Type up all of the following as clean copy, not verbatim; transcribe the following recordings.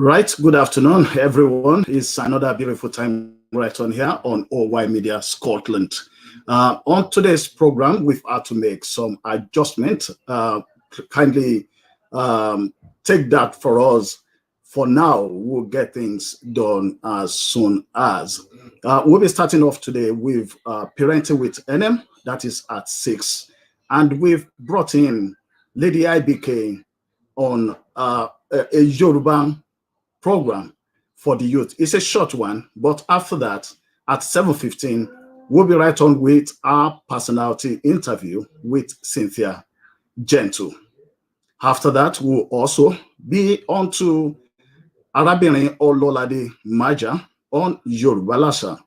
Right, good afternoon, everyone. It's another beautiful time right on here on OY Media Scotland. On today's program, we've had to make some adjustment. Kindly um, take that for us. For now, we'll get things done as soon as. We'll be starting off today with Parenting with NM, that is at 6. And we've brought in Lady IBK on a Yoruba program for the youth. It's a short one, but after that, at 7:15, we'll be right on with our personality interview with Cynthia Gentle. After that, we'll also be on to Arabirin Ololade Maja on Yoruba Lasha,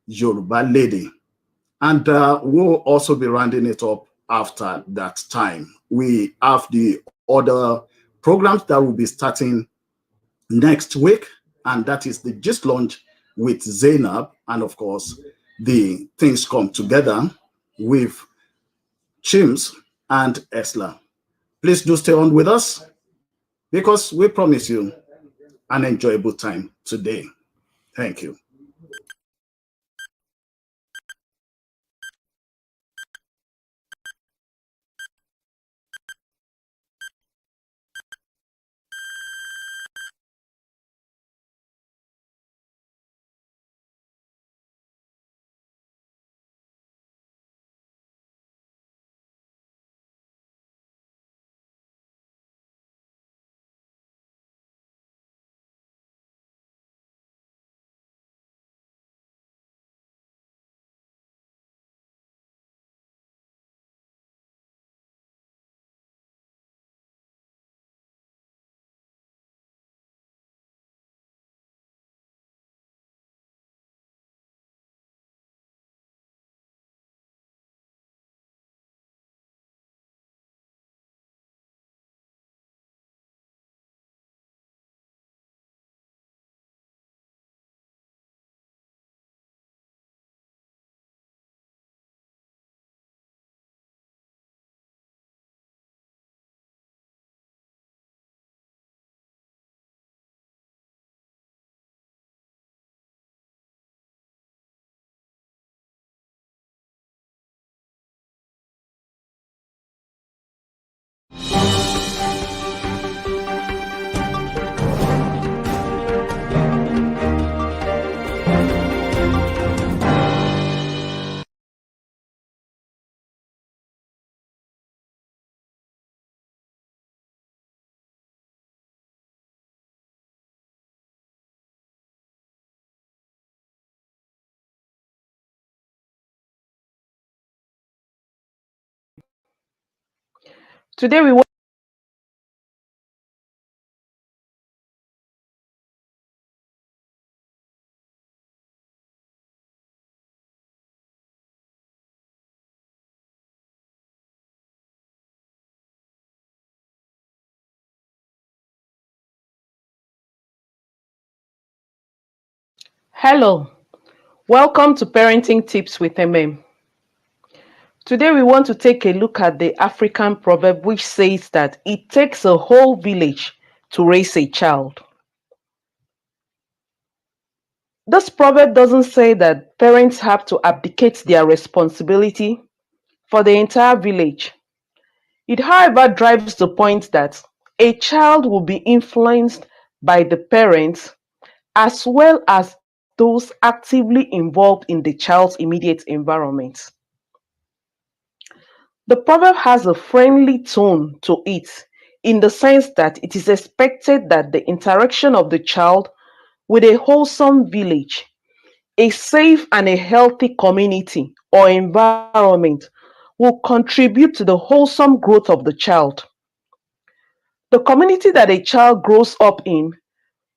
Yoruba Lady. And we'll also be rounding it up after that time. We have the other programs that will be starting next week, and that is the Gist Launch with Zainab, and of course, the Things Come Together with Chims and Esla. Please do stay on with us because we promise you an enjoyable time today. Thank you. Today we want Hello, welcome to Parenting Tips with MM. Today we want to take a look at the African proverb which says that it takes a whole village to raise a child. This proverb doesn't say that parents have to abdicate their responsibility for the entire village. It, however, drives the point that a child will be influenced by the parents as well as those actively involved in the child's immediate environment. The proverb has a friendly tone to it in the sense that it is expected that the interaction of the child with a wholesome village, a safe and a healthy community or environment will contribute to the wholesome growth of the child. The community that a child grows up in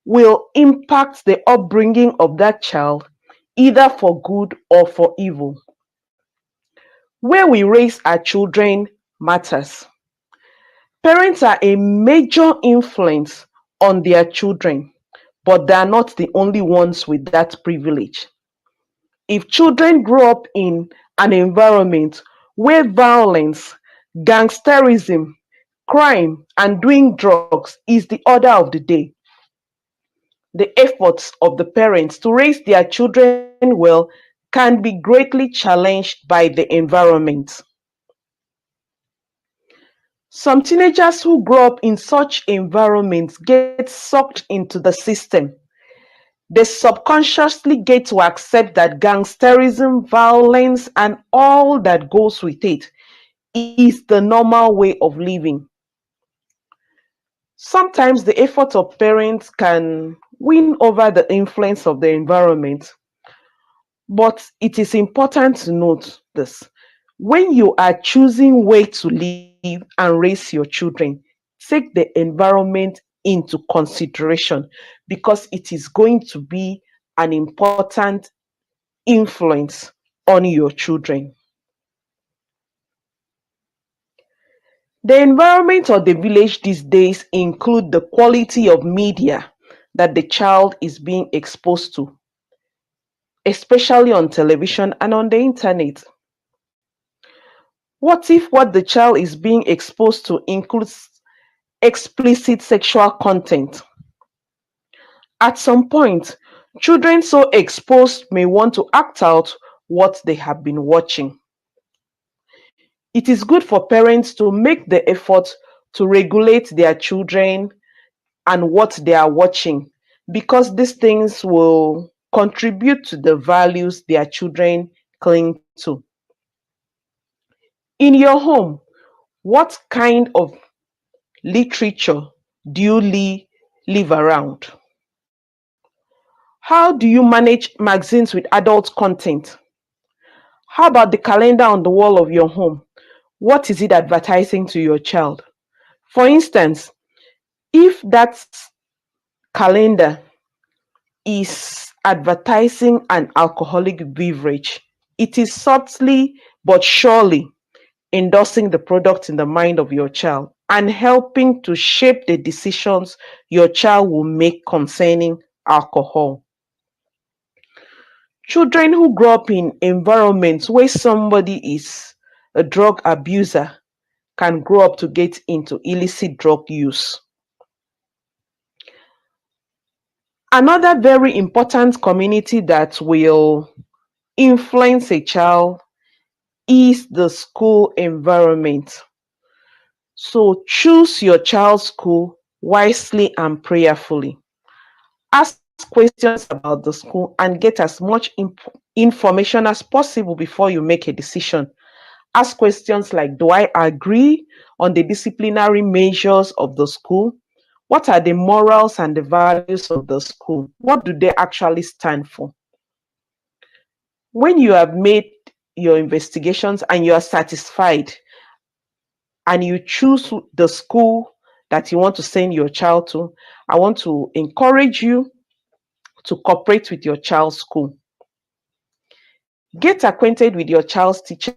will impact the upbringing of that child either for good or for evil. Where we raise our children matters. Parents are a major influence on their children, but they are not the only ones with that privilege. If children grow up in an environment where violence, gangsterism, crime, and doing drugs is the order of the day, the efforts of the parents to raise their children well can be greatly challenged by the environment. Some teenagers who grow up in such environments get sucked into the system. They subconsciously get to accept that gangsterism, violence, and all that goes with it is the normal way of living. Sometimes the effort of parents can win over the influence of the environment, but it is important to note this. When you are choosing where to live and raise your children, take the environment into consideration because it is going to be an important influence on your children. The environment of the village these days include the quality of media that the child is being exposed to, especially on television and on the internet. What if what the child is being exposed to includes explicit sexual content? At some point, children so exposed may want to act out what they have been watching. It is good for parents to make the effort to regulate their children and what they are watching because these things will contribute to the values their children cling to. In your home, what kind of literature do you live around? How do you manage magazines with adult content? How about the calendar on the wall of your home? What is it advertising to your child? For instance, if that calendar is advertising an alcoholic beverage, it is subtly but surely endorsing the product in the mind of your child and helping to shape the decisions your child will make concerning alcohol. Children who grow up in environments where somebody is a drug abuser can grow up to get into illicit drug use. Another very important community that will influence a child is the school environment. So choose your child's school wisely and prayerfully. Ask questions about the school and get as much information as possible before you make a decision. Ask questions like, do I agree on the disciplinary measures of the school? What are the morals and the values of the school? What do they actually stand for? When you have made your investigations and you are satisfied and you choose the school that you want to send your child to, I want to encourage you to cooperate with your child's school. Get acquainted with your child's teacher,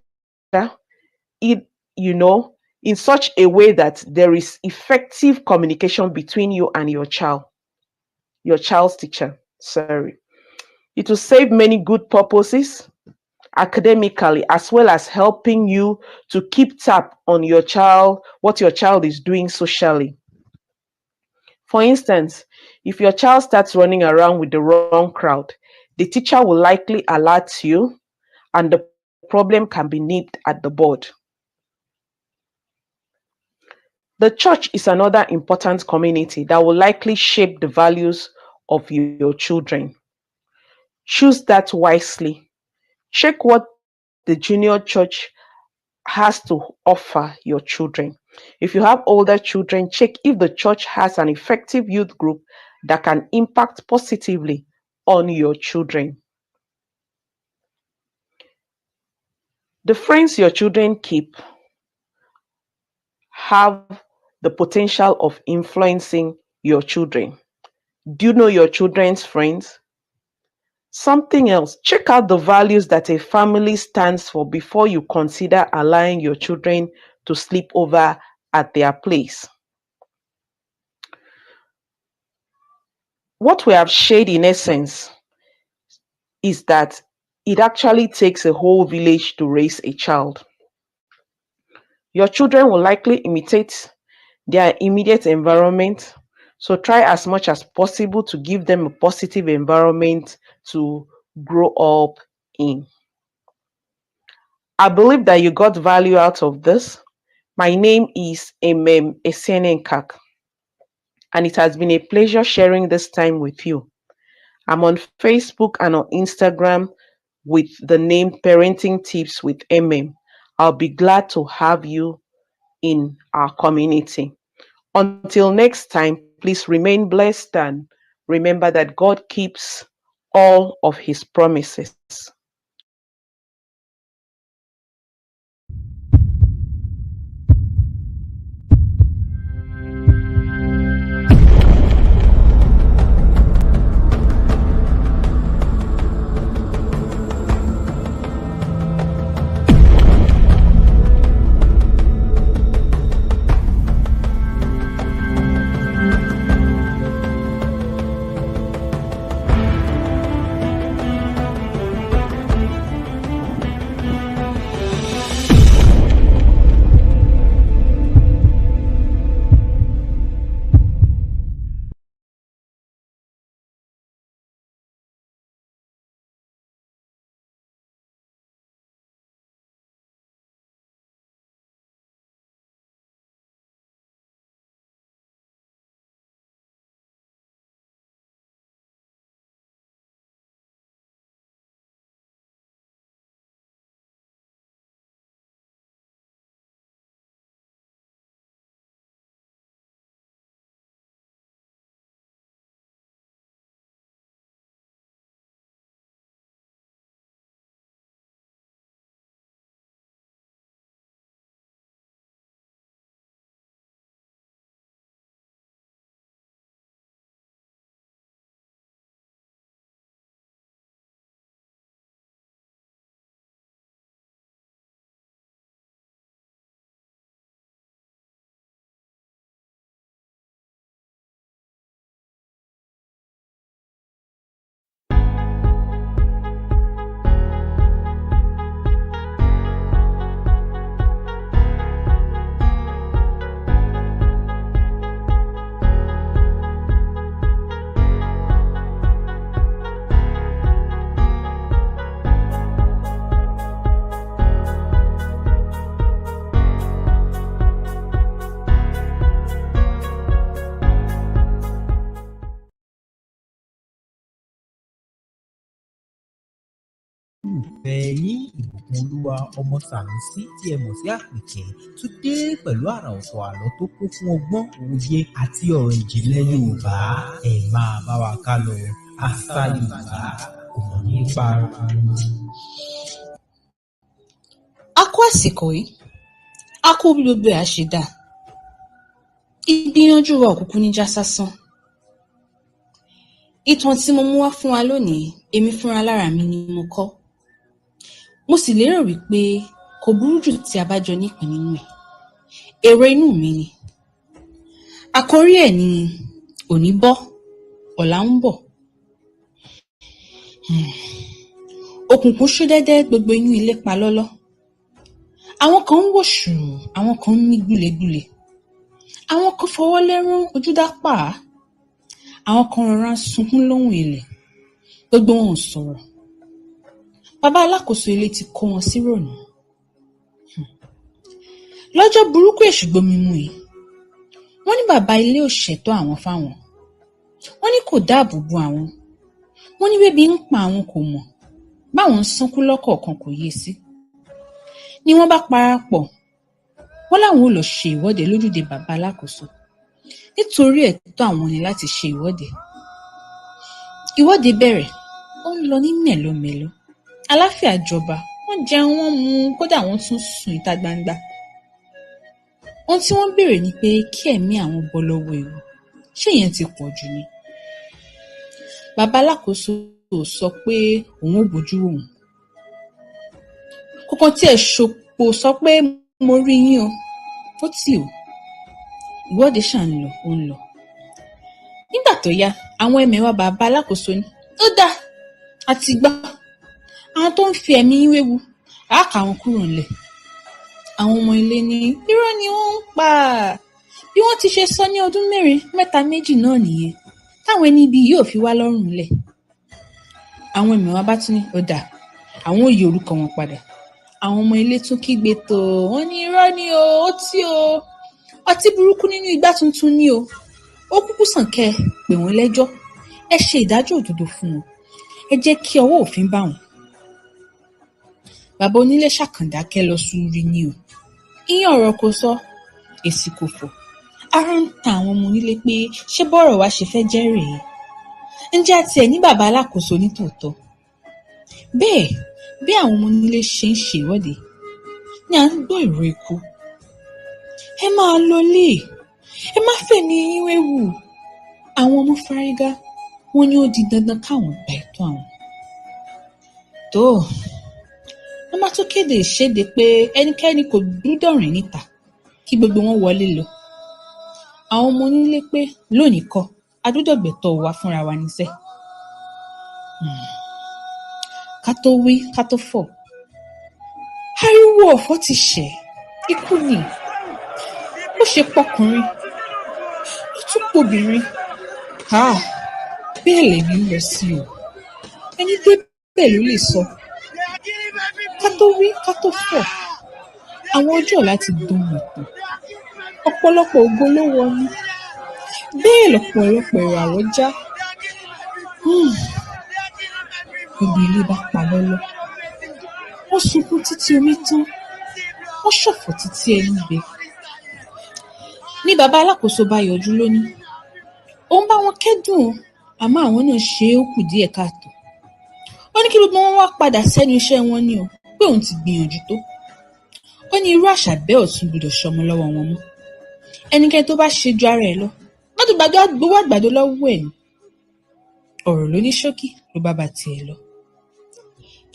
it, in such a way that there is effective communication between you and your child's teacher. Sorry. It will save many good purposes academically as well as helping you to keep tab on your child, what your child is doing socially. For instance, if your child starts running around with the wrong crowd, the teacher will likely alert you and the problem can be nipped at the bud. The church is another important community that will likely shape the values of your children. Choose that wisely. Check what the junior church has to offer your children. If you have older children, check if the church has an effective youth group that can impact positively on your children. The friends your children keep have the potential of influencing your children. Do you know your children's friends? Something else, check out the values that a family stands for before you consider allowing your children to sleep over at their place. What we have shared in essence is that it actually takes a whole village to raise a child. Your children will likely imitate their immediate environment, So try as much as possible to give them a positive environment to grow up in. I believe that you got value out of this. My name is Emem Esenenkak, and it has been a pleasure sharing this time with you. I'm on Facebook and on Instagram with the name Parenting Tips with MM. I'll be glad to have you in our community. Until next time, please remain blessed and remember that God keeps all of his promises. Yín Ìbùkún Olúwa ọmọ Sànúsí tí ẹ mọ̀ sí Àpèkẹ́ tún dé pẹ̀lú àrà ọ̀tọ̀ àlọ́ tó kún fún ọgbọ́n, òye àti ọ̀rọ̀ ìjìnlẹ̀ Yorùbá. Ẹ máa bá wa ká lọ. Àṣà Yorùbá kò mọ̀ ní parun. A kú àsìkò yìí, a kú bí gbogbo ẹ̀ á ṣe dà. Ìgbìyànjú wa òkùnkùn ní já sásán. Ìtàn tí mo mú wá fún wa lónìí, èmi fúnra lára mi ni mo kọ́. Mo sì lérò wípé kò burú jù tí a bá jọ nípìn nínú ẹ̀. Èrò inú mi ni. Àkórí ẹ̀ ni òní bọ́, ọ̀la ń bọ̀. Òkùnkùn ṣú dẹ́dẹ́, gbogbo inú ilé pa lọ́lọ́. Àwọn kan ń wò ṣùrù, àwọn kan ń mí gúlegúle. Àwọn kan fọwọ́ lẹ́rán, ojú dá pà á. Àwọn kan rọra ń sunkún lóhùn ilẹ̀. Gbogbo wọn ò sọ̀rọ̀. Bàbá alákòóso ilé ti kó wọn sí rònú. Lọ́jọ́ burúkú èṣù gbomi mu yìí, wọ́n ní bàbá ilé ò ṣẹ̀tọ́ àwọn fáwọn. Wọ́n ní kò dáàbò bo àwọn. Wọ́n ní bébí ń pa àwọn kò mọ̀. Báwọn ń sánkú lọ́kọ̀ọ̀kan kò yé sí. Ni wọ́n bá parapọ̀. Wọ́n láwọn ò lọ ṣe ìwọ́de lójúde bàbá alákòóso. Nítorí ẹ̀tọ́ àwọn ni láti ṣe ìwọ́de. Ìwọ́de bẹ̀rẹ̀, ó ń lọ ní mẹ̀lọmẹ̀lọ. Àlàáfíà jọba, wọ́n jẹun, wọ́n mu, kódà wọ́n tún sùn ìta gbangba. Ohun tí wọ́n béèrè ni pé kí ẹ̀mí àwọn bọ́ lọ́wọ́ ewu. Ṣé ìyẹn ti pọ̀ jù ni? Bàbá alákòóso sọ pé òun ò bójú wò wọ́n. Kókó tí ẹ̀ ṣòpò sọ pé mo rí yín o, ó tì o. Ìwọ́de ṣà ń lọ, ó ń lọ. Nígbà tó yá, àwọn ẹmẹ̀wà bàbá alákòóso ní, ó dáa, àti gbọ́. Àwọn tó ń fi ẹ̀mí wéwu, á kà wọ́n kúrò ńlẹ̀. Àwọn ọmọ ilé ní irọ́ ni wọ́n ń pa. bí wọ́n ti ṣe sọ ní ọdún mẹ́ta méjì náà nìyẹn táwọn ẹni ibi yóò fi wá lọ́rùn lẹ̀. Àwọn ẹ̀mẹ̀wà bá tún ní ó dà àwọn ò yí orúkọ wọn padà. Àwọn ọmọ ilé tún kígbe tó wọ́n ní irọ́ ni o, ọtí burúkú nínú igbá tuntun ni o, ó kúkú sàn kẹ́ ẹ pè wọ́n lẹ́jọ́, ẹ ṣe ìdájọ́ òdodo fún wọn, ẹ jẹ́ kí ọwọ́ òfin bá wọn. Bàbá onílé ṣàkàndákẹ́ lọ sùúrì ni o, ìyẹn ọ̀rọ̀ kò sọ, èsì kò fọ̀. Ara ń ta àwọn ọmọ onílé pé ṣé bọ́rọ̀ wa ṣe fẹ́ jẹ́ rèé, ǹjẹ́ àti ẹ̀ ní bàbá alákòóso nítòótọ́. Bẹ́ẹ̀ bí àwọn ọmọ onílé ṣe ń ṣe ìwọ́de ni à ń gbọ́ ìró ikú. Ẹ máa lọlé, ẹ má fẹ̀mí yín wéwu. Àwọn ọmọ fárígá wọn ní ó di dandan káwọn gba ẹ̀tọ́ àwọn. Tó wọ́n má tó kéde ìṣèdè pé ẹnikẹ́ni kò gbúdọ̀ rìn níta kí gbogbo wọn wọlé lọ. Àwọn ọmọ onílé pé lónìí kọ́ adúdọ̀gbẹ̀tọ̀ wà fúnra wa níṣẹ́. Ká tó wí ká tó fọ̀, ariwo ọ̀fọ̀ ti ṣẹ̀, ikú ni ó ṣe pọkùnrin ó tún pòbìnrin. Bẹ́ẹ̀ lèmi lọ sí o, ẹni dé bẹ́ẹ̀ ló lè sọ. Ká tó wí ká tó fọ̀, àwọn ọjọ́ láti gbóhùn ọ̀pọ̀, ọ̀pọ̀lọpọ̀ ògo ló wọnú, bẹ́ẹ̀ lọ̀pọ̀lọpọ̀ ìràwọ̀ já. Gbogbo ilé bá pa lọ́lọ́, wọ́n sunkún títí omi tán, wọ́n ṣọ̀fọ̀ títí ẹnu gbẹ. Ní bàbá alákòóso bá yọjú lónìí, ó ń bá wọn kẹ́dùn o, àmọ́ àwọn náà ṣe é kù díẹ̀ káàtó. Ó ní kí gbogbo wọn wá padà sẹ́nu iṣẹ́ wọn ni o, pé òun ti gbìyànjú tó. Ó ní irú àṣà bẹ́ẹ̀ ò tún gbọdọ̀ ṣọmọ lọ́wọ́ wọn mọ́. Ẹnikẹ́ni tó bá ṣe ju ara ẹ̀ lọ, wọ́n tún gbowó àgbàdo lọ́wọ́ ẹ̀ ni. Ọ̀rọ̀ ló ní ṣókí ló bá bá tiẹ̀ lọ.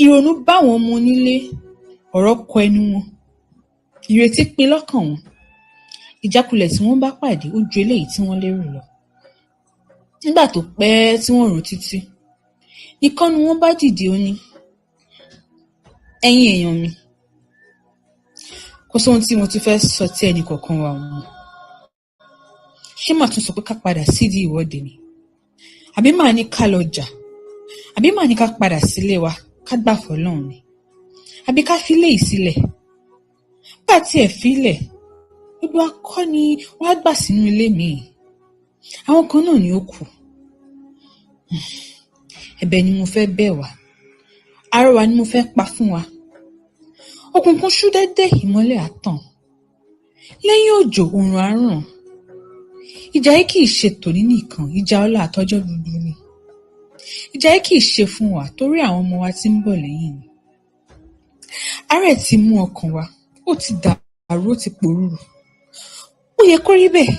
Ìrònú bá àwọn ọmọ onílé, ọ̀rọ̀ kọ ẹnu wọn, ìrètí pin lọ́kàn wọn. Ìjákulẹ̀ tí wọ́n bá pàdé ó ju eléyìí tí wọ́n lérò lọ. Nígbà tó pẹ́ tí wọ́n rò títí, nìkan ni wọ́n bá dìde ó ní, ẹ̀yin èèyàn mi, kò sóhun tí mo tún fẹ́ sọ tí ẹnì kọ̀ọ̀kan wà wọ́n. Ṣé màá tún sọ pé ká padà sídìí ìwọ́de ni? Àbí màá ní ká lọ jà? Àbí màá ní ká padà sílé wa ká gbà fọ́lọ́run ni? Àbí ká fi léyìí sílẹ̀? Bá tiẹ̀ fílẹ̀, gbogbo akọ́ ni wọ́n á gbà sínú ilé mi. Àwọn kan náà ni ó kù. Ẹ̀bẹ̀ ni mo fẹ́ bẹ̀ wá, àrọwà ni mo fẹ́ pa fún wa. Òkùnkùn ṣú dẹ́dẹ́, ìmọ́lẹ̀ á tàn. Lẹ́yìn òjò oòrùn á ràn. Ìjà yìí kì í ṣe tòní nìkan, ìjà ọ̀la àtọjọ́ gbogbo ni. Ìjà yìí kì í ṣe fún wa torí àwọn ọmọ wa tí ń bọ̀ lẹ́yìn ni. Àárẹ̀ ti mú ọkàn wa, ó ti dàrú, ó ti pòrúurù. Ó yẹ kó rí bẹ́ẹ̀,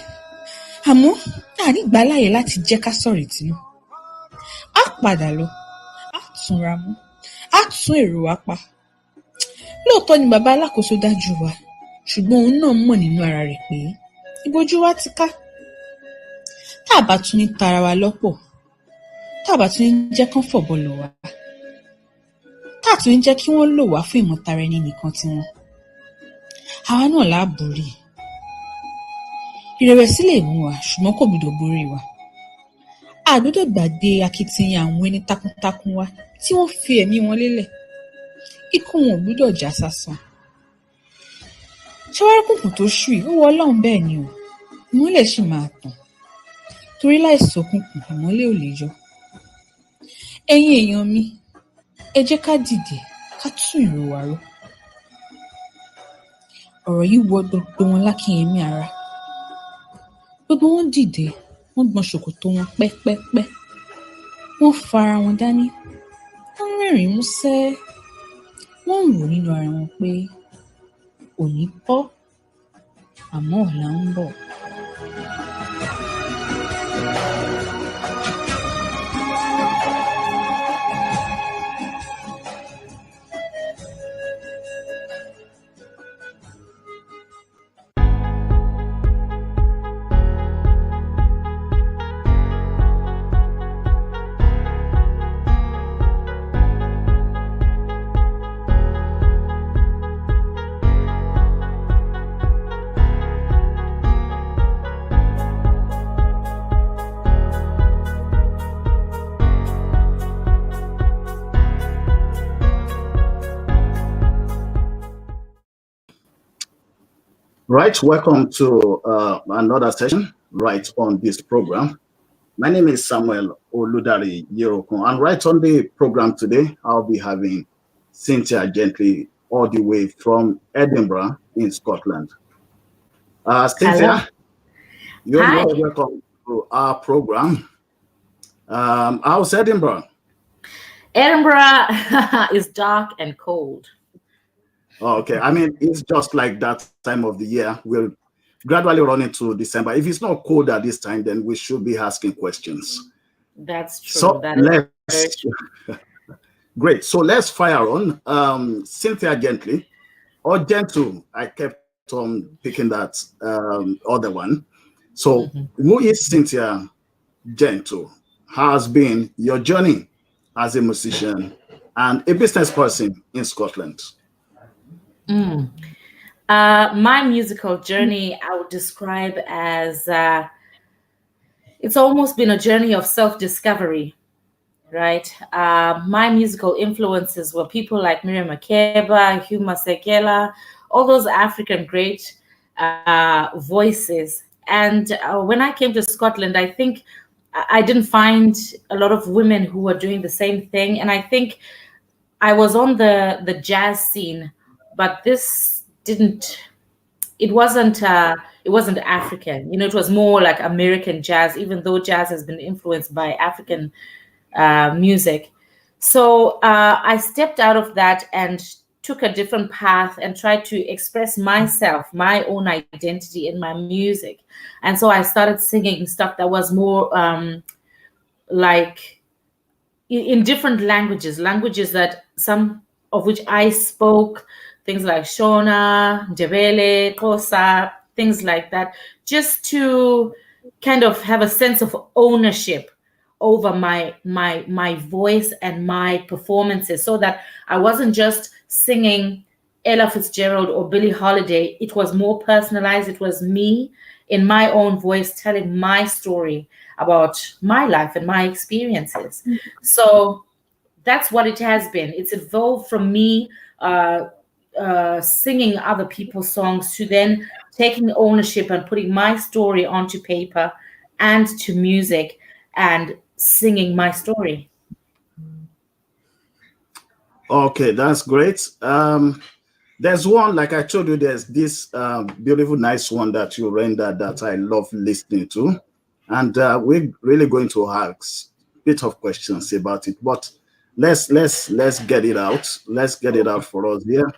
àmọ́ a ní ìgbàláyè láti jẹ́ ká sọ̀rọ̀ ìtinú. Á padà lọ, á túnra mú, á tún èrò wa pa. Lóòótọ́ ni bàbá alákòóso dájú wa, ṣùgbọ́n òun náà mọ̀ nínú ara rẹ̀ pé ìbojú wa ti ká. Tá a bá tún ní tara wa lọ́pọ̀, tá a bá tún ní jẹ́ kán fọ̀bọ lọ̀ wá, tá a tún ní jẹ́ kí wọ́n lò wá fún ìmọ̀tara ẹni nìkan tiwọn, àwa náà la borí. Ìrẹ̀wẹ̀sì lè mú wa, ṣùgbọ́n kò gbọdọ̀ borí wa. A gbọdọ̀ gbàgbé akitiyan àwọn ẹni takuntakun wa tí wọ́n fi ẹ̀mí wọn lélẹ̀. Ikú wọn ò gbọdọ̀ já sásán. Ṣé wá rí kùnkùn tó ṣú yìí, ó wọ Ọlọ́run bẹ́ẹ̀ ni o, ìmọ́lẹ̀ sì máa tàn. Torí láìsí òkùnkùn, ìmọ́lẹ̀ ò lè yọ. Ẹ̀yin èèyàn mi, ẹ jẹ́ ká dìde, ká tún ìrò wa rò. Ọ̀rọ̀ yìí wọ gbogbo wọn lákìnyẹmí ara. Gbogbo wọn dìde, wọ́n gbọn ṣòkòtò wọn pẹ́pẹ́pẹ́. Wọ́n fa ara wọn dání, wọ́n rẹ́rìn-ín músẹ́. Wọ́n ń rò nínú ara wọn pé òní bọ́, àmọ́ ọ̀la ń bọ̀. Right, welcome to another session right on this program. My name is Samuel Oludari Yerokun, and right on the program today, I'll be having Cynthia Gently all the way from Edinburgh in Scotland. Cynthia, you're welcome to our program. How's Edinburgh? Edinburgh is dark and cold. Okay, I mean, it's just like that time of the year. We'll gradually run into December. If it's not cold at this time, then we should be asking questions. That's true. So great. So let's fire on. Cynthia Gently or Gentle. I kept on picking that other one. So who is Cynthia Gentle? Has been your journey as a musician and a business person in Scotland? My musical journey, I would describe as it's almost been a journey of self-discovery, right? My musical influences were people like Miriam Makeba, Hugh Masekela, all those African great voices. And when I came to Scotland, I think I didn't find a lot of women who were doing the same thing. And I think I was on the jazz scene, but this it wasn't African. You know, it was more like American jazz, even though jazz has been influenced by African music. So I stepped out of that and took a different path and tried to express myself, my own identity in my music. And so I started singing stuff that was more like in different languages that some of which I spoke, things like Shona, Ndebele, Xhosa, things like that, just to kind of have a sense of ownership over my voice and my performances, so that I wasn't just singing Ella Fitzgerald or Billie Holiday. It was more personalized. It was me in my own voice telling my story about my life and my experiences. So that's what it has been. It's evolved from me singing other people's songs to then taking ownership and putting my story onto paper and to music and singing my story. Okay, that's great. There's one, like I told you, there's this beautiful, nice one that you rendered that I love listening to. And we're really going to ask a bit of questions about it. But let's get it out. Let's get it out for us here.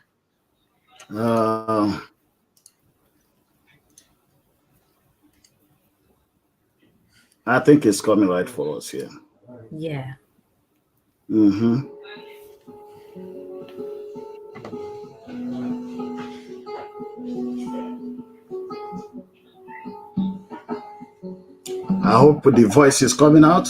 I think it's coming right for us here. Yeah. I hope the voice is coming out.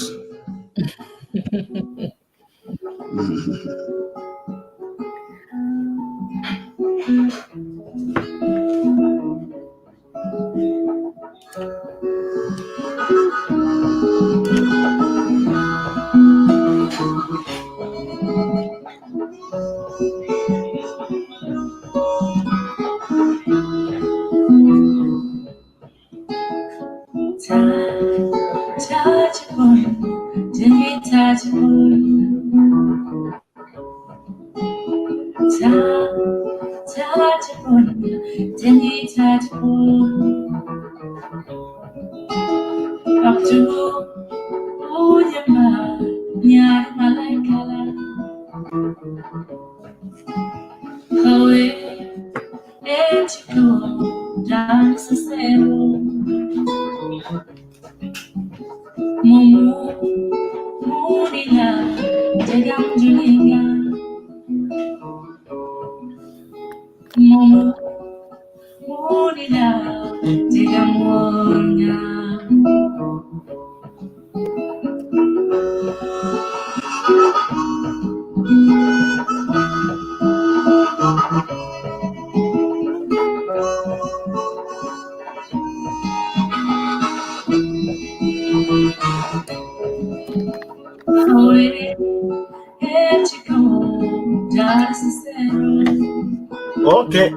Okay.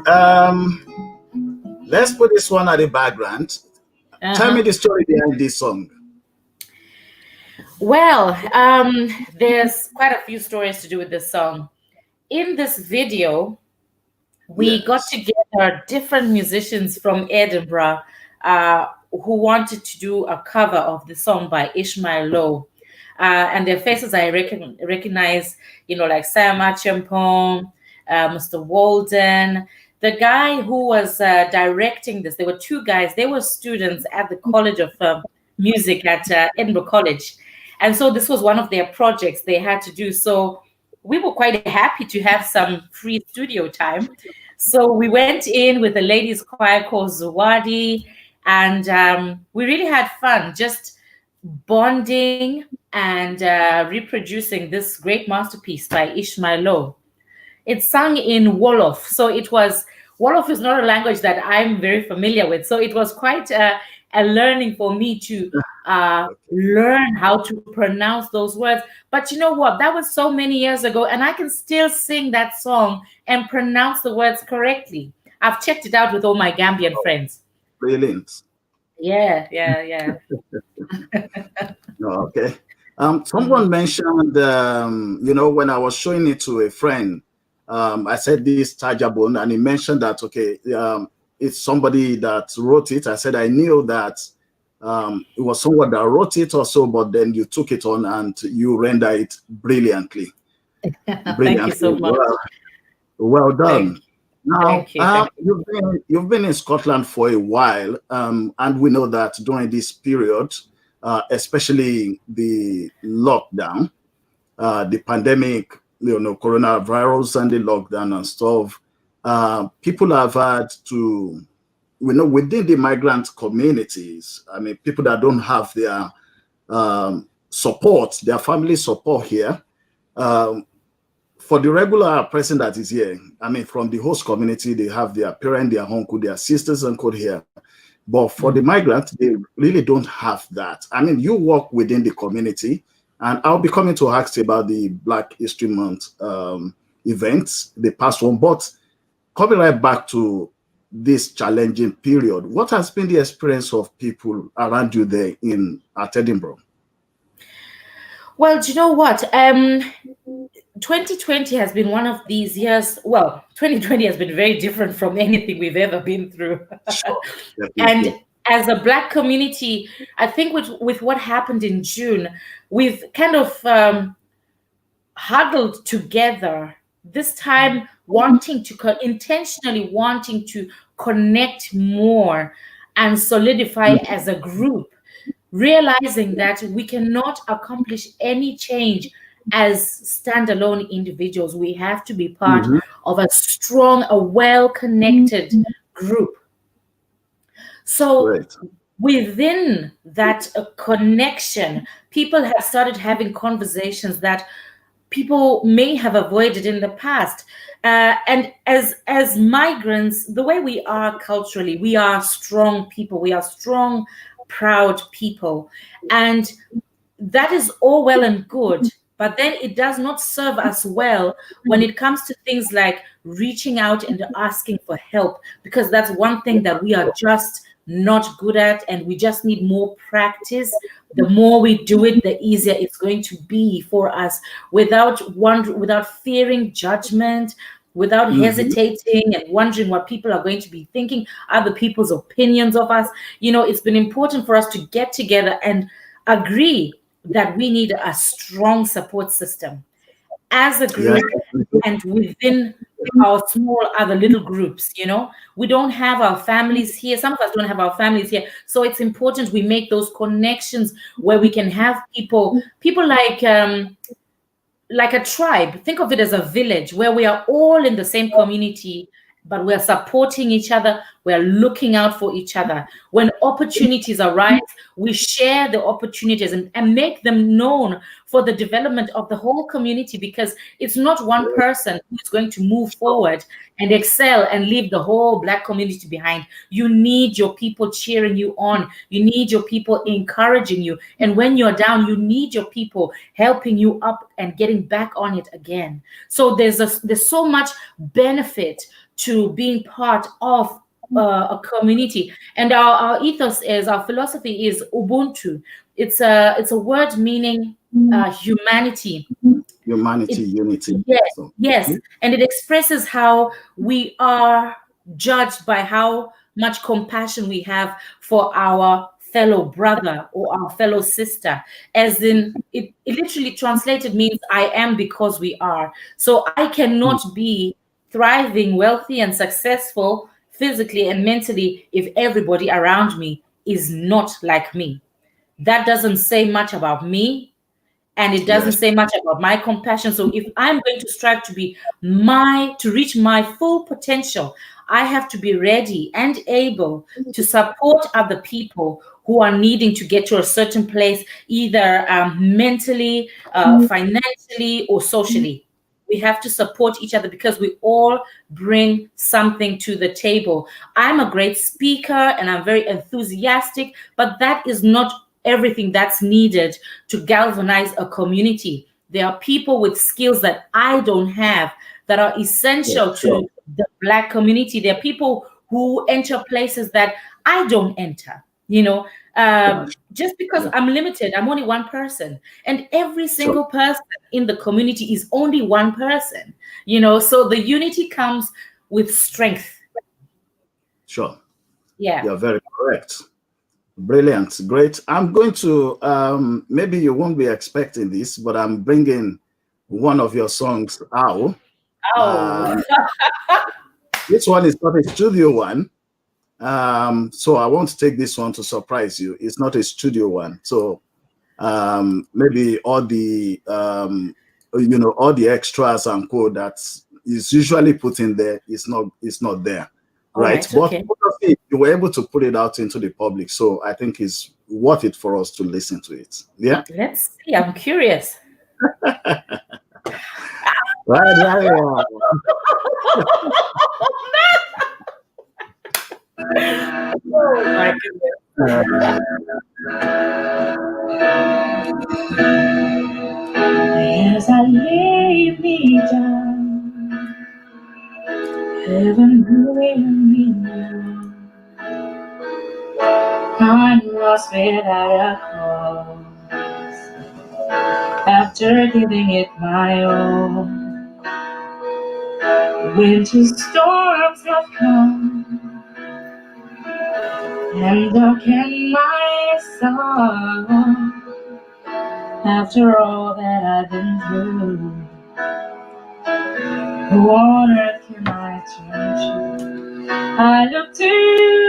let's put this one at the background. Tell me the story behind this song. Well, there's quite a few stories to do with this song. In this video, we got together different musicians from Edinburgh who wanted to do a cover of the song by Ishmael Lowe. And their faces I recognize, like Sam Achiampong, Mr. Walden. The guy who was directing this, there were two guys. They were students at the College of Music at Edinburgh College. And so this was one of their projects they had to do. So we were quite happy to have some free studio time. So we went in with a ladies' choir called Zawadi, and we really had fun just bonding and reproducing this great masterpiece by Ishmael Lowe. It's sung in Wolof. So Wolof is not a language that I'm very familiar with. So it was quite a learning for me to learn how to pronounce those words. But you know what? That was so many years ago, and I can still sing that song and pronounce the words correctly. I've checked it out with all my Gambian friends. Brilliant. Yeah. Okay. Someone mentioned, when I was showing it to a friend, I said this Tajabon, and he mentioned that, it's somebody that wrote it. I said, I knew that it was someone that wrote it also, but then you took it on and you render it brilliantly. Thank you so much. Well done. Now, you've been in Scotland for a while, and we know that during this period, especially the lockdown, the pandemic, coronavirus and the lockdown and stuff, people have had to, within the migrant communities, people that don't have their support, their family support here, for the regular person that is here, from the host community, they have their parent, their uncle, their sisters and uncle here. But for the migrants, they really don't have that. You work within the community, and I'll be coming to ask you about the Black History Month events, the past one. But coming right back to this challenging period, what has been the experience of people around you there at Edinburgh? Well, do you know what? 2020 has been one of these years. Well, 2020 has been very different from anything we've ever been through. Sure, and as a Black community, I think with what happened in June, we've kind of huddled together this time, intentionally wanting to connect more and solidify as a group, realizing that we cannot accomplish any change as standalone individuals. We have to be part of a strong, a well-connected group. So within that connection, people have started having conversations that people may have avoided in the past. And as migrants, the way we are culturally, we are strong people. We are strong, proud people. And that is all well and good. But then it does not serve us well when it comes to things like reaching out and asking for help, because that's one thing that we are just not good at, and we just need more practice. The more we do it, the easier it's going to be for us, without fearing judgment, without hesitating and wondering what people are going to be thinking, other people's opinions of us. It's been important for us to get together and agree that we need a strong support system as a group and within our small other little groups. We don't have our families here. Some of us don't have our families here. So it's important we make those connections where we can have people like a tribe. Think of it as a village where we are all in the same community, but we're supporting each other. We're looking out for each other. When opportunities arise, we share the opportunities and make them known for the development of the whole community, because it's not one person who's going to move forward and excel and leave the whole Black community behind. You need your people cheering you on. You need your people encouraging you. And when you're down, you need your people helping you up and getting back on it again. So there's so much benefit to being part of a community. And our ethos is, our philosophy is Ubuntu. It's a word meaning humanity. Humanity, unity. Yes, So, yes, and it expresses how we are judged by how much compassion we have for our fellow brother or our fellow sister. As in, it literally translated means I am because we are. So I cannot be thriving, wealthy, and successful physically and mentally if everybody around me is not like me. That doesn't say much about me, and it doesn't yes, say much about my compassion. So if I'm going to strive to reach my full potential, I have to be ready and able to support other people who are needing to get to a certain place, either mentally, financially, or socially. We have to support each other because we all bring something to the table. I'm a great speaker and I'm very enthusiastic, but that is not everything that's needed to galvanize a community. There are people with skills that I don't have that are essential yes, sure. to the Black community. There are people who enter places that I don't enter. Just because Yeah, I'm limited, I'm only one person, and every sure. single person in the community is only one person. So the unity comes with strength. Sure. Yeah. You're very correct. Brilliant. Great. I'm going to, maybe you won't be expecting this, but I'm bringing one of your songs out. Oh. This one is not a studio one. So I want to take this one to surprise you. It's not a studio one. So maybe all the, all the extras and code that is usually put in there is not there. Right. But Okay. you were able to put it out into the public. So I think it's worth it for us to listen to it. Yeah. Let's see. I'm curious. Right. Oh my goodness. As I lay me down, heaven will me now. I'm lost without a cause, after giving it my all. Winter storms have come and darken my soul. After all that I've been through, who on earth can I turn to? I look to you,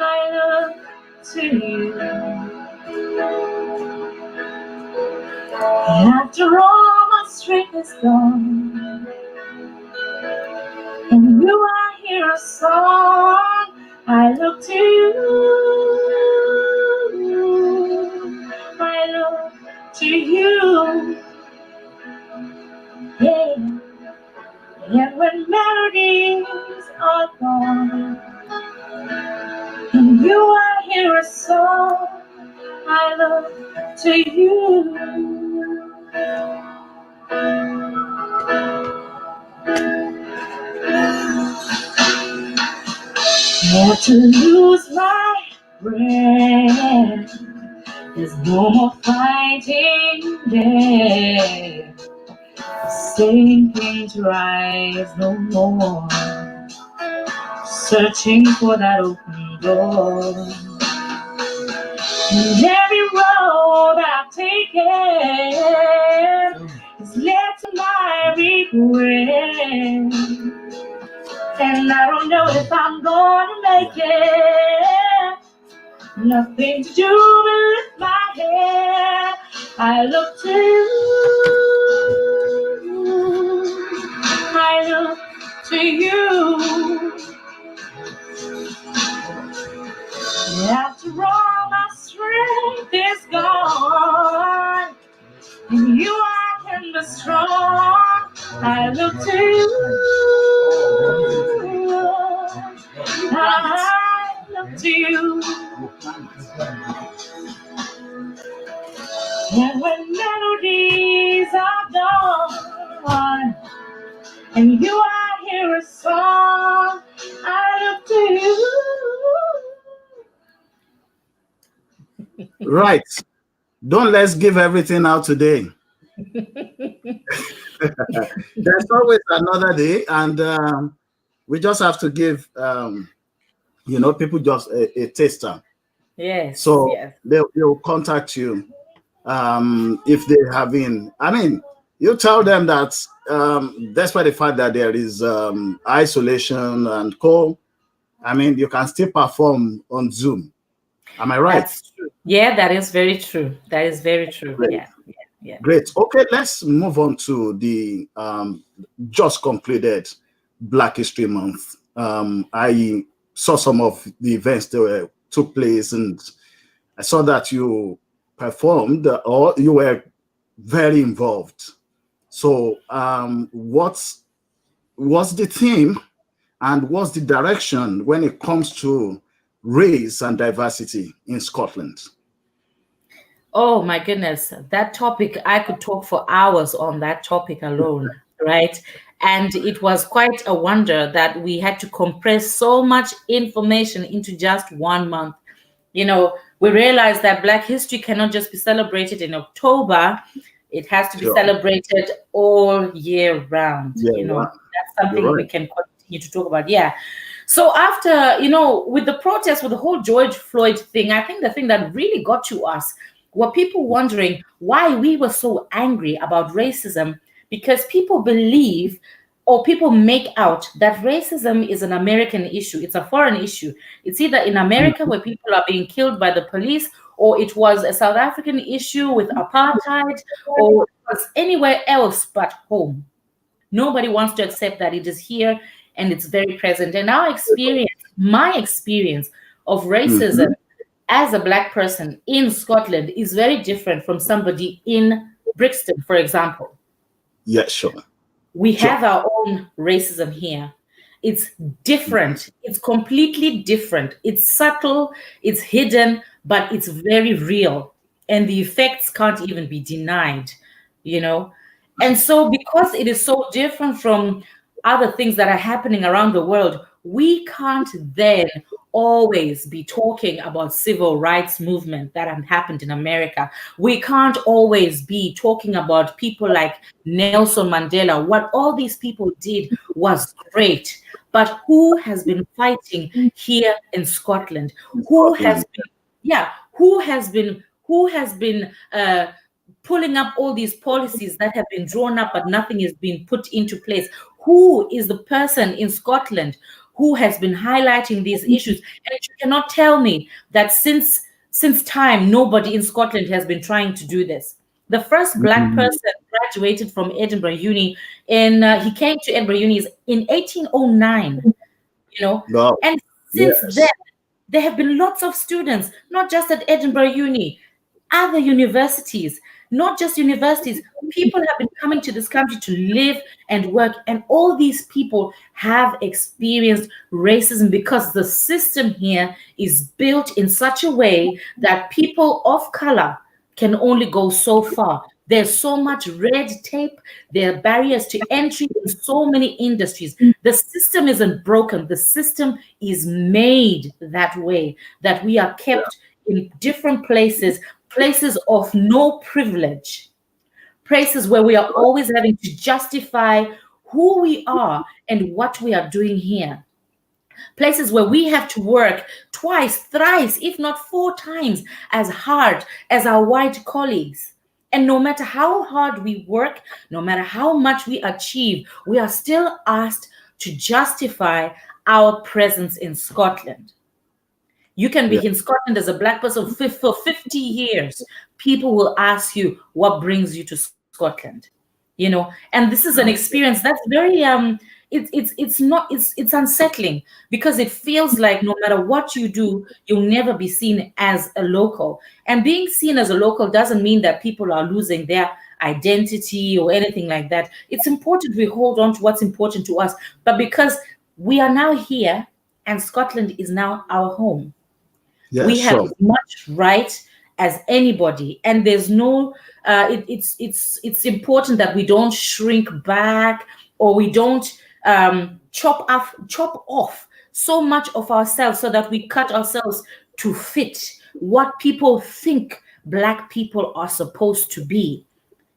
I look to you. After all my strength is gone, and you I hear a song, I look to you, I look to you. Yeah. And when melodies are gone, and you I hear a song, I look to you. Not to lose my breath, there's no more fighting there. Same thing to rise no more, searching for that open door. And every road I've taken has led to my regret, and I don't know if I'm gonna make it. Nothing to do but lift my head. I look to you, I look to you. After all my strength is gone, and you I can be strong, I look to you, I look to you. And when melodies are gone, and you I hear a song, I look to you. Right. Don't let's give everything out today. There's always another day, and we just have to give people just a taster. Yes. So yes. they'll contact you if they have been. I mean, you tell them that despite the fact that there is isolation and I mean, you can still perform on Zoom. Am I right? That's true. Yeah, that is very true. That is very true. Great. Yeah. Great. Okay, let's move on to the just concluded Black History Month. I saw some of the events that took place, and I saw that you performed or you were very involved. So what's the theme and what's the direction when it comes to race and diversity in Scotland? Oh my goodness, that topic, I could talk for hours on that topic alone, right? And it was quite a wonder that we had to compress so much information into just 1 month. You know, we realized that Black history cannot just be celebrated in October. It has to be celebrated all year round. That's something we can continue to talk about. Yeah. So after, with the protest, with the whole George Floyd thing, I think the thing that really got to us were people wondering why we were so angry about racism, because people believe or people make out that racism is an American issue. It's a foreign issue. It's either in America where people are being killed by the police, or it was a South African issue with apartheid, or it was anywhere else but home. Nobody wants to accept that it is here and it's very present. And my experience of racism as a Black person in Scotland is very different from somebody in Brixton, for example. Yeah, sure. We have our own racism here. It's different. It's completely different. It's subtle, it's hidden, but it's very real. And the effects can't even be denied, And so because it is so different from other things that are happening around the world, we can't then always be talking about civil rights movement that have happened in America. We can't always be talking about people like Nelson Mandela. What all these people did was great, but who has been fighting here in Scotland? Who has been pulling up all these policies that have been drawn up, but nothing is being put into place? Who is the person in Scotland who has been highlighting these issues? And you cannot tell me that since time, nobody in Scotland has been trying to do this. The first Black person graduated from Edinburgh Uni, and he came to Edinburgh Uni in 1809, And since then, there have been lots of students, not just at Edinburgh Uni, other universities, not just universities. People have been coming to this country to live and work, and all these people have experienced racism because the system here is built in such a way that people of color can only go so far. There's so much red tape. There are barriers to entry in so many industries. The system isn't broken. The system is made that way, that we are kept in different places of no privilege, places where we are always having to justify who we are and what we are doing here, places where we have to work twice, thrice, if not 4 times as hard as our white colleagues. And no matter how hard we work, no matter how much we achieve, we are still asked to justify our presence in Scotland. You can be in Scotland as a Black person for 50 years. People will ask you, what brings you to Scotland? And this is an experience that's very, it's unsettling, because it feels like no matter what you do, you'll never be seen as a local. And being seen as a local doesn't mean that people are losing their identity or anything like that. It's important we hold on to what's important to us. But because we are now here and Scotland is now our home, we have as much right as anybody, and there's no. It's important that we don't shrink back, or we don't chop off so much of ourselves so that we cut ourselves to fit what people think Black people are supposed to be.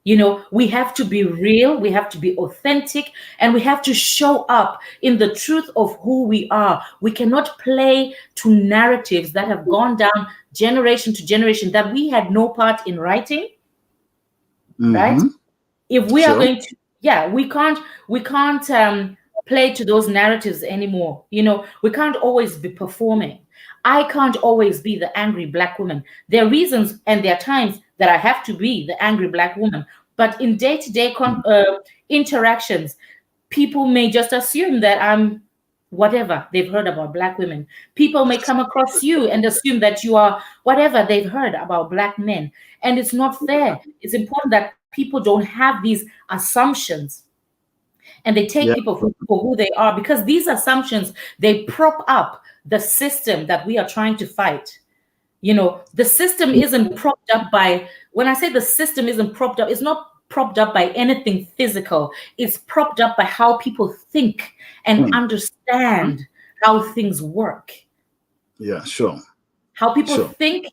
You know, we have to be real, we have to be authentic, and we have to show up in the truth of who we are. We cannot play to narratives that have gone down generation to generation that we had no part in writing, right? If we are going to, we can't play to those narratives anymore. You know, we can't always be performing. I can't always be the angry Black woman. There are reasons and there are times that I have to be the angry Black woman. But in day-to-day interactions, people may just assume that I'm whatever they've heard about Black women. People may come across you and assume that you are whatever they've heard about Black men. And it's not fair. It's important that people don't have these assumptions and they take people for who they are, because these assumptions, they prop up the system that we are trying to fight. You know, the system isn't propped up by, when I say the system isn't propped up, it's not propped up by anything physical. It's propped up by how people think and understand how things work. Yeah, sure. How people think,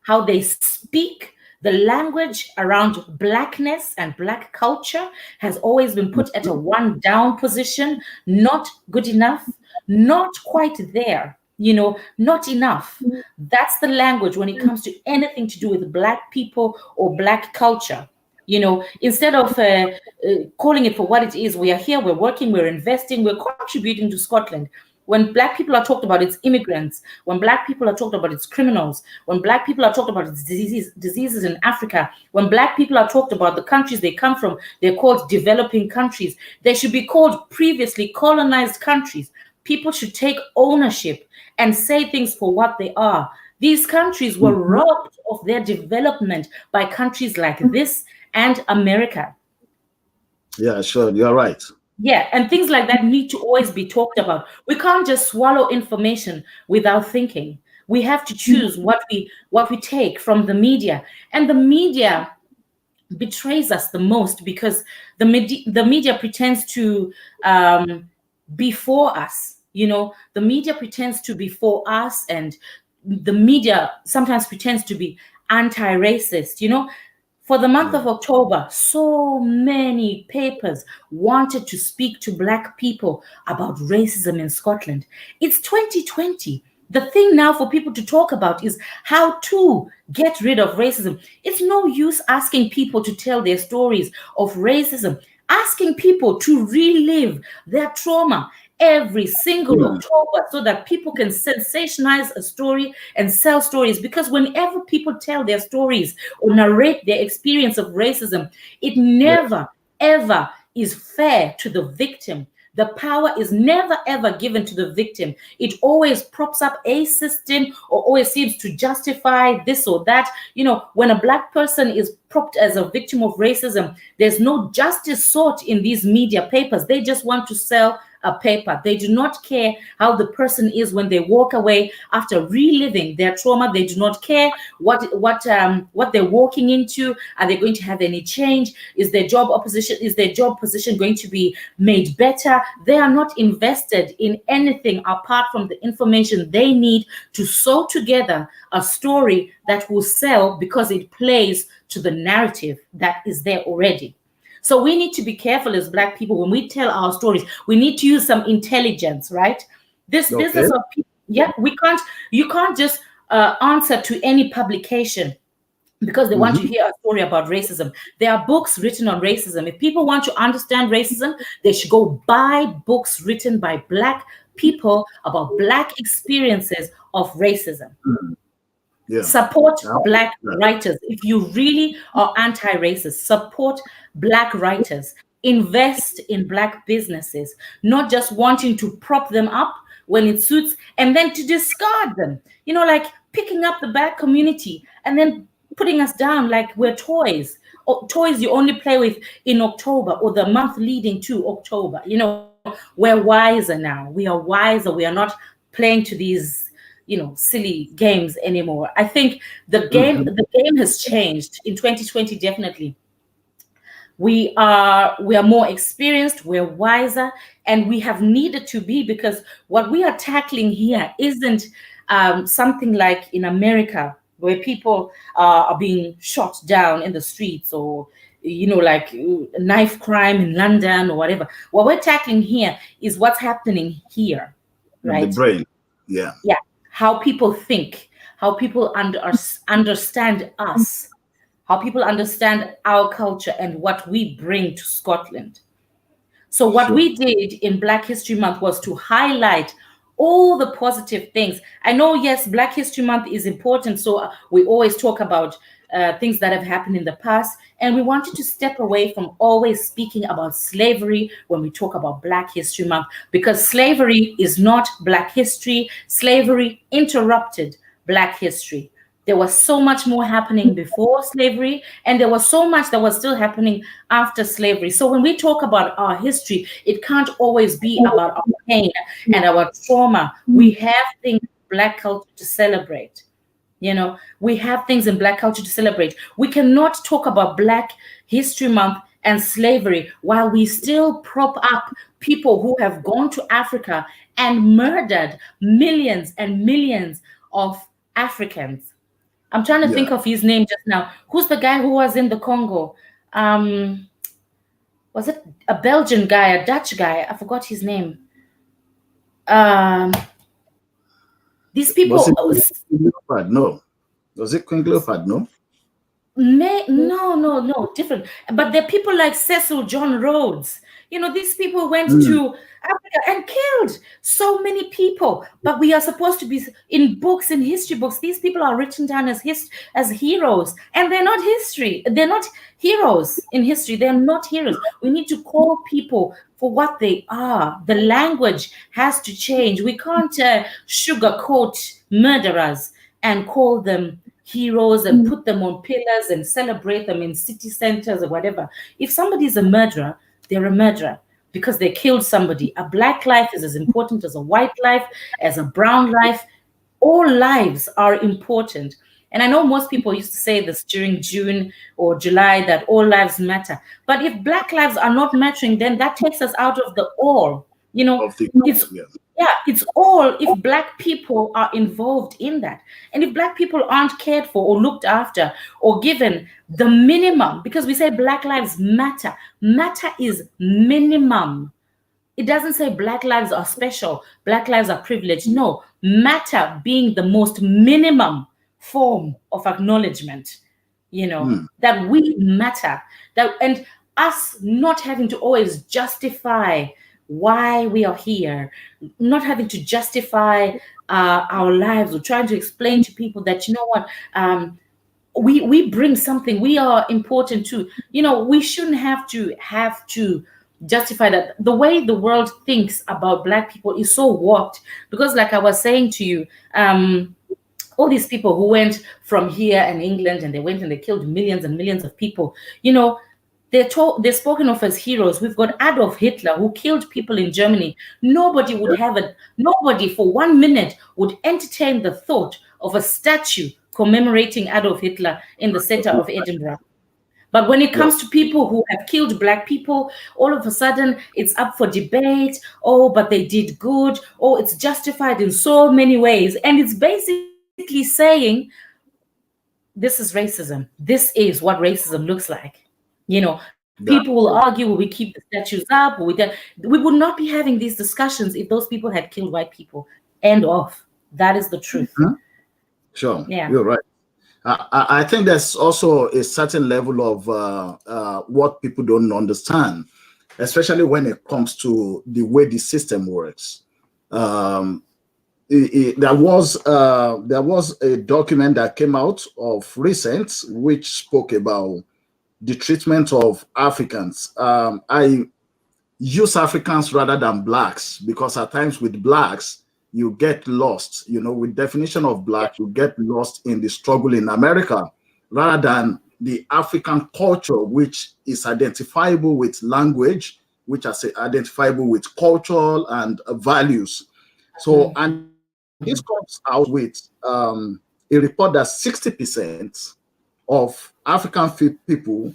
how they speak. The language around Blackness and Black culture has always been put at a one down position, not good enough, not quite there, you know, not enough. That's the language when it comes to anything to do with Black people or Black culture. You know, instead of calling it for what it is, we are here, we're working, we're investing, we're contributing to Scotland. When Black people are talked about, it's immigrants. When Black people are talked about, it's criminals. When Black people are talked about, it's diseases in Africa. When Black people are talked about, the countries they come from, they're called developing countries. They should be called previously colonized countries. People should take ownership and say things for what they are. These countries were robbed of their development by countries like this and America. Yeah, sure. You're right. Yeah, and things like that need to always be talked about. We can't just swallow information without thinking. We have to choose what we take from the media. And the media betrays us the most because the media pretends to be for us. You know, the media pretends to be for us, and the media sometimes pretends to be anti-racist, you know. For the month of October, so many papers wanted to speak to Black people about racism in Scotland. It's 2020. The thing now for people to talk about is how to get rid of racism. It's no use asking people to tell their stories of racism, asking people to relive their trauma every single October so that people can sensationalize a story and sell stories. Because whenever people tell their stories or narrate their experience of racism, it never, ever is fair to the victim. The power is never, ever given to the victim. It always props up a system or always seems to justify this or that. You know, when a Black person is propped as a victim of racism, there's no justice sought in these media papers. They just want to sell a paper. They do not care how the person is when they walk away after reliving their trauma. They do not care what they're walking into. Are they going to have any change? Is their job position going to be made better? They are not invested in anything apart from the information they need to sew together a story that will sell because it plays to the narrative that is there already. So we need to be careful as Black people when we tell our stories. We need to use some intelligence, right? This business of people, you can't just answer to any publication because they want to hear a story about racism. There are books written on racism. If people want to understand racism, they should go buy books written by Black people about Black experiences of racism. Support Black writers. If you really are anti-racist, support Black writers. Invest in Black businesses, not just wanting to prop them up when it suits and then to discard them. You know, like picking up the Black community and then putting us down like we're toys. Or toys you only play with in October or the month leading to October. You know, we're wiser now. We are wiser. We are not playing to these, you know, silly games anymore. I think the game has changed in 2020, definitely. We are more experienced, we're wiser, and we have needed to be, because what we are tackling here isn't something like in America, where people are being shot down in the streets, or like knife crime in London or whatever. What we're tackling here is what's happening here, right? The brain. Yeah. Yeah. How people think, how people understand us, how people understand our culture and what we bring to Scotland. So what we did in Black History Month was to highlight all the positive things. I know, yes, Black History Month is important. So we always talk about things that have happened in the past. And we wanted to step away from always speaking about slavery when we talk about Black History Month, because slavery is not Black history. Slavery interrupted Black history. There was so much more happening before slavery, and there was so much that was still happening after slavery. So when we talk about our history, it can't always be about our pain and our trauma. We have things in Black culture to celebrate. We have things in Black culture to celebrate. We cannot talk about Black History Month and slavery while we still prop up people who have gone to Africa and murdered millions and millions of Africans. I'm trying to think of his name just now. Who's the guy who was in the Congo? Was it a Belgian guy, a Dutch guy? I forgot his name. These people. No. Was it Queen Leopard? No. No, different. But there are people like Cecil John Rhodes. These people went to Africa and killed so many people. But we are supposed to be in books, in history books. These people are written down as heroes, and they're not history. They're not heroes in history. They're not heroes. We need to call people for what they are. The language has to change. We can't sugarcoat murderers and call them heroes and put them on pillars and celebrate them in city centers or whatever. If somebody's a murderer, they're a murderer because they killed somebody. A Black life is as important as a white life, as a brown life. All lives are important. And I know most people used to say this during June or July, that all lives matter. But if Black lives are not mattering, then that takes us out of the all. It's all if Black people are involved in that. And if Black people aren't cared for or looked after or given the minimum, because we say Black lives matter. Matter is minimum. It doesn't say Black lives are special, Black lives are privileged. No, matter being the most minimum form of acknowledgement, that we matter, and us not having to always justify why we are here, not having to justify our lives, or trying to explain to people that, we bring something, we are important too. We shouldn't have to justify that. The way the world thinks about Black people is so warped, because like I was saying to you, all these people who went from here and England, and they went and they killed millions and millions of people, they're spoken of as heroes. We've got Adolf Hitler, who killed people in Germany. Nobody for 1 minute would entertain the thought of a statue commemorating Adolf Hitler in the center of Edinburgh. But when it comes to people who have killed Black people, all of a sudden it's up for debate. Oh, but they did good. Oh, it's justified in so many ways. And it's basically saying, this is racism. This is what racism looks like. People will argue, will we keep the statues up? We would not be having these discussions if those people had killed white people. End of. That is the truth. Mm-hmm. Sure. Yeah. You're right. I think there's also a certain level of what people don't understand, especially when it comes to the way the system works. There was a document that came out of recent which spoke about the treatment of Africans. I use Africans rather than Blacks, because at times with Blacks, you get lost, with definition of Black, you get lost in the struggle in America, rather than the African culture, which is identifiable with language, which is identifiable with culture and values. So, and this comes out with a report that 60% of African people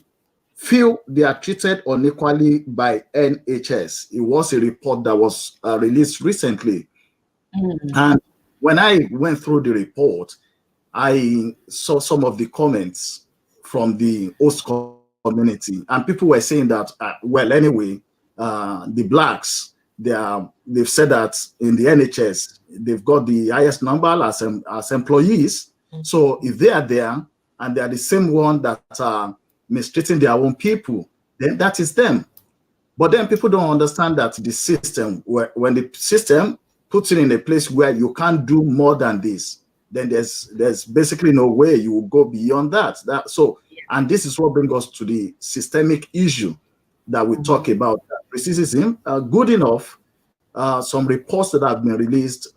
feel they are treated unequally by NHS. It was a report that was released recently. And when I went through the report, I saw some of the comments from the host community, and people were saying that, well, anyway, the blacks, they've said that in the NHS, they've got the highest number as employees. So if they are there and they are the same one that are mistreating their own people, then that is them. But then people don't understand that the system, when the system puts it in a place where you can't do more than this, then there's basically no way you will go beyond that. And this is what brings us to the systemic issue that we talk about. Racism, good enough. Some reports that have been released,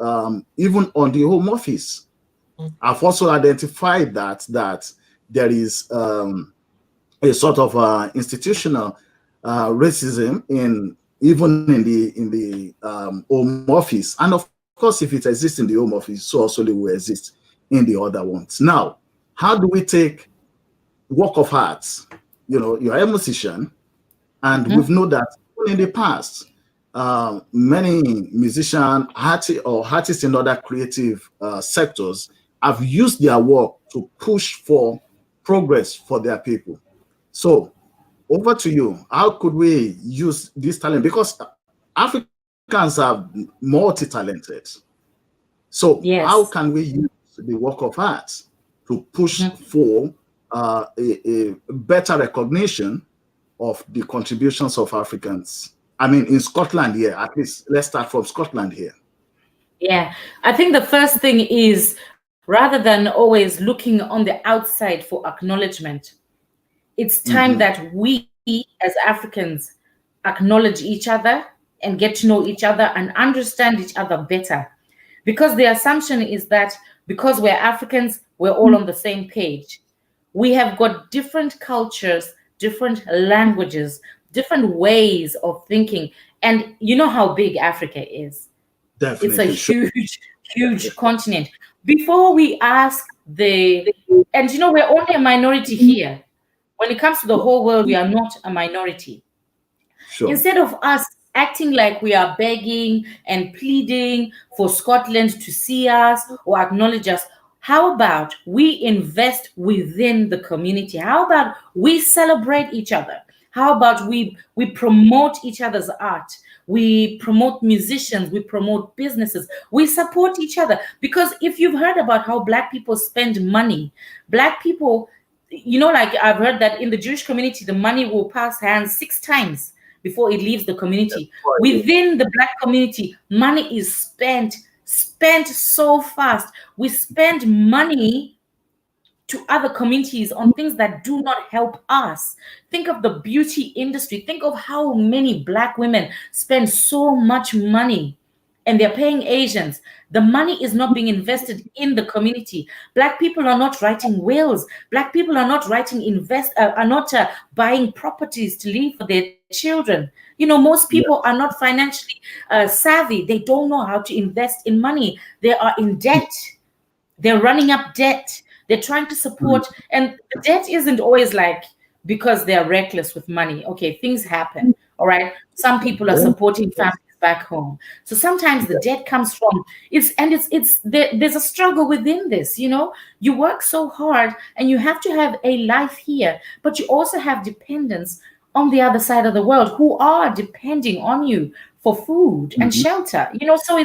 even on the Home Office, I've also identified that there is a sort of institutional racism even in the Home Office, and of course, if it exists in the Home Office, so also it will exist in the other ones. Now, how do we take work of arts? You know, you're a musician, and we've known that in the past, many musicians, artists in other creative sectors have used their work to push for progress for their people. So, over to you. How could we use this talent? Because Africans are multi-talented. So how can we use the work of art to push for a better recognition of the contributions of Africans? I mean, in Scotland here, at least, let's start from Scotland here. Yeah, I think the first thing is, rather than always looking on the outside for acknowledgement, it's time that we as Africans acknowledge each other and get to know each other and understand each other better. Because the assumption is that because we're Africans, we're all on the same page. We have got different cultures, different languages, different ways of thinking. And you know how big Africa is. Definitely. It's a huge continent. Before we ask and you know, we're only a minority here. When it comes to the whole world, we are not a minority. Sure. Instead of us acting like we are begging and pleading for Scotland to see us or acknowledge us, how about we invest within the community? How about we celebrate each other? How about we promote each other's art? We promote musicians, we promote businesses, we support each other. Because if you've heard about how Black people spend money, Black people, you know, like I've heard that in the Jewish community, the money will pass hands 6 times before it leaves the community. Within the Black community, money is spent so fast. We spend money to other communities on things that do not help us. Think of the beauty industry. Think of how many Black women spend so much money and they're paying Asians. The money is not being invested in the community. Black people are not writing wills. Black people are not buying properties to leave for their children. You know, most people are not financially savvy. They don't know how to invest in money. They are in debt. They're running up debt. They're trying to support, and the debt isn't always like because they're reckless with money. Okay, things happen. All right. Some people are supporting families back home. So sometimes the debt comes from there's a struggle within this. You know, you work so hard and you have to have a life here, but you also have dependents on the other side of the world who are depending on you for food and shelter. You know, so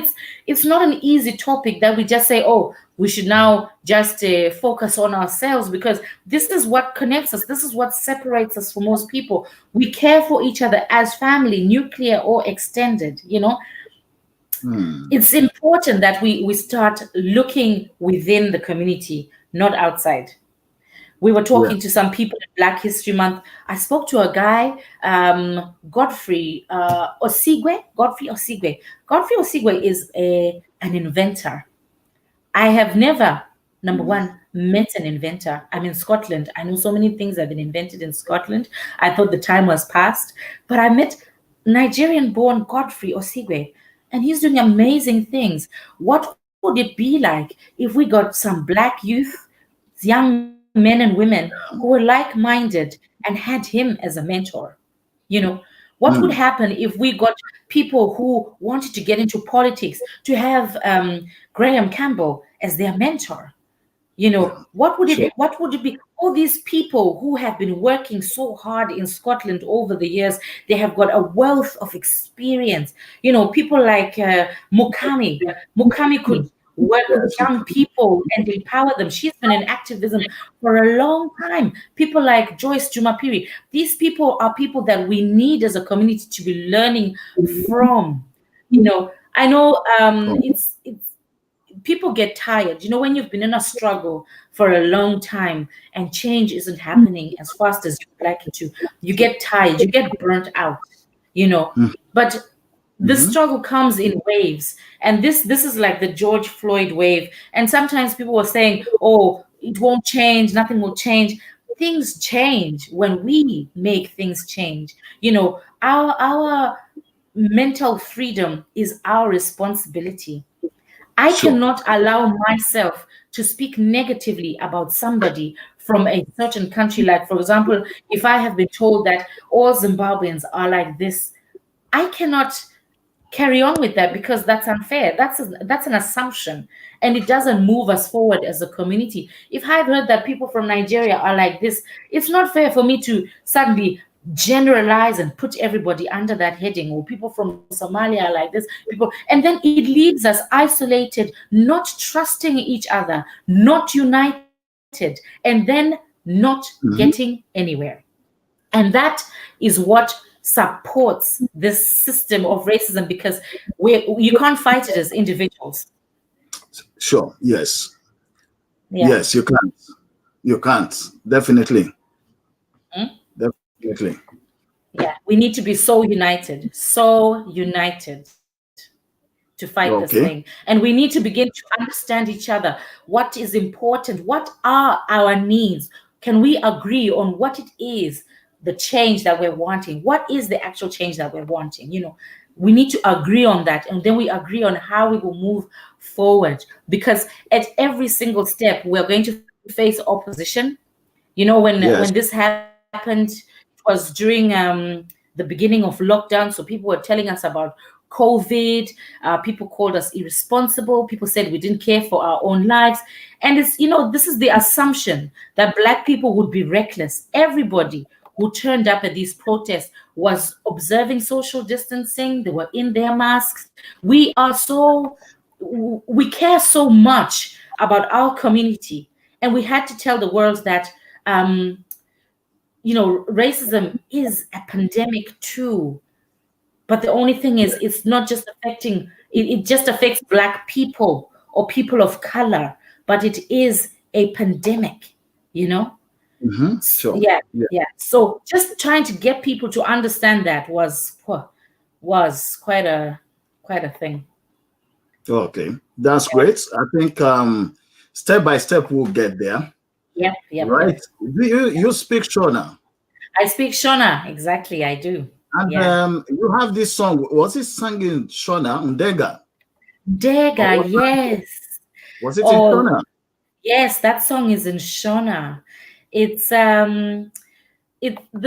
it's not an easy topic that we just say, oh, we should now just focus on ourselves, because this is what connects us. This is what separates us from most people. We care for each other as family, nuclear or extended, you know. It's important that we start looking within the community, not outside. We were talking to some people in Black History Month. I spoke to a guy, Godfrey Osigwe. Godfrey Osigwe is an inventor. I have never, number one, met an inventor. I'm in Scotland. I know so many things have been invented in Scotland. I thought the time was past. But I met Nigerian-born Godfrey Osigwe, and he's doing amazing things. What would it be like if we got some Black youth, young men and women who were like-minded and had him as a mentor. You know, what would happen if we got people who wanted to get into politics to have Graham Campbell as their mentor? You know, what would it be? All these people who have been working so hard in Scotland over the years, they have got a wealth of experience. You know, people like Mukami. Mukami could work with young people and empower them. She's been in activism for a long time. People like Joyce Jumapiri. These people are people that we need as a community to be learning from. You know, I know it's people get tired. You know, when you've been in a struggle for a long time and change isn't happening as fast as you'd like it to, you get tired, you get burnt out, you know. But this struggle comes in waves, and this is like the George Floyd wave. And sometimes people were saying, oh, it won't change, nothing will change. Things change when we make things change. You know, our mental freedom is our responsibility. I cannot allow myself to speak negatively about somebody from a certain country. Like, for example, if I have been told that all Zimbabweans are like this, I cannot carry on with that because that's unfair. That's an assumption, and it doesn't move us forward as a community. If I've heard that people from Nigeria are like this, it's not fair for me to suddenly generalize and put everybody under that heading, or people from Somalia are like this, people, and then it leaves us isolated, not trusting each other, not united, and then not getting anywhere. And that is what supports this system of racism, because you can't fight it as individuals. Sure. Yes. Yes, you can't. You can't. Definitely. Definitely. Yeah, we need to be so united to fight this thing. And we need to begin to understand each other. What is important? What are our needs? Can we agree on what it is, the change that we're wanting? What is the actual change that we're wanting? You know, we need to agree on that, and then we agree on how we will move forward. Because at every single step, we're going to face opposition. You know, when this happened, it was during the beginning of lockdown. So people were telling us about COVID. People called us irresponsible. People said we didn't care for our own lives. And it's, you know, this is the assumption that Black people would be reckless. Everybody who turned up at these protests was observing social distancing. They were in their masks. We care so much about our community. And we had to tell the world that, you know, racism is a pandemic too. But the only thing is, it's not just affecting, it just affects Black people or people of color, but it is a pandemic, you know? Sure. Yeah. So just trying to get people to understand that was quite a thing. Okay, that's great. I think step by step we'll get there. Yeah. Right. Do you speak Shona? I speak Shona. Exactly, I do. And you have this song. Was it sung in Shona? Ndega? Ndega, yes. Was it in Shona? Yes, that song is in Shona. It's the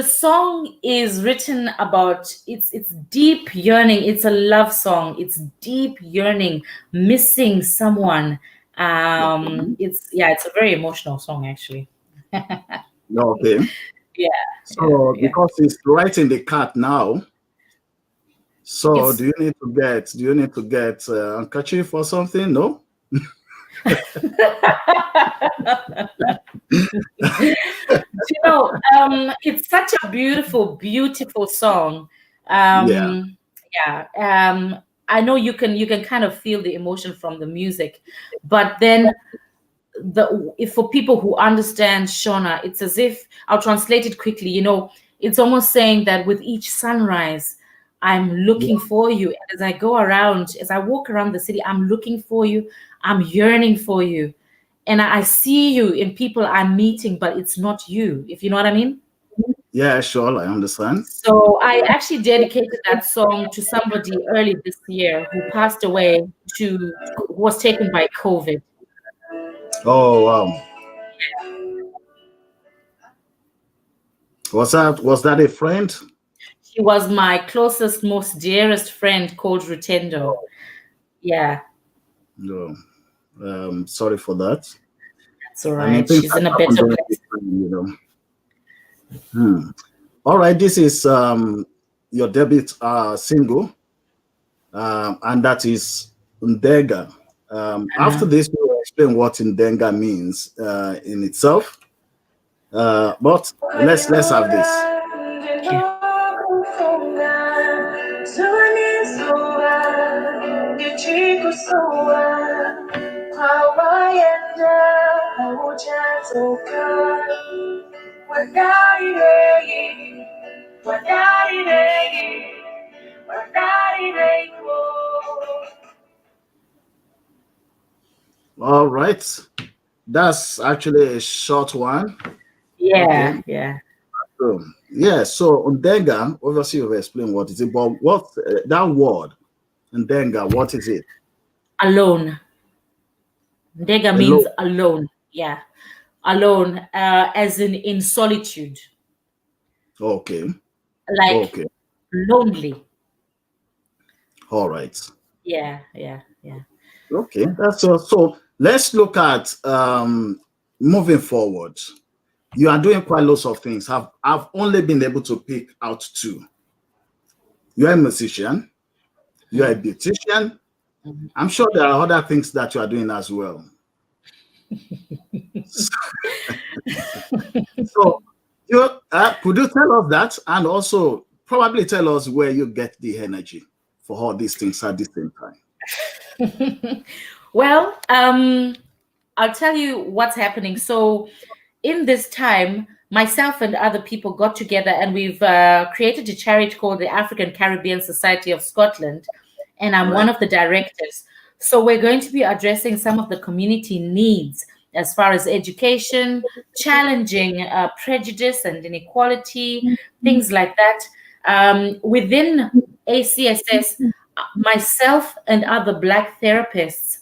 song is written about it's deep yearning. It's a love song. It's deep yearning, missing someone. It's a very emotional song, actually. Okay. So because it's right in the cut now. So do you need to get a handkerchief or something? No. You know, it's such a beautiful song. I know you can kind of feel the emotion from the music, but then if for people who understand Shona, it's as if, I'll translate it quickly, you know, it's almost saying that with each sunrise, I'm looking for you. And as I go around, as I walk around the city, I'm looking for you. I'm yearning for you. And I see you in people I'm meeting, but it's not you, if you know what I mean? Yeah, sure, I understand. So I actually dedicated that song to somebody early this year who passed away, who was taken by COVID. Oh, wow. Was that a friend? She was my closest, most dearest friend called Rutendo. Yeah. No. Sorry for that. That's all I mean, right. things She's that in a happen better during place. this time, All right, this is your debut single, and that is Ndenga. After this, we will explain what Ndenga means in itself. But let's have this. All right, that's actually a short one. Yeah, Okay. yeah. So Ndenga, obviously you've explained what it is, but what that word Ndenga, what is it? Alone. Ndega means alone. Yeah. Alone, as in solitude. Okay. Like Okay. lonely. All right. Yeah. Okay. That's so let's look at moving forward. You are doing quite lots of things. I've only been able to pick out two. You're a musician, you're a beautician. I'm sure there are other things that you are doing as well. So could you tell us that, and also probably tell us where you get the energy for all these things at the same time? Well, I'll tell you what's happening. So in this time, myself and other people got together and we've created a charity called the African Caribbean Society of Scotland, and I'm one of the directors. So we're going to be addressing some of the community needs as far as education, challenging prejudice and inequality, things like that. Within ACSS, myself and other Black therapists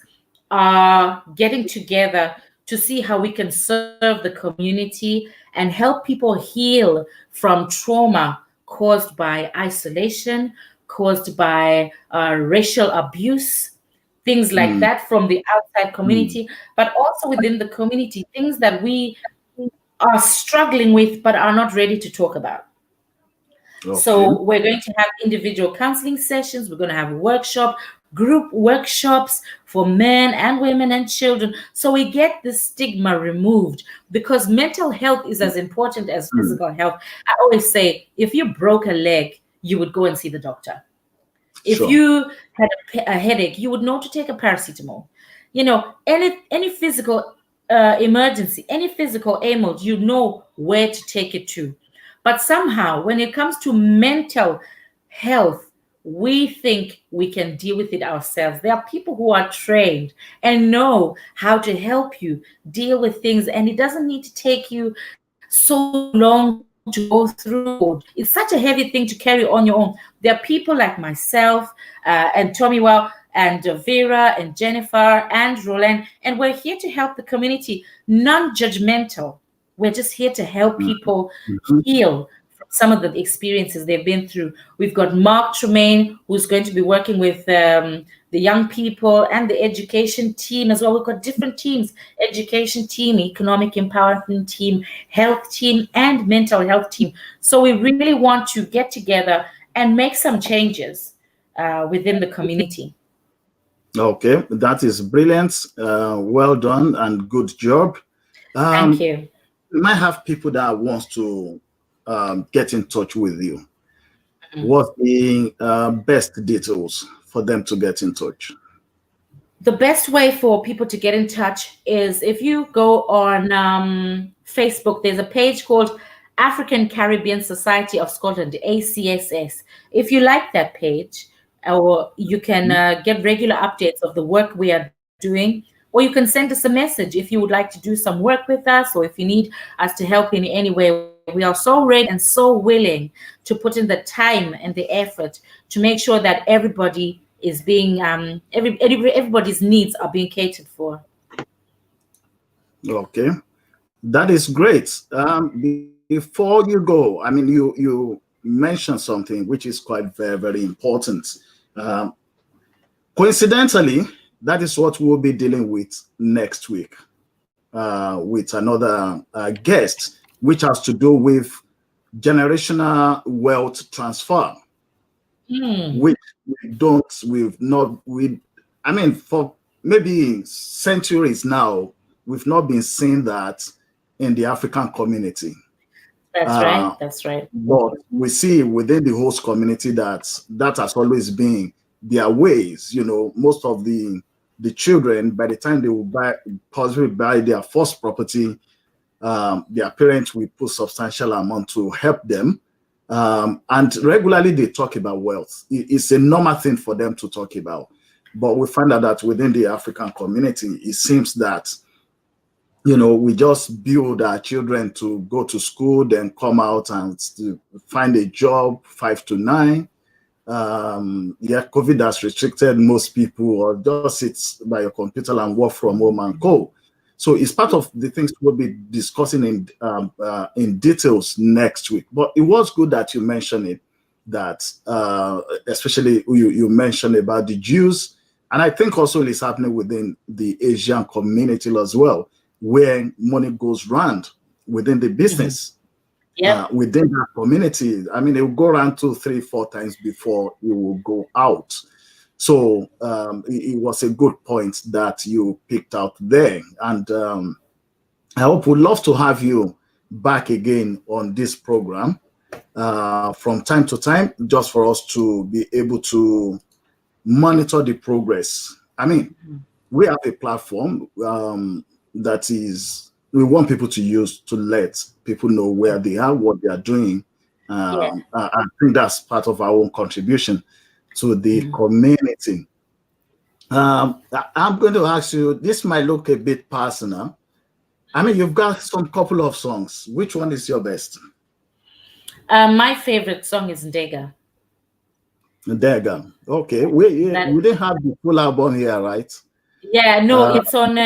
are getting together to see how we can serve the community and help people heal from trauma caused by isolation, caused by racial abuse, things like that from the outside community, but also within the community, things that we are struggling with but are not ready to talk about. Okay. So we're going to have individual counseling sessions. We're going to have group workshops for men and women and children. So we get the stigma removed, because mental health is as important as physical health. I always say, if you broke a leg, you would go and see the doctor. If you had a headache, you would know to take a paracetamol. You know, any physical emergency, any physical ailment, you know where to take it to. But somehow, when it comes to mental health, we think we can deal with it ourselves. There are people who are trained and know how to help you deal with things, and it doesn't need to take you so long to go through. It's such a heavy thing to carry on your own. There are people like myself and Tomiwa and Vera and Jennifer and Roland, and we're here to help the community, non-judgmental. We're just here to help people heal from some of the experiences they've been through. We've got Mark Tremaine, who's going to be working with the young people and the education team as well. We've got different teams: education team, economic empowerment team, health team, and mental health team. So we really want to get together and make some changes within the community. Okay, that is brilliant. Well done and good job. Thank you. We might have people that wants to get in touch with you. What's the best details for them to get in touch? The best way for people to get in touch is if you go on Facebook. There's a page called African Caribbean Society of Scotland, ACSS. If you like that page, or you can get regular updates of the work we are doing, or you can send us a message if you would like to do some work with us, or if you need us to help in any way. We are so ready and so willing to put in the time and the effort to make sure that everybody is being everybody's needs are being catered for. Okay, that is great. before you go, I mean, you mentioned something which is quite very, very important. Coincidentally, that is what we'll be dealing with next week with another guest, which has to do with generational wealth transfer, which I mean, for maybe centuries now, we've not been seeing that in the African community. That's right. That's right. But we see within the host community that has always been their ways. You know, most of the children, by the time they will possibly buy their first property, their parents will put substantial amount to help them. And regularly they talk about wealth. It's a normal thing for them to talk about. But we find out that within the African community, it seems that, you know, we just build our children to go to school, then come out and find a job 5 to 9. COVID has restricted most people, or just sit by your computer and work from home and go. So it's part of the things we'll be discussing in details next week. But it was good that you mentioned it, that especially you mentioned about the Jews, and I think also it's happening within the Asian community as well, where money goes round within the business. Within that community. I mean, it will go around 2, 3, 4 times before it will go out. So it was a good point that you picked out there. And I hope we'd love to have you back again on this program from time to time, just for us to be able to monitor the progress. I mean, we have a platform that is, we want people to use to let people know where they are, what they are doing. I think that's part of our own contribution to the community. I'm going to ask you, this might look a bit personal. I mean, you've got some couple of songs. Which one is your best? My favorite song is Ndega. Ndega. Okay. We didn't have the full album here, right? Yeah, no, it's on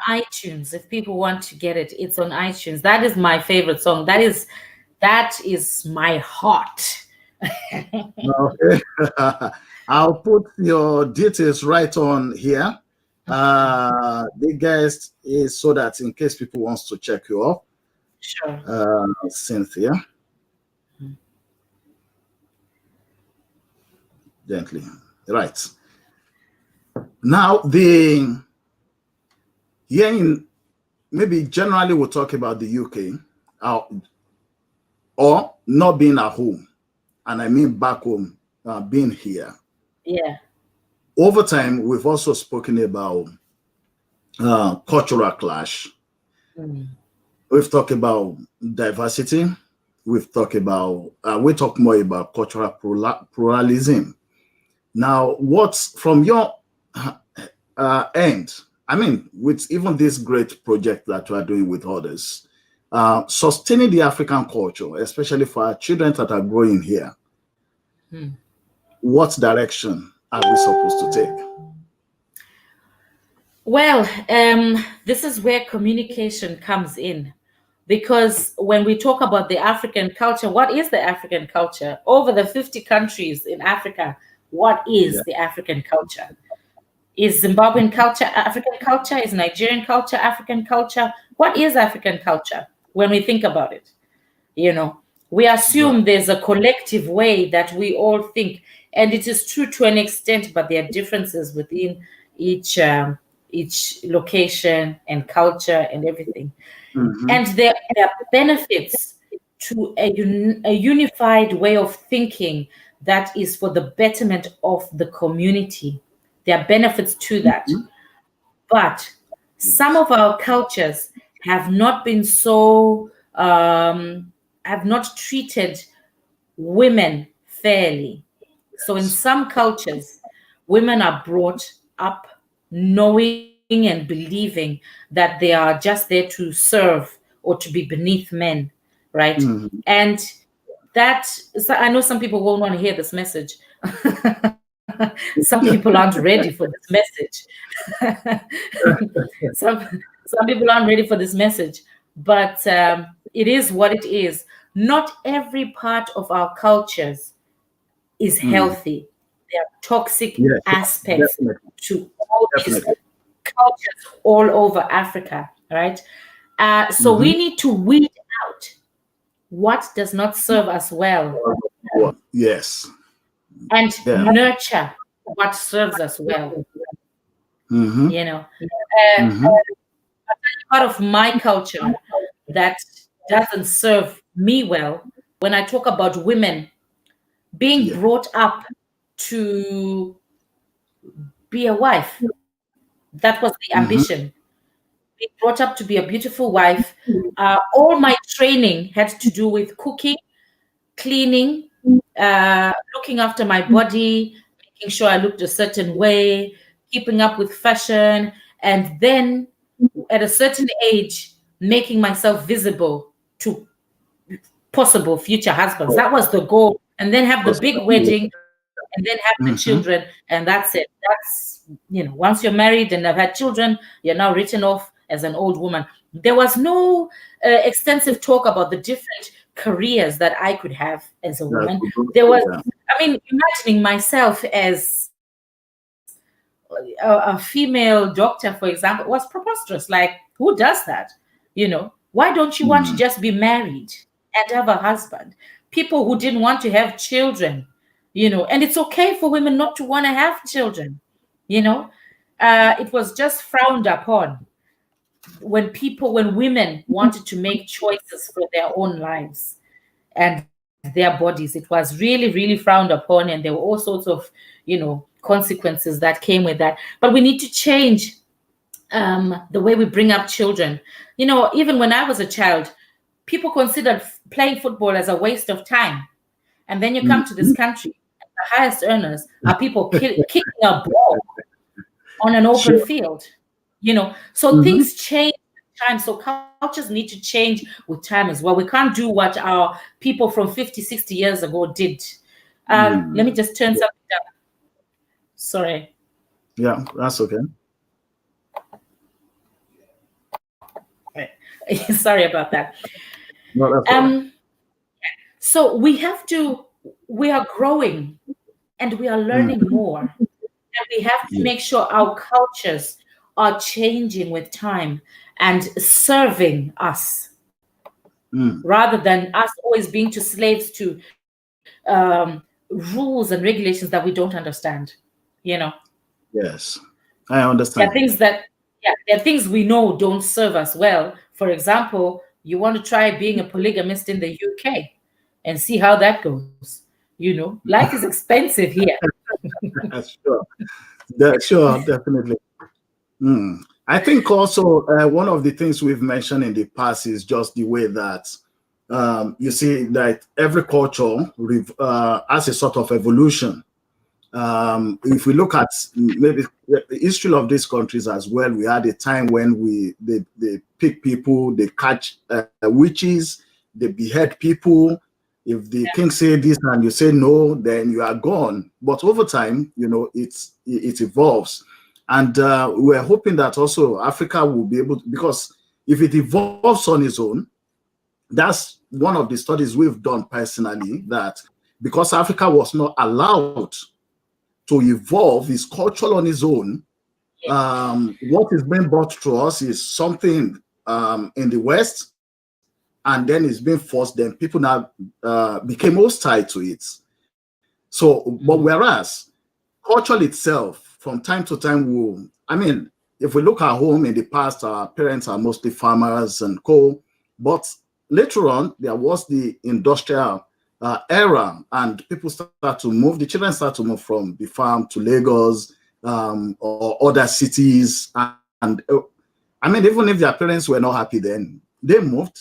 iTunes. If people want to get it, it's on iTunes. That is my favorite song. That is my heart. Okay. I'll put your details right on here. The guest is so that in case people wants to check you up. Sure. Cynthia. Gently. Right. Now, maybe generally we'll talk about the UK or not being at home. And I mean back home, being here. Yeah. Over time, we've also spoken about cultural clash. We've talked about diversity. We've talked about, we talk more about cultural pluralism. Now, what's from your end, I mean, with even this great project that we are doing with others, sustaining the African culture, especially for our children that are growing here, what direction are we supposed to take? Well, this is where communication comes in, because when we talk about the African culture, what is the African culture? Over the 50 countries in Africa, what is the African culture? Is Zimbabwean culture African culture? Is Nigerian culture African culture? What is African culture when we think about it? You know, we assume there's a collective way that we all think, and it is true to an extent, but there are differences within each location and culture and everything. And there are benefits to a unified way of thinking that is for the betterment of the community. There are benefits to that. But some of our cultures have not been so, have not treated women fairly. So in some cultures, women are brought up knowing and believing that they are just there to serve or to be beneath men, right? And that, so I know some people won't want to hear this message. Some people aren't ready for this message. Some people aren't ready for this message. But it is what it is. Not every part of our cultures is healthy. There are toxic aspects to all these cultures all over Africa, right? So we need to weed out what does not serve us well. Yes. And nurture what serves us well. You know, part of my culture that doesn't serve me well, when I talk about women being brought up to be a wife, that was the ambition. Being brought up to be a beautiful wife. All my training had to do with cooking, cleaning, looking after my body, making sure I looked a certain way, keeping up with fashion, and then at a certain age, making myself visible to possible future husbands. That was the goal. And then have the big wedding, and then have the children, and that's it. That's, you know, once you're married and have had children, you're now written off as an old woman. There was no extensive talk about the different careers that I could have as a woman. There was, I mean, imagining myself as a female doctor, for example, was preposterous. Like, who does that? You know, why don't you want to just be married and have a husband? People who didn't want to have children, you know, and it's okay for women not to want to have children, you know. It was just frowned upon when women wanted to make choices for their own lives and their bodies. It was really, really frowned upon, and there were all sorts of, you know, consequences that came with that. But we need to change the way we bring up children. You know, even when I was a child, people considered playing football as a waste of time. And then you come to this country, and the highest earners are people kicking a ball on an open field. You know, so things change with time. So cultures need to change with time as well. We can't do what our people from 50, 60 years ago did. Let me just turn something down. Sorry. Yeah, that's okay. Sorry about that. No, that's okay. So we are growing and we are learning more. And we have to make sure our cultures are changing with time and serving us rather than us always being slaves to rules and regulations that we don't understand, you know. Yes, I understand. There are things we know don't serve us well. For example, you want to try being a polygamist in the UK and see how that goes. You know, life is expensive here. Sure, definitely. I think also one of the things we've mentioned in the past is just the way that you see that every culture has a sort of evolution. If we look at maybe the history of these countries as well, we had a time when they pick people, they catch witches, they behead people. If the king say this and you say no, then you are gone. But over time, you know, it evolves. And we're hoping that also Africa will be able to, because if it evolves on its own, that's one of the studies we've done personally, that because Africa was not allowed to evolve its culture on its own, what is being brought to us is something in the West, and then it's being forced, then people now became hostile to it. So, but whereas culture itself, from time to time, if we look at home in the past, our parents are mostly farmers and co. But later on, there was the industrial era, and people start to move. The children start to move from the farm to Lagos or other cities. And even if their parents were not happy then, they moved.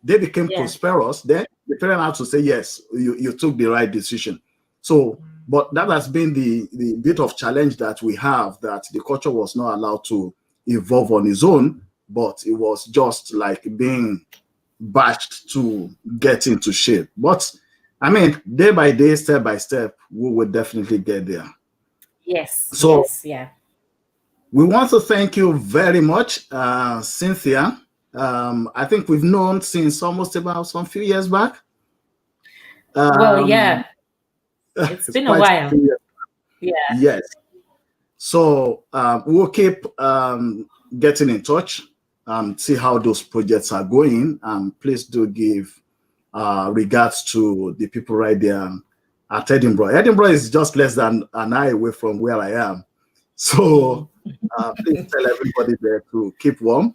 They became prosperous. Then the parents had to say, yes, you took the right decision. So, but that has been the bit of challenge that we have, that the culture was not allowed to evolve on its own, but it was just like being bashed to get into shape. But day by day, step by step, we will definitely get there. Yes. So yes, we want to thank you very much, Cynthia, I think we've known since almost about some few years back. Well, yeah, it's been a while. Yeah. Yes. So we'll keep getting in touch, see how those projects are going. Please do give regards to the people right there at Edinburgh. Edinburgh is just less than an hour away from where I am. So please tell everybody there to keep warm.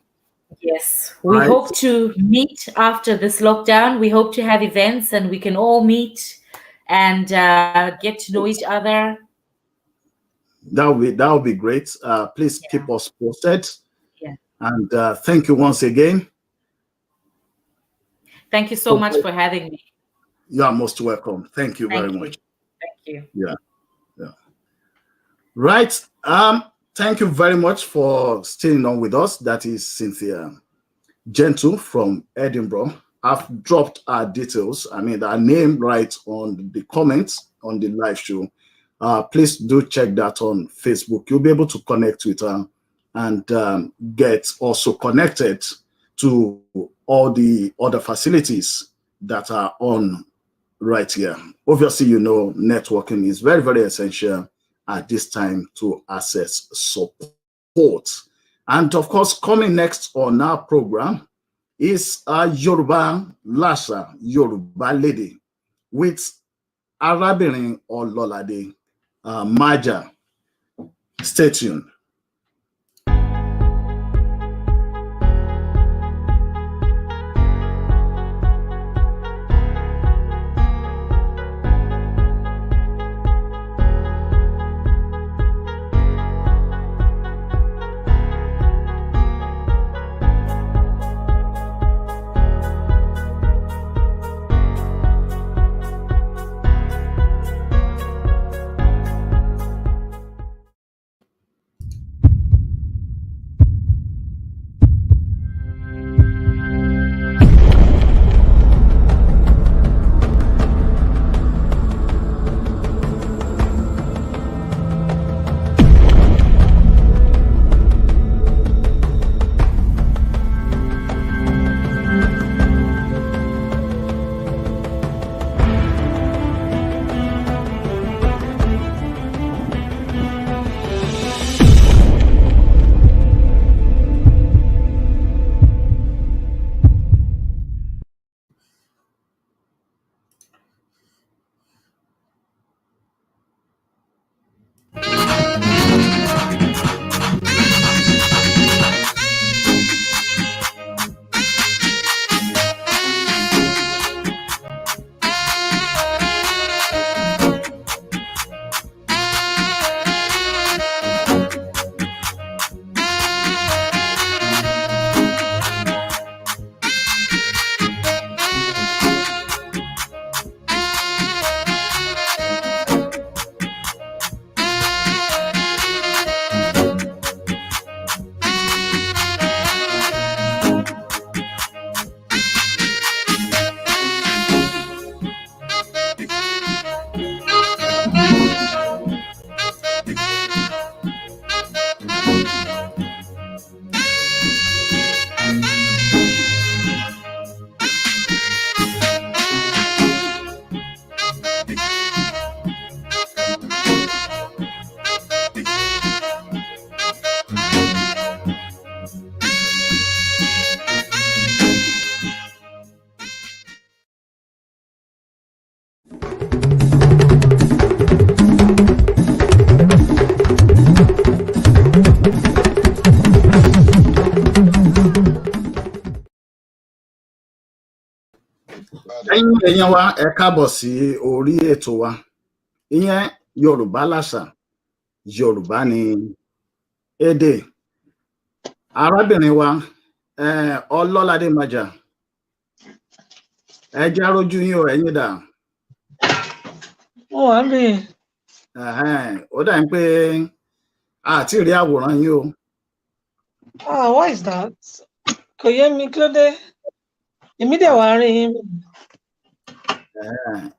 Yes, we hope to meet after this lockdown. We hope to have events and we can all meet and get to know each other. That would be great. Please keep us posted. Yeah. And thank you once again. Thank you so much for having me. You are most welcome. Thank you very much. Thank you. Yeah. Right. Thank you very much for staying on with us. That is Cynthia Gentle from Edinburgh. I've dropped our details, our name right on the comments on the live show. Please do check that on Facebook. You'll be able to connect with her and get also connected to all the other facilities that are on right here. Obviously, networking is very, very essential at this time to access support. And of course, coming next on our program is Yoruba Lasha, Yoruba Lady, with Arabirin Ololade Maja. Stay tuned. Ẹ̀yin wa ẹ káàbọ̀ sí orí ètò wa. Ìyẹn Yorùbá Láṣà, Yorùbá ni èdè. Arábìnrin wa Ọlọ́ládé Maja. Ẹ jẹ́ arójú yín o, ẹ̀yin dà. Ó wà bí. Ó dà ń pé àti rí àwòrán yín o. What is that? Kò yé mi kí ló dé. Èmi dẹ̀ wá rí yín.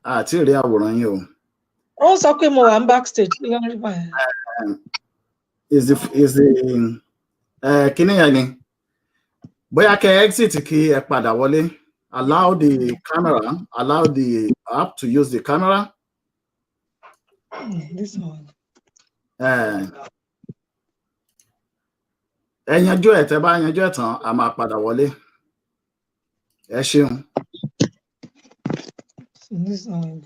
Àti rí àwòrán yín o. Ó sọ pé mo wà ń backstage kí ló ń rí báyìí. Is the kíní yẹn ni? Bóyá kẹ́ exit kí ẹ padà wọlé. Allow the camera, allow the app to use the camera. This one. Ẹ yanjú ẹ̀ tẹ́ bá yanjú ẹ̀ tán a máa padà wọlé. Ẹ ṣeun. This one.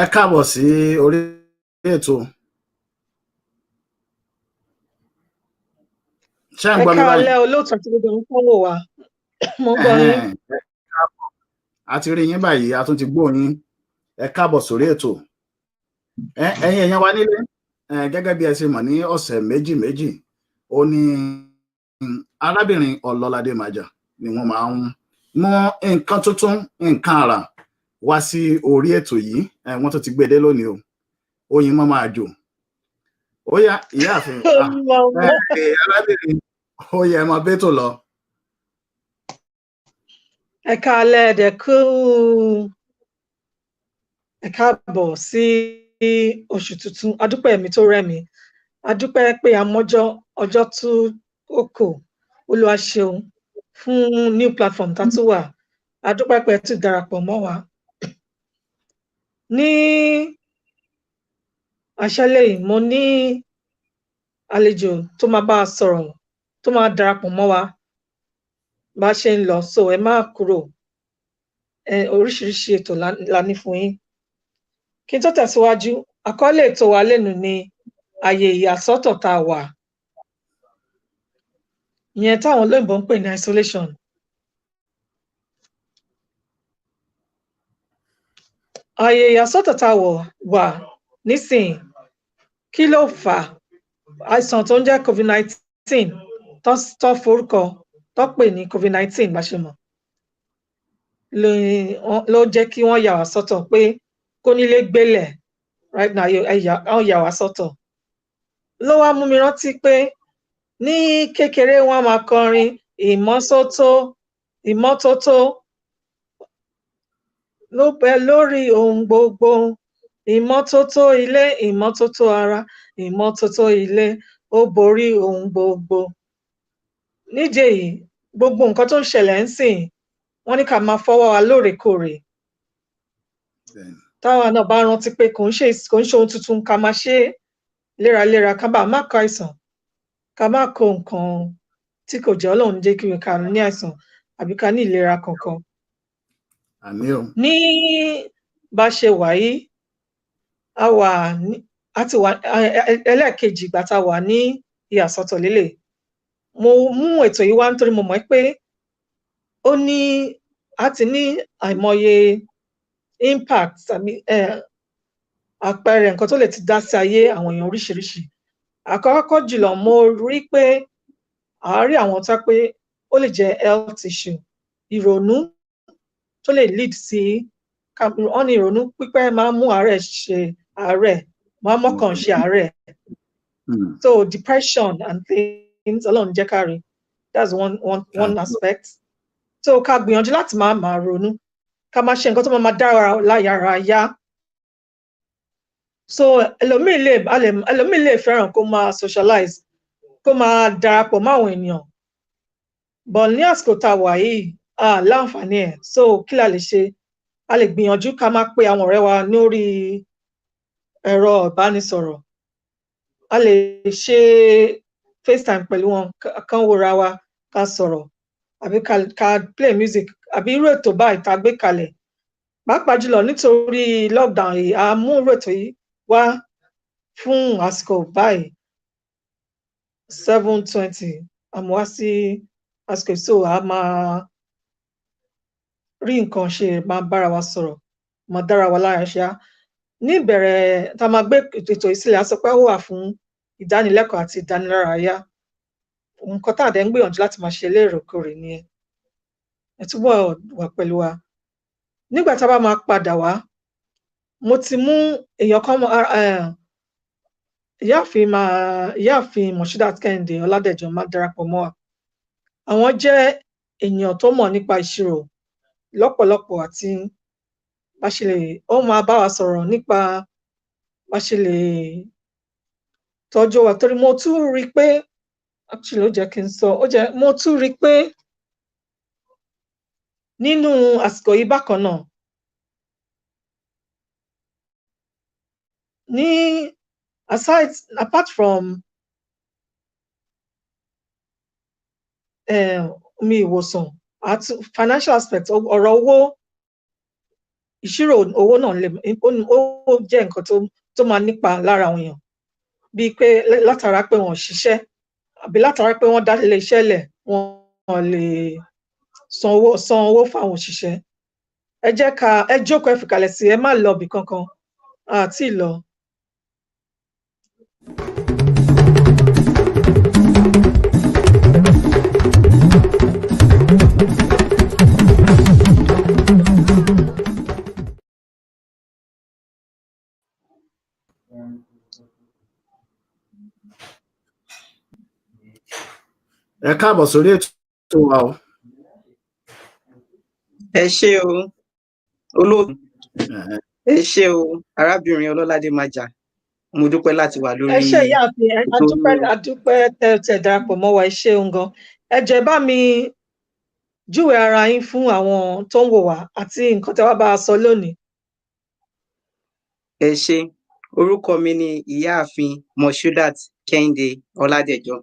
Ẹ káàbọ̀ sí orí ètò. Ṣé ń gbọ́ mi báyìí? Ẹ káalẹ́ olóòtú àti gbogbo ń kọ́wọ́ wa. Mo gbọ́ yín. A ti rí yín báyìí, a tún ti gbọ́ yín. Ẹ káàbọ̀ sórí ètò. Ẹ̀yin èèyàn wa nílé, gẹ́gẹ́ bí ẹ ṣe mọ̀ ní ọ̀sẹ̀ méjì ó ní arábìnrin Ọlọ́ládé Màjà ni wọ́n máa ń mú nǹkan tuntun, nǹkan àrà wá sí orí ètò yìí. Wọ́n tó ti gbé dé lónìí o. Oyin mọ́ máa jò. Ó yá ìyáàfin. Arábìnrin ó yẹ mọ bẹ́tò lọ. Ẹ káalẹ́ ẹ̀dẹ̀kú. Ẹ káàbọ̀ sí oṣù tuntun. Adúpẹ́ ẹ̀mí tó rẹ̀mí. Adúpẹ́ pé àmọ́jọ́ ọjọ́ tó kò. Olúwa ṣeun fún new platform tá tún wà. Adúpẹ́ pé ẹ tún darapọ̀ mọ́ wa. Ní àṣálẹ́ yìí mo ní àlejò tó máa bá a sọ̀rọ̀ tó máa darapọ̀ mọ́ wa bá ṣe ń lọ, so ẹ má kúrò. Oríṣiríṣi ètò la ní fún yín. Kí n tó tẹ̀síwájú, àkọlé ètò wa lẹ́nu ni ààyè ìyàsọ́tọ̀ tá a wà. Ìyẹn táwọn olóyìnbó ń pè ní isolation. Ààyè ìyàsọ́tọ̀ tá a wà nísìnyí, kí ló fà á? Àìsàn tó ń jẹ́ COVID-19 tó forúkọ tó pè ní COVID-19 bá ṣe mọ̀ ló jẹ́ kí wọ́n yà wá sọ́tọ̀ pé kónílé gbélẹ̀ right now àwọn yà wá sọ́tọ̀. Ló wá mú mi rántí pé ní kékeré wọ́n máa kọrin ìmọ́tótó ló bẹ lórí ohun gbogbo, ìmọ́tótó ilé, ìmọ́tótó ara, ìmọ́tótó ilé ó borí ohun gbogbo. Nídìí èyí, gbogbo nǹkan tó ń ṣẹlẹ̀ ń sìn, wọ́n ní ká máa fọwọ́ wa lóòrèkóòrè. Táwa náà bá rántí pé kò ń ṣe ohun tuntun, ká máa ṣe léraléra ká bá má kó àìsàn, ká má kó nǹkan tí kò jẹ́ Ọlọ́run jẹ́ kí ká ní àìsàn àbí ká ní ìlera kankan. Àmín o. Ní bá ṣe wà yìí, àti wà ẹlẹ́ẹ̀kejì ìgbà tá a wà ní ìyàsọ́tọ̀ lélẹ̀. Mo mú ètò yìí wá nítorí mo mọ̀ pé ó ní àti ní àìmọye impact tàbí àpẹẹrẹ nǹkan tó lè ti dá sí ayé àwọn èèyàn oríṣiríṣi. Àkọ́kọ́ jùlọ mo rí pé àárí àwọn tó pé ó lè jẹ́ health issue, ìrònú tó lè lead sí wọ́n ní ìrònú pípẹ́ máa ń mú àárẹ̀ ṣe àárẹ̀, máa ń mọ́kàn ṣe àárẹ̀. So depression and things Ọlọ́run jẹ́ ká rí. That's one aspect. So ká gbìyànjú láti máa ronú, ká máa ṣe nǹkan tó máa dára láyàrá yá. So ẹlòmíì lè fẹ́ràn kó máa socialize, kó máa darapọ̀ mọ́ àwọn ènìyàn. But ní àsìkò tá a wà yìí, láǹfààní ẹ̀. So kí la lè ṣe? a lè gbìyànjú ká máa pe àwọn ọ̀rẹ́ wa lórí ẹ̀rọ ìbánisọ̀rọ̀ a lè ṣe FaceTime pẹ̀lú wọn kán wòra wa ká sọ̀rọ̀ àbí ká play music àbí irú ètò báyìí tá gbé kalẹ̀ pàápàá jùlọ nítorí lockdown yìí a mú irú ètò yìí wá fún àsìkò báyìí 7:20 àmọ́ wá sí àsìkò so a máa rí nǹkan ṣe máa bára wa sọ̀rọ̀ máa dára wa lára ṣá ní ìbẹ̀rẹ̀ tá máa gbé ètò ìsílẹ̀ a sọ pé ó wà fún ìdánilẹ́kọ̀ọ́ àti ìdánilárayá nǹkan tá à dẹ̀ ń gbìyànjú láti máa ṣe lóòrèkóòrè nìyẹn ẹ túbọ̀ wà pẹ̀lú wa nígbà tá a bá máa padà wá mo ti mú èèyàn kan ìyáàfin Moshidat Kehinde Ọládẹ̀jọ máa darapọ̀ mọ́ wa àwọn jẹ́ èèyàn tó mọ̀ nípa ìṣirò lọ́pọ̀lọpọ̀ àti bá ṣe lè ó máa bá wa sọ̀rọ̀ nípa bá ṣe lè tọ́jú wa torí mo tún rí pé actually ó jẹ́ kí n sọ mo tún rí pé nínú àsìkò yìí bákan náà ní apart from mi ìwòsàn àti financial aspect ọ̀rọ̀ owó ìṣirò owó náà ó jẹ́ nǹkan tó máa nípa lára àwọn èèyàn bíi pé látara pé wọ́n ṣiṣẹ́ àbí látara pé wọ́n dá ilé iṣẹ́ lẹ̀ wọ́n lè san owó fáwọn òṣìṣẹ́ ẹ jókòó ẹ fìkàlẹ̀ sí ẹ má lọ bì kankan àti lọ. Ẹ káàbọ̀ sórí ètò wa o. Ẹ ṣé o olóòtú ẹ ṣé o arábìnrin Ọlọ́ládé Májà mo dúpẹ́ láti wà lórí. ẹ ṣé ìyáàfin adúpẹ́ tẹ darapọ̀ mọ́ wa ẹ ṣeun gan ẹ jẹ́ bá mi júwe ara yín fún àwọn tó ń wò wá àti nǹkan tẹ́ wá bá a sọ lónìí. Ẹ ṣé orúkọ mi ni ìyáàfin Moshidat Kehinde Ọládẹ̀jọ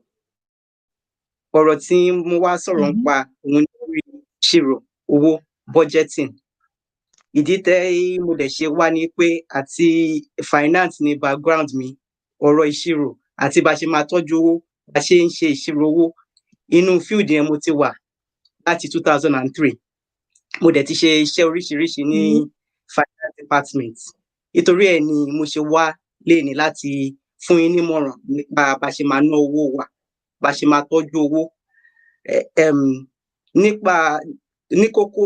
ọ̀rọ̀ tí mo wá sọ̀rọ̀ nípa òun lórí ìṣirò owó budgeting ìdí tẹ́ mo dẹ̀ ṣe wá ní pé àti finance ní background mi ọ̀rọ̀ ìṣirò àti bá ṣe máa tọ́jú owó bá ṣe ń ṣe ìṣirò owó inú field yẹn mo ti wà láti 2003 mo dẹ̀ ti ṣe iṣẹ́ oríṣiríṣi ní finance department nítorí ẹ̀ ni mo ṣe wá léni láti fún yín nímọ̀ràn nípa bá ṣe máa ná owó wa bá ṣe máa tọ́jú owó ní kókó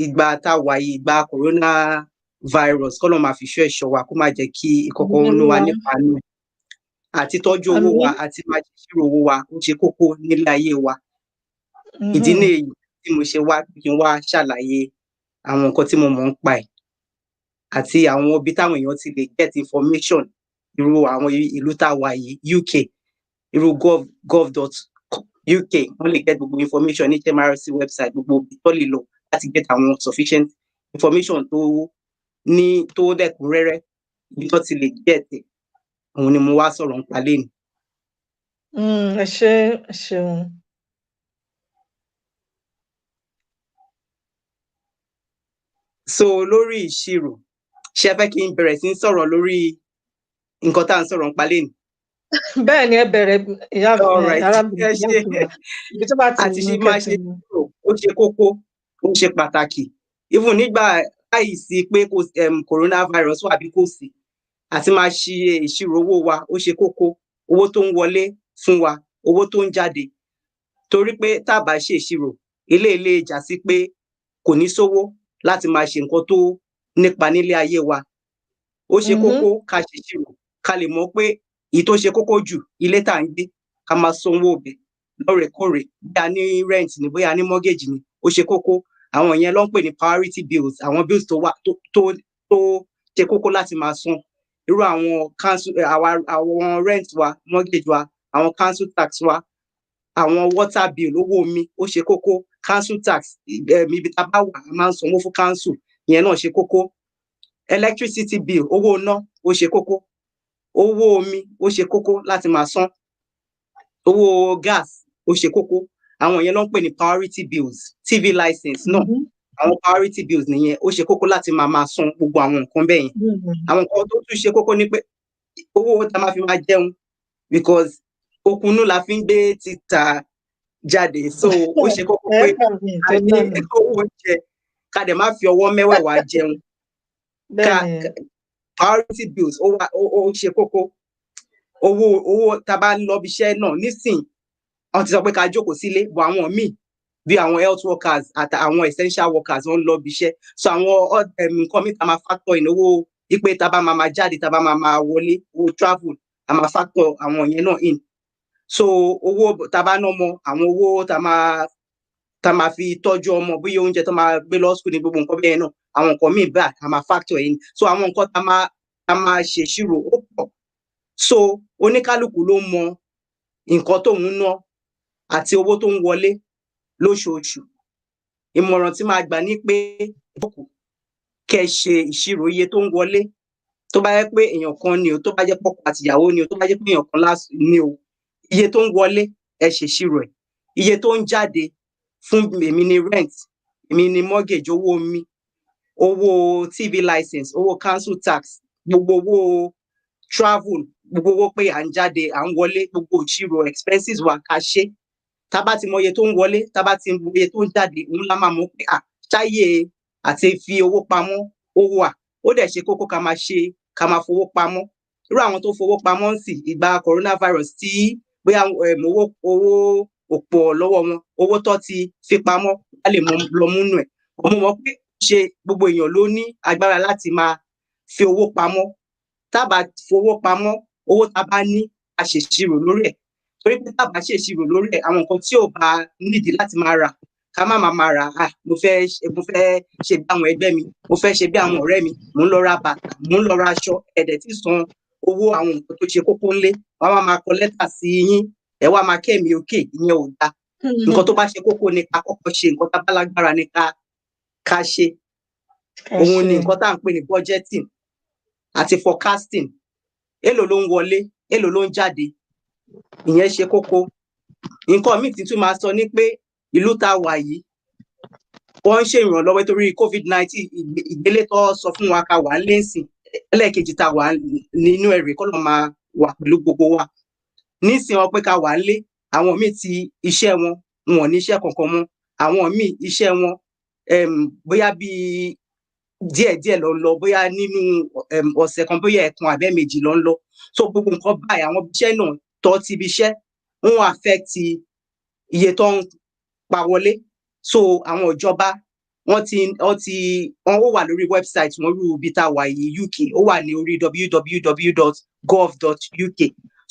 ìgbà tá a wà yìí ìgbà coronavirus kọ́ ló máa fi ṣọ́ ẹ̀ṣọ́ wa kó má jẹ́ kí ìkọ̀kọ̀ ń wá nípa náà àti tọ́jú owó wa àti máa ṣírò owó wa ó ṣe kókó nílé ayé wa ìdí nìyí tí mo ṣe wá kí n wá ṣàlàyé àwọn nǹkan tí mo mọ̀ ń pa ẹ̀ àti àwọn ibi táwọn èèyàn ti lè get information irú àwọn ìlú tá a wà yìí UK irú gov.uk wọ́n lè get gbogbo information ní HMRC website gbogbo tó lè lọ láti get àwọn sufficient information tó dẹ̀kúnrẹ́rẹ́ ibi tó ti lè get òun ni mo wá sọ̀rọ̀ nípa lẹ́nu. ẹ ṣeun. So lórí ìṣirò ṣe fẹ́ kí n bẹ̀rẹ̀ sí ń sọ̀rọ̀ lórí nǹkan tá à ń sọ̀rọ̀ nípa lẹ́nu. Bẹ́ẹ̀ ni ẹ bẹ̀rẹ̀ arábìnrin ibi tó bá ti àti ṣe máa ṣe ìṣirò ó ṣe kókó ó ṣe pàtàkì even nígbà láìsí pé coronavirus wà bí kò sí àti máa ṣe ìṣirò owó wa ó ṣe kókó owó tó ń wọlé fún wa owó tó ń jáde torí pé tá a bá ṣe ìṣirò ilé jà sí pé kò ní sówó láti máa ṣe nǹkan tó nípa nílé ayé wa ó ṣe kókó ká ṣe ìṣirò ká lè mọ̀ pé èyí tó ṣe kókó jù ilé tá à ń gbé ká máa sanwó ọbẹ̀ lóòrèkóòrè bí a ní rent ni bóyá a ní mortgage ni ó ṣe kókó àwọn yẹn ló ń pè ní priority bills àwọn bills tó ṣe kókó láti máa san irú àwọn àwọn rent wa mortgage wa àwọn council tax wa àwọn water bill owó omi ó ṣe kókó council tax ibi tá a bá wà a máa ń sanwó fún council ìyẹn náà ṣe kókó. Electricity bill, owó iná ó ṣe kókó. Owó omi ó ṣe kókó láti máa san. Owó gas ó ṣe kókó. Àwọn yẹn ló ń pè ní priority bills. TV license náà, àwọn priority bills nìyẹn, ó ṣe kókó láti máa san gbogbo àwọn nǹkan bẹ́ẹ̀ yẹn. Àwọn nǹkan tó tún ṣe kókó ni pé owó tá máa fi máa jẹun, because okunú la fi ń gbé títà jáde, so ó ṣe kókó pé a ní owó oúnjẹ ká dẹ̀ má fi ọwọ́ mẹ́wẹ̀ẹ̀wá jẹun. Priority bills ó ṣe kókó. Owó tá bá lọ bí iṣẹ́ náà nísìn wọ́n ti sọ pé ká jókòó sílé, bọ̀ àwọn míì bí àwọn health workers àti àwọn essential workers wọ́n lọ bí iṣẹ́, so àwọn nǹkan míì tá máa factor in owó ipe tá bá máa jáde, tá bá máa wọlé, owó travel a máa factor àwọn yẹn náà in. So owó tá bá ná mọ àwọn owó tá máa fi tọ́jú ọmọ, bóyá oúnjẹ tó máa gbé lọ school ní gbogbo nǹkan bẹ́ẹ̀ náà, àwọn nǹkan míì bá a máa factor in. So àwọn nǹkan tá máa ṣèṣirò ó pọ̀. So oníkálukú ló mọ nǹkan tóun ná àti owó tó ń wọlé lóṣooṣù. Ìmọ̀ràn tí máa gbà ní pé kẹ́ ṣe ìṣirò iye tó ń wọlé. Tó bá jẹ́ pé èèyàn kan ni o, tó bá jẹ́ pé ọkọ àti ìyàwó ni o, tó bá jẹ́ pé èèyàn kan ni o, iye tó ń wọlé ẹ ṣèṣirò ẹ̀. Iye tó ń jáde fún èmi ni rent, èmi ni mortgage, owó omi, owó TV license, owó council tax, gbogbo owó travel, gbogbo owó pé à ń jáde, à ń wọlé, gbogbo ìṣirò expenses wa ká ṣe. Tá bá ti mọ iye tó ń wọlé, tá bá ti mọ iye tó ń jáde, òun la máa mọ̀ pé ṣáyé àti fi owó pamọ́ ó wà. Ó dẹ̀ ṣe kókó ká máa fowó pamọ́. Irú àwọn tó fowó pamọ́ ń sìn ìgbà coronavirus tí bóyá owó ò pọ̀ lọ́wọ́ wọn, owó tó ti fi pamọ́ á lè lọ múnú ẹ̀. Mo mọ̀ pé ṣe gbogbo èèyàn ló ní agbára láti máa fi owó pamọ́. Tá bá fowó pamọ́, owó tá bá ní a ṣèṣirò lórí ẹ̀. Torí pé tá bá ṣèṣirò lórí ẹ̀, àwọn nǹkan tí ò bá nídìí láti máa rà ká má máa rà. Mo fẹ́ ṣe bí àwọn ẹgbẹ́ mi, mo fẹ́ ṣe bí àwọn ọ̀rẹ́ mi, mò ń lọ ra bàtà, mò ń lọ ra aṣọ, ẹ̀dẹ̀ tí san owó àwọn nǹkan tó ṣe kókó ńlé, wọ́n máa kọ lẹ́tà sí yín, ẹ wá máa kẹ́mi òkè, ìyẹn ò dáa. Nǹkan tó bá ṣe kókó ni ká kọ́kọ́ ṣe, nǹkan tá bá lágbára ni ká ṣe. Òun ni nǹkan tá à ń pè ní budgeting àti forecasting. Èló ló ń wọlé, èló ló ń jáde, ìyẹn ṣe kókó. Nǹkan míì tí tún máa sọ ni pé ìlú tá wà yìí wọ́n ń ṣe ìrànlọ́wọ́ torí COVID-19 ìgbélé tó sọ fún wa ká wà lẹ́sìn ẹlẹ́ẹ̀kejì tá wà nínú ẹ̀rẹ̀ kọ́ ló máa wà pẹ̀lú gbogbo wa. Nísìn wọn pé ká wà lé, àwọn míì ti iṣẹ́ wọn ò ní iṣẹ́ kankan mọ́, àwọn míì iṣẹ́ wọn bóyá bíi díẹ̀díẹ̀ ló ń lọ, bóyá nínú ọ̀sẹ̀ kan bóyá ẹ̀kan àbẹ́ẹ̀mejì ló ń lọ. So gbogbo nǹkan báyìí àwọn iṣẹ́ náà tó ti ibi iṣẹ́ wọ́n affect iye tó ń pa wọlé. So àwọn ìjọba wọ́n ó wà lórí website wọn rú ibi tá wà yìí UK, ó wà ní orí www.gov.uk.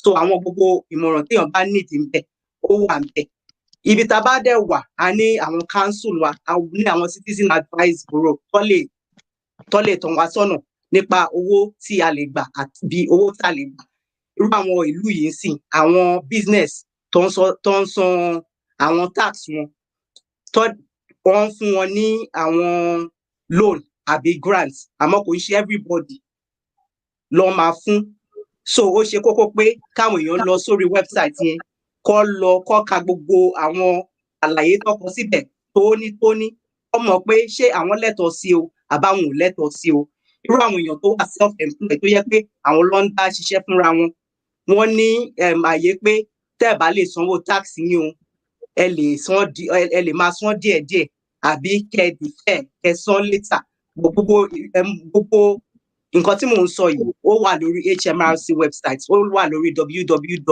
So àwọn gbogbo ìmọ̀ràn téèyàn bá nídìí ń bẹ̀ ó wà ń bẹ̀. Ibi tá bá dẹ̀ wà a ní àwọn council wa, a ní àwọn citizen advice bureau tó lè tọ́ wa sọ́nà nípa owó tí a lè gbà àti owó tá a lè gbà. Irú àwọn ìlú yìí ń sìn àwọn business tó ń san àwọn tax wọn, wọ́n fún wọn ní àwọn loan àbí grant, àmọ́ kò ń ṣe everybody ló máa fún. So ó ṣe kókó pé káwọn èèyàn lọ sórí website yẹn kọ́ ka gbogbo àwọn àlàyé tó kọ síbẹ̀ tóní kọ́ mọ̀ pé ṣé àwọn lẹ́tọ̀ọ́ sí o àbáwọn ò lẹ́tọ̀ọ́ sí o. Irú àwọn èèyàn tó wà self-employed tó yẹ pé àwọn ló ń dá ṣiṣẹ́ fúnra wọn, wọ́n ní àyè pé tẹ́ ẹ̀ bá lè sanwó tax yín o, ẹ lè máa san díẹ̀díẹ̀ àbí kẹ́ defer kẹ́ san later. Gbogbo nǹkan tí mò ń sọ yìí ó wà lórí HMRC website, ó wà lórí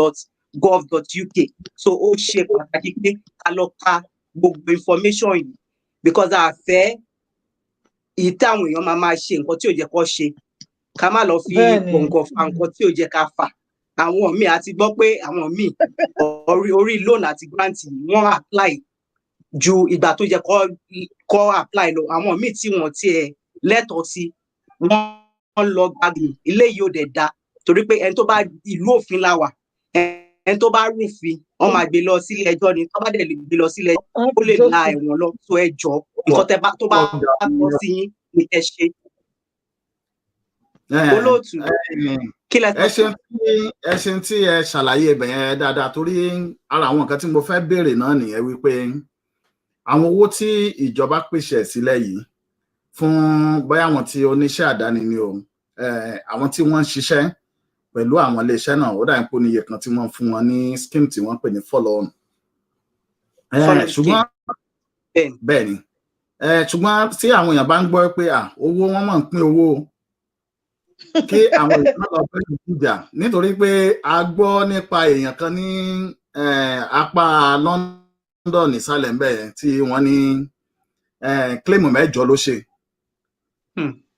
www.gov.uk. So ó ṣe pàtàkì pé ká lọ ka gbogbo information yìí, because a fẹ́ ìyí táwọn èèyàn máa ṣe nǹkan tí ò jẹ́ kó ṣe, ká má lọ fi gbọ̀ngàn fa nǹkan tí ò jẹ́ ká fà. Àwọn míì àti gbọ́ pé àwọn míì orí loan àti grant wọ́n apply ju ìgbà tó jẹ́ kó apply lọ. Àwọn míì tí wọ́n tiẹ̀ lẹ́tọ̀ọ́ sí wọ́n lọ gbàgbé. Ilé yìí ò dẹ̀ da, torí pé ẹni tó bá ìlú òfin la wà, ẹni tó bá rúfin wọ́n máa gbé lọ sílé ẹjọ́ ni. Tó bá dẹ̀ lè gbé lọ sílé ẹjọ́ ó lè la ẹ̀wọ̀n lọ. So ẹ jọ̀ọ́ nǹkan tó bá tọ́ sí yín ní ẹ ṣe. Olóòtú kí lẹ sọ fún? ẹṣin tí ẹ ṣàlàyé ibẹ̀ yẹn dáadáa torí ara àwọn nǹkan tí mo fẹ́ béèrè náà nìyẹn wípé àwọn owó tí ìjọba pèsè sílẹ̀ yìí fún bóyá àwọn tí oníṣẹ́ àdáni ni o àwọn tí wọ́n ń ṣiṣẹ́ pẹ̀lú àwọn iléeṣẹ́ náà ó dàbí pé oníye kan tí wọ́n fún wọn ní scheme tí wọ́n pè ní follow on. Ṣùgbọ́n bẹ́ẹ̀ ni ṣùgbọ́n tí àwọn èèyàn bá ń gbọ́ pé owó wọn máa ń pín owó kí àwọn èèyàn náà lọ bẹ́ẹ̀ ìjà nítorí pé a gbọ́ nípa èèyàn kan ní apá London nísàlẹ̀ ńbẹ̀ tí wọ́n ní claim 8 ló ṣe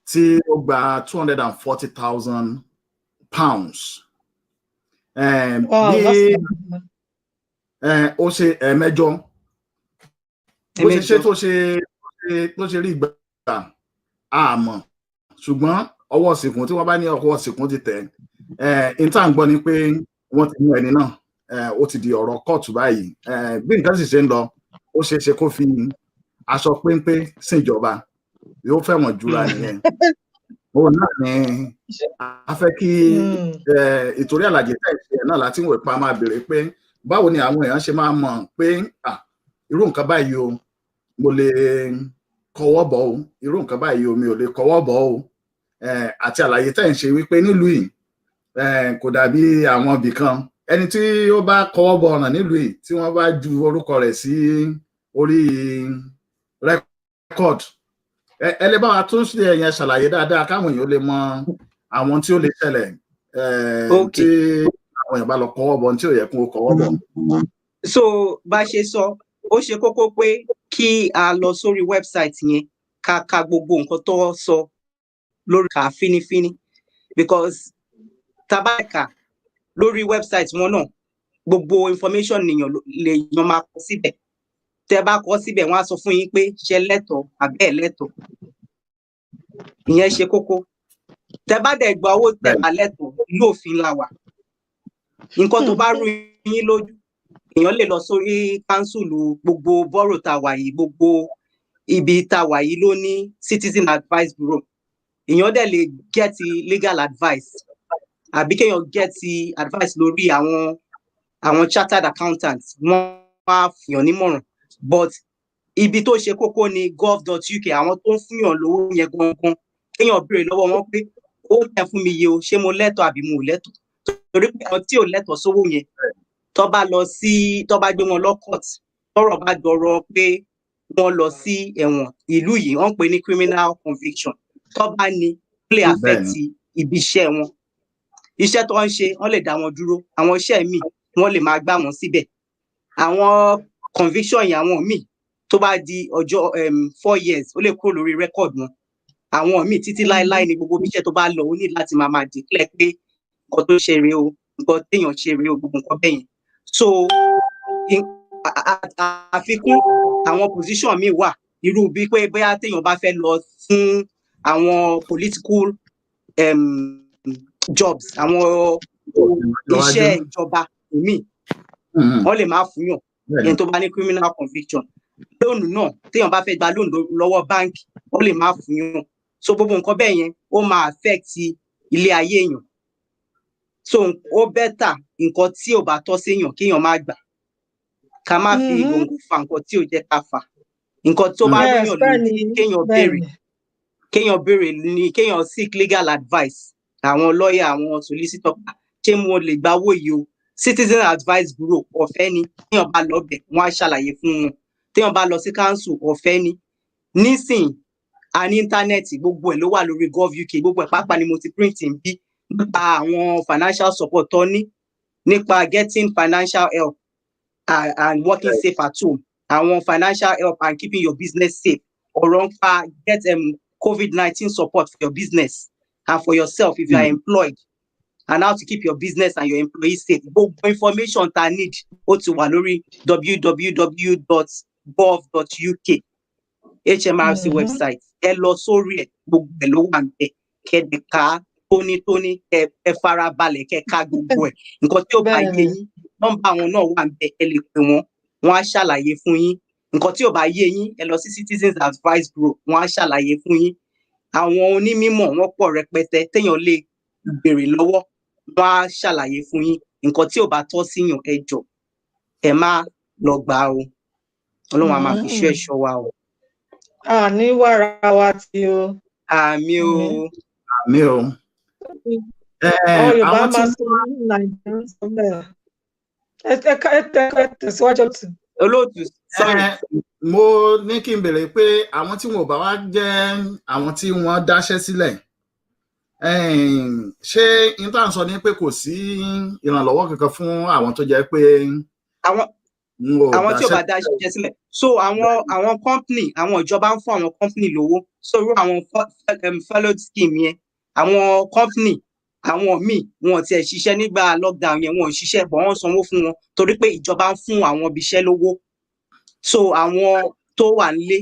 tí ó gba £240,000. Bí ó ṣe 8 bó ṣe ṣe tó ṣe rí ìgbà àmọ́ ṣùgbọ́n ọwọ́ sìnkún tí wọ́n bá ní ọwọ́ sìnkún ti tẹ̀ ìta ń gbọ́ ni pé wọ́n ti mú ẹni náà ó ti di ọ̀rọ̀ kóòtù báyìí bí nǹkan sì ṣe ń lọ ó ṣeé ṣe kó fi aṣọ péńpé síjọba yóò fẹ̀wọ̀n jura nìyẹn òun náà ni a fẹ́ kí ìtorí àlàjé tẹ̀ ṣe náà láti wò pa máa béèrè pé báwo ni àwọn èèyàn ṣe máa mọ̀ pé irú nǹkan báyìí o mo lè kọwọ́ bọ̀ o irú nǹkan báyìí o mi ò lè kọwọ́ bọ̀ o àti àlàyé tẹ̀ ń ṣe wípé nílùú yìí kò dàbí àwọn ibì kan ẹni tí ó bá kọwọ́ bọ̀ ọ̀nà nílùú yìí tí wọ́n bá ju orúkọ rẹ̀ sí orí rẹ́kọ̀d ẹ lè bá wa tún ṣe ẹ̀yẹn ṣàlàyé dáadáa káwọn èèyàn lè mọ àwọn tí ó lè ṣẹlẹ̀ tí àwọn èèyàn bá lọ kọwọ́ bọ̀ tí ò yẹ kó kọwọ́ bọ̀. So bá ṣe sọ ó ṣe kókó pé kí a lọ sórí website yẹn ká gbogbo nǹkan tó sọ lórí ká fínífíní because tabaka lórí website wọn náà gbogbo information nìyàn lè yan máa kọ síbẹ̀ tẹ bá kọ síbẹ̀ wọ́n á sọ fún yín pé ṣe lẹ́tọ̀ọ́ àbẹ́ lẹ́tọ̀ọ́ ìyẹn ṣe kókó tẹ bá dẹ̀ gba owó tẹ bá lẹ́tọ̀ọ́ ìlú òfin la wà nǹkan tó bá rú yín lójú èèyàn lè lọ sórí kánsùlù gbogbo bọ́rọ̀ tá wà yìí gbogbo ibi tá wà yìí ló ní citizen advice bureau èèyàn dẹ̀ lè get legal advice àbí kéèyàn get advice lórí àwọn chartered accountants wọ́n máa fìyàn nímọ̀ràn but ibi tó ṣe kókó ni gov.uk àwọn tó ń fúnyàn lówó yẹn gangan kéèyàn béèrè lọ́wọ́ wọn pé ó tẹ̀ fún mi yìí o ṣé mo lẹ́tọ̀ọ́ àbí mo ò lẹ́tọ̀ọ́ torí pé àwọn tí ò lẹ́tọ̀ọ́ sówó yẹn tó bá gbé wọn lọ court tọ́rọ̀ bá dọ̀rọ̀ pé wọ́n lọ sí ẹ̀wọ̀n ìlú yìí wọ́n pè ní criminal conviction tó bá ní play affect ibi iṣẹ́ wọn iṣẹ́ tó ń ṣe wọ́n lè dá wọn dúró àwọn iṣẹ́ míì wọ́n lè máa gbà wọ́n síbẹ̀ àwọn conviction yìí àwọn míì tó bá di ọjọ́ 4 years ó lè kúrò lórí record wọn àwọn míì títí láéláé ní gbogbo iṣẹ́ tó bá lọ ó ní láti máa declare pé nǹkan tó ṣe rèé o nǹkan téèyàn ṣe rèé o gbogbo nǹkan bẹ́ẹ̀ yẹn so àfikún àwọn position míì wà irú bíi pé bóyá téèyàn bá fẹ́ lọ fún àwọn political jobs àwọn iṣẹ́ ìjọba míì wọ́n lè máa fún yàn ẹni tó bá ní criminal conviction lóònù náà téèyàn bá fẹ́ gba lóònù lọ́wọ́ báńkì wọ́n lè máa fún yàn so gbogbo nǹkan bẹ́ẹ̀ yẹn ó máa affect ilé ayé èèyàn so ó bẹ́tà nǹkan tí ò bá tọ́ séèyàn kéèyàn má gbà ká má fi gbòǹgbò fa nǹkan tí ò jẹ́ ká fà nǹkan tó bá ríyàn lójú kéèyàn béèrè ní kéèyàn seek legal advice àwọn lọ́ọ̀yà àwọn solicitor ṣé mo lè gba owó yìí o citizen advice bureau ọ̀fẹ́ ni téèyàn bá lọ bẹ̀ wọ́n á ṣàlàyé fún wọn téèyàn bá lọ sí council ọ̀fẹ́ ni nísìn a ní íńtánẹ́ẹ̀tì gbogbo ẹ̀ ló wà lórí gov.uk gbogbo ẹ̀ pàápàá ni mo ti print ń bí nípa àwọn financial support tó ní nípa getting financial help and working safe at home àwọn financial help and keeping your business safe ọ̀rọ̀ ń pa get COVID-19 support for your business and for yourself if you are employed and how to keep your business and your employees safe gbogbo information ta need ó ti wà lórí www.gov.uk HMRC website ẹ lọ sórí ẹ gbogbo ẹ ló wà níbẹ̀ kẹ́ẹ̀ka tónítóní ẹ farabalẹ̀ kẹ́ẹ̀ka gbogbo ẹ̀ nǹkan tí ó bá yé yín nọ́mbà wọn náà wà níbẹ̀ ẹ lè pè wọ́n á ṣàlàyé fún yín nǹkan tí ò bá yé yín ẹ lọ sí Citizens Advice Bureau wọ́n á ṣàlàyé fún yín àwọn onímọ̀ wọ́n pọ̀ rẹpẹtẹ téèyàn lè béèrè lọ́wọ́, wọ́n á ṣàlàyé fún yín. Nǹkan tí ò bá tọ́ síyàn, ẹ jọ̀ọ́ ẹ má lọ gbà á o. Ọlọ́run á máa fi ṣọ́ ẹ̀ṣọ́ wa o. Àní wàrà wa tí o. Àmín o. Àmín o. Àwọn Yorùbá àwọn tí máa sọ ní Nàìjíríà sọ bẹ́ẹ̀. Ẹ tẹ̀síwájú tì. Olóòtú, sorry. mo ní kí n béèrè pé àwọn tí wọn ò bá wá jẹ́ àwọn tí wọ́n dáṣẹ́ sílẹ̀, ṣé n tá à ń sọ ní pé kò sí ìrànlọ́wọ́ kankan fún àwọn tó jẹ́ pé àwọn tí ò bá dá iṣẹ́ sílẹ̀? So àwọn company, àwọn ìjọba ń fún àwọn company lówó. So irú àwọn furlough scheme yẹn, àwọn company, àwọn míì wọn ò tiẹ̀ ṣiṣẹ́ nígbà lockdown yẹn, wọn ò ṣiṣẹ́ bọ̀ wọ́n sanwó fún wọn torí pé ìjọba ń fún àwọn ibiṣẹ́ lówó. So àwọn tó wà nílé,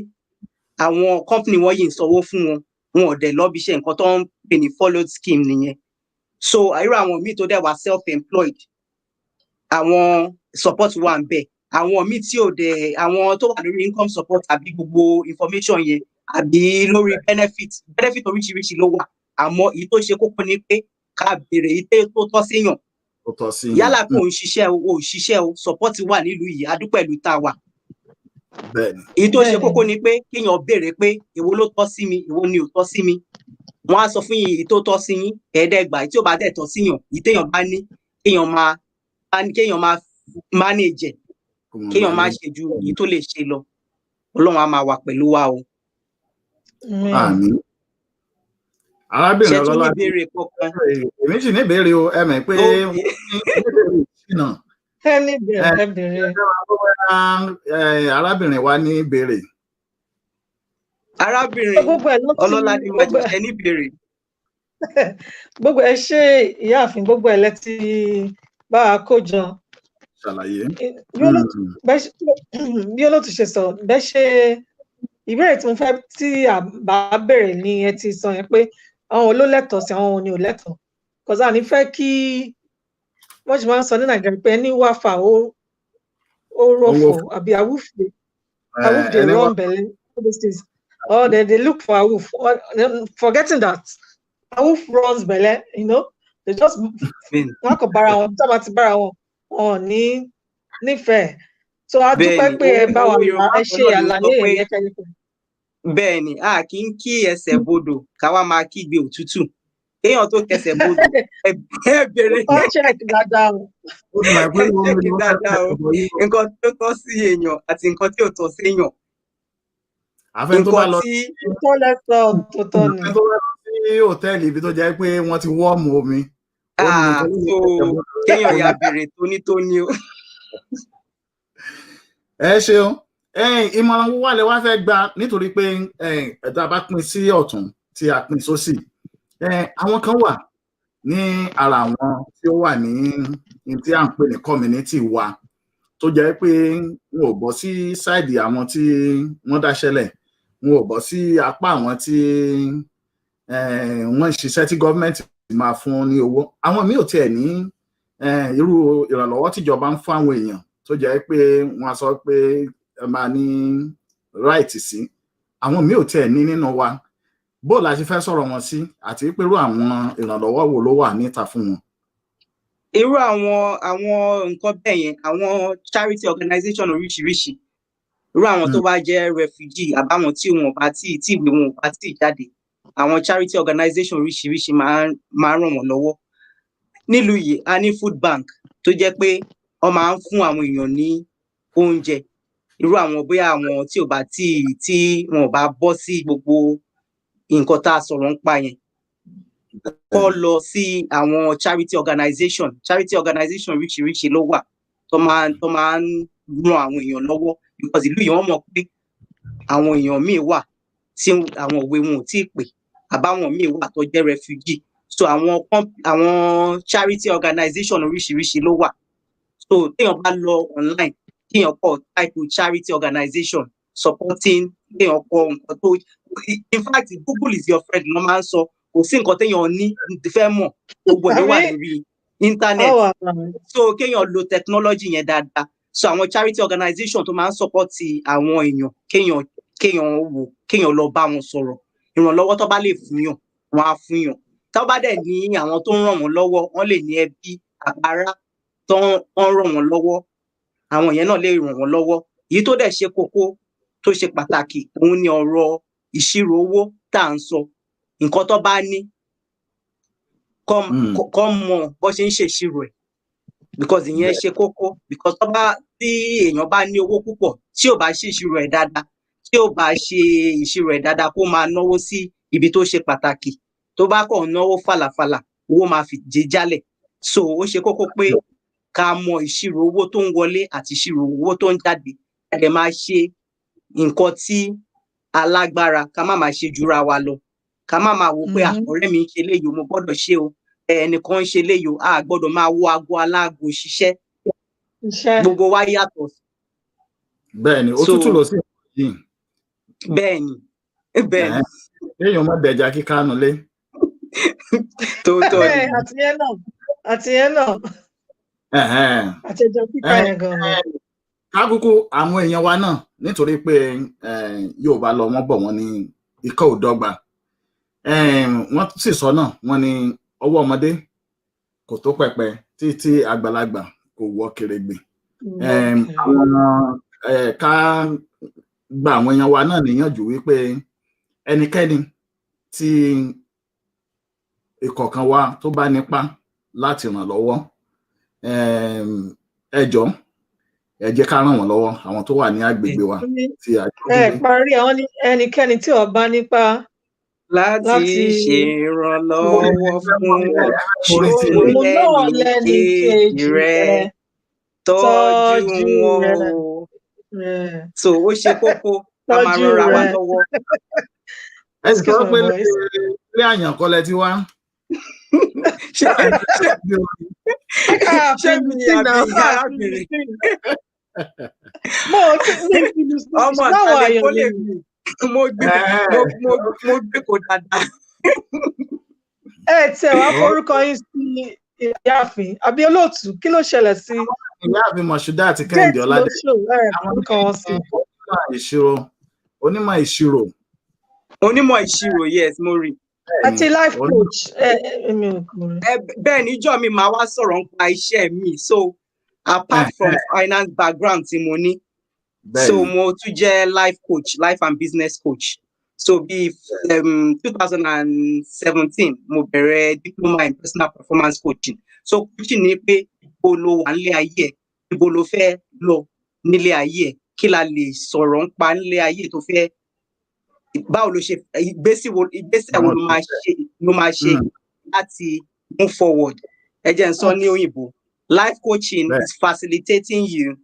àwọn company wọ́n yìí ń sanwó fún wọn, wọn ò dẹ̀ lọ́bi iṣẹ́, nǹkan tó ń pè ní furlough scheme nìyẹn. So irú àwọn míì tó dẹ̀ wà self-employed, àwọn support wà ń bẹ̀. Àwọn míì tí ò dẹ̀, àwọn tó wà lórí income support àbí gbogbo information yẹn àbí lórí benefit oríṣiríṣi ló wà. Àmọ́ èyí tó ṣe kókó ni pé ká béèrè èyí tó tọ́ séèyàn. Yálà pé ò ń ṣiṣẹ́ o, ò ṣiṣẹ́ o, support wà nílùú yìí, adúpẹ́ ìlú tá a wà. Èyí tó ṣe kókó ni pé kéèyàn béèrè pé èwo ló tọ́ sí mi, èwo ni ò tọ́ sí mi. Wọ́n á sọ fún yín èyí tó tọ́ sí yín, ẹ̀ẹ́dẹ́gbà. Èyí tí ò bá dẹ̀ tọ́ síyàn, èyí téèyàn bá ní kéèyàn máa manage ẹ̀, kéèyàn má ṣe ju èyí tó lè ṣe lọ. Ọlọ́run á máa wà pẹ̀lú wa o. Àmín. Arábìnrin Ọlọ́lá, ṣé tún ní ìbéèrè kankan? èmi sì ní ìbéèrè o, ẹ mọ̀ pé Ẹni bẹ̀rẹ̀. arábìnrin wa ní ìbéèrè. Arábìnrin Ọlọ́lá ni wọ́n jẹ́ ní ìbéèrè. Gbogbo ẹ ṣe ìyáàfin, gbogbo ẹ lẹ́tí bá a kó jọ. Ṣàlàyé. Bí olóòtú ṣe sọ, bẹ́ẹ̀ ṣe ìbéèrè tí mo fẹ́ tí àbá bẹ̀rẹ̀ ni ẹ ti sọ yẹn pé àwọn olólẹ́tọ̀ọ́ sí àwọn òní ò lẹ́tọ̀ọ́. Kọ̀sá ní fẹ́ kí wọ́n ṣe máa ń sọ ní Nàìjíríà pé ẹni wà fà ó rọ̀fọ̀ àbí awúfè dey run belle, all those things. Or they look for awoof, forgetting that awoof runs belle, they just wọ́n kò bára wọn, tí wọ́n bá ti bára wọn, wọn ò ní nífẹ̀ẹ́. So a dúpẹ́ pé ẹ bá wa ẹ ṣe àlàyé ẹ̀yẹ kẹ́yẹ́kẹ́. Bẹ́ẹ̀ni, a kì í kí ẹsẹ̀ bodò káwá máa kígbe òtútù. Kéèyàn tó kẹsẹ̀ bodò, ẹ bèrè. Ó check dáadáa o. Check dáadáa o. Nǹkan tó tọ́ sí èèyàn àti nǹkan tí ò tọ́ sí èèyàn. Àfẹn tó bá lọ sí tọ́lẹ́tọ̀ ni. Àfẹn tó bá lọ sí hòtẹ́ẹ̀lì ibi tó jẹ́ pé wọ́n ti wọ́ọ̀mù omi. So kéèyàn ya bèrè tónítóní o. Ẹ ṣeun. Ìmọ̀ràn wo wà lẹ wá fẹ́ gbà, nítorí pé tá a bá pín sí ọ̀tún tí a pín sósì. Àwọn kan wà ní ara àwọn tí ó wà ní tí à ń pè ní community wa tó jẹ́ pé wọn ò bọ́ sí sáìdì àwọn tí wọ́n dáṣẹ́lẹ̀, wọn ò bọ́ sí apá àwọn tí wọ́n ń ṣiṣẹ́ tí gọ́ọ̀mẹ̀ntì máa fún ní owó. Àwọn míì ò tiẹ̀ ní irú ìrànlọ́wọ́ tíjọba ń fún àwọn èèyàn tó jẹ́ pé wọ́n á sọ pé ẹ máa ní right sí. Àwọn míì ò tiẹ̀ ní nínú wa. Bó la ṣe fẹ́ sọ̀rọ̀ wọn sí, àti pé irú àwọn ìrànlọ́wọ́ wo ló wà níta fún wọn? Irú àwọn nǹkan bẹ́ẹ̀ yẹn, àwọn charity organization oríṣiríṣi, irú àwọn tó bá jẹ́ refugee àbáwọn tí wọn bá tí ìwé wọn ò bá tí jáde, àwọn charity organization oríṣiríṣi máa ràn wọ́n lọ́wọ́. Nílùú yìí a ní food bank tó jẹ́ pé wọ́n máa ń fún àwọn èèyàn ní oúnjẹ. Irú àwọn bóyá àwọn tí wọn ò bá bọ́ sí gbogbo nǹkan tá a sọ̀rọ̀ ń pa yẹn, kọ́ lọ sí àwọn charity organization oríṣiríṣi ló wà tó máa ń ran àwọn èèyàn lọ́wọ́, because ìlú yìí wọ́n mọ̀ pé àwọn èèyàn míì wà tí àwọn òwe wọn ò tíì pè, àbáwọn míì wà tó jẹ́ refugee. So àwọn charity organization oríṣiríṣi ló wà. So téèyàn bá lọ online, kéèyàn kọ type charity organization supporting, kéèyàn kọ nǹkan tó, in fact Google is your friend ló máa ń sọ. Kò sí nǹkan téèyàn ní fẹ́ mọ̀, gbogbo ẹ̀ ló wà lórí internet. So kéèyàn lo technology yẹn dáadáa. So àwọn charity organization tó máa ń support àwọn èèyàn, kéèyàn wò, kéèyàn lọ bá wọn sọ̀rọ̀, ìrànlọ́wọ́ tó bá lè fún yàn wọ́n á fún yàn tó bá dẹ̀ ní àwọn tó ń ràn wọ́n lọ́wọ́ wọ́n lè ní ẹbí àpárá tó ń ràn wọ́n lọ́wọ́ àwọn yẹn náà lè ràn wọ́n lọ́wọ́ èyí tó dẹ̀ ṣe kókó tó ṣe pàtàkì òun ni ọ̀rọ̀ ìṣirò owó tá à ń sọ nǹkan tó bá ní kọ́ mọ̀ bó ṣe ń ṣèṣirò ẹ̀ because ìyẹn ṣe kókó because tí èèyàn bá ní owó púpọ̀ tí ò bá ṣe ìṣirò ẹ̀ dáadáa tí ò bá ṣe ìṣirò ẹ̀ dáadáa kó máa náwó sí ibi tó ṣe pàtàkì tó bá kàn náwó fàlàfàlà owó máa fi jẹ jálẹ̀ so ó ṣe kókó pé ká mọ ìṣirò owó tó ń wọlé àti ìṣirò owó tó ń jáde ká dẹ̀ máa ṣe nǹkan tí alágbára ká má máa ṣe jura wa lọ ká má máa wo pé ọ̀rẹ́ mi ń ṣe léyìí mo gbọ́dọ̀ ṣe o ẹnìkan ń ṣe léyìí o a gbọ́dọ̀ máa wo aago aláago ṣiṣẹ́ gbogbo wa yàtọ̀. Bẹ́ẹ̀ni ó tútù lọ sí yìí. Bẹ́ẹ̀ni èèyàn má bẹ̀jà kíkà nulẹ. Tòótọ́ ni. àti yẹn náà àti ẹjọ́ kíkà yẹn gan-an. Kákúkú àwọn èèyàn wa náà nítorí pé Yorùbá lọ wọ́n bọ̀ wọ́n ní ikọ̀ ò dọ́gba wọ́n sì sọ náà wọ́n ní ọwọ́ ọmọdé kò tó pẹpẹ títí àgbàlagbà kò wọ kèrègbè ká gba àwọn èèyàn wa náà níyànjú wípé ẹnikẹ́ni tí ìkọ̀ọ̀kan wa tó bá nípa láti ràn lọ́wọ́ ẹ jọ̀ọ́ ẹ jẹ́ ká ràn wọ́n lọ́wọ́ àwọn tó wà ní agbègbè wa tí a jọ gbé. Parí àwọn ẹnikẹ́ni tí ó bá nípa láti ṣe ìrànlọ́wọ́ fún ṣòwò lẹ́ni kejì rẹ̀ tọ́jú wọn o. So ó ṣe kókó ká máa rọra wa lọ́wọ́. Ẹ sì kọ́ pé ilé àyànkọ́lẹ̀ ti wá. Ṣé mi ni àbí ìyá arábìnrin? Ọmọ ìsàlẹ̀ kó lè mú. Mo gbé kó dáadáa. Tẹ̀ wá forúkọ yín sí ìyáàfin àbí olóòtú kí ló ṣẹlẹ̀ sí? Ìyáàfin Mọ̀ṣúdà àti Kẹ́hìndé Ọládé. Onímọ̀ ìṣirò. Yes, mo rí. Àti life coach. Bẹ́ẹ̀ níjọ́ mi máa wá sọ̀rọ̀ nípa iṣẹ́ mi. So apart from finance background tí mo ní. So mo tún jẹ́ life coach, life and business coach. So bí 2017 mo bẹ̀rẹ̀ diploma in personal performance coaching. So coaching ni pé ibo lo wà nílé ayé ẹ̀, ibo lo fẹ́ lọ nílé ayé ẹ̀, kí la lè sọ̀rọ̀ nípa nílé ayé tó fẹ́ báwo ló ṣe ìgbésẹ̀ wo ló máa ṣe láti move forward. Ẹ jẹ́ n sọ ní òyìnbó. Life coaching is facilitating you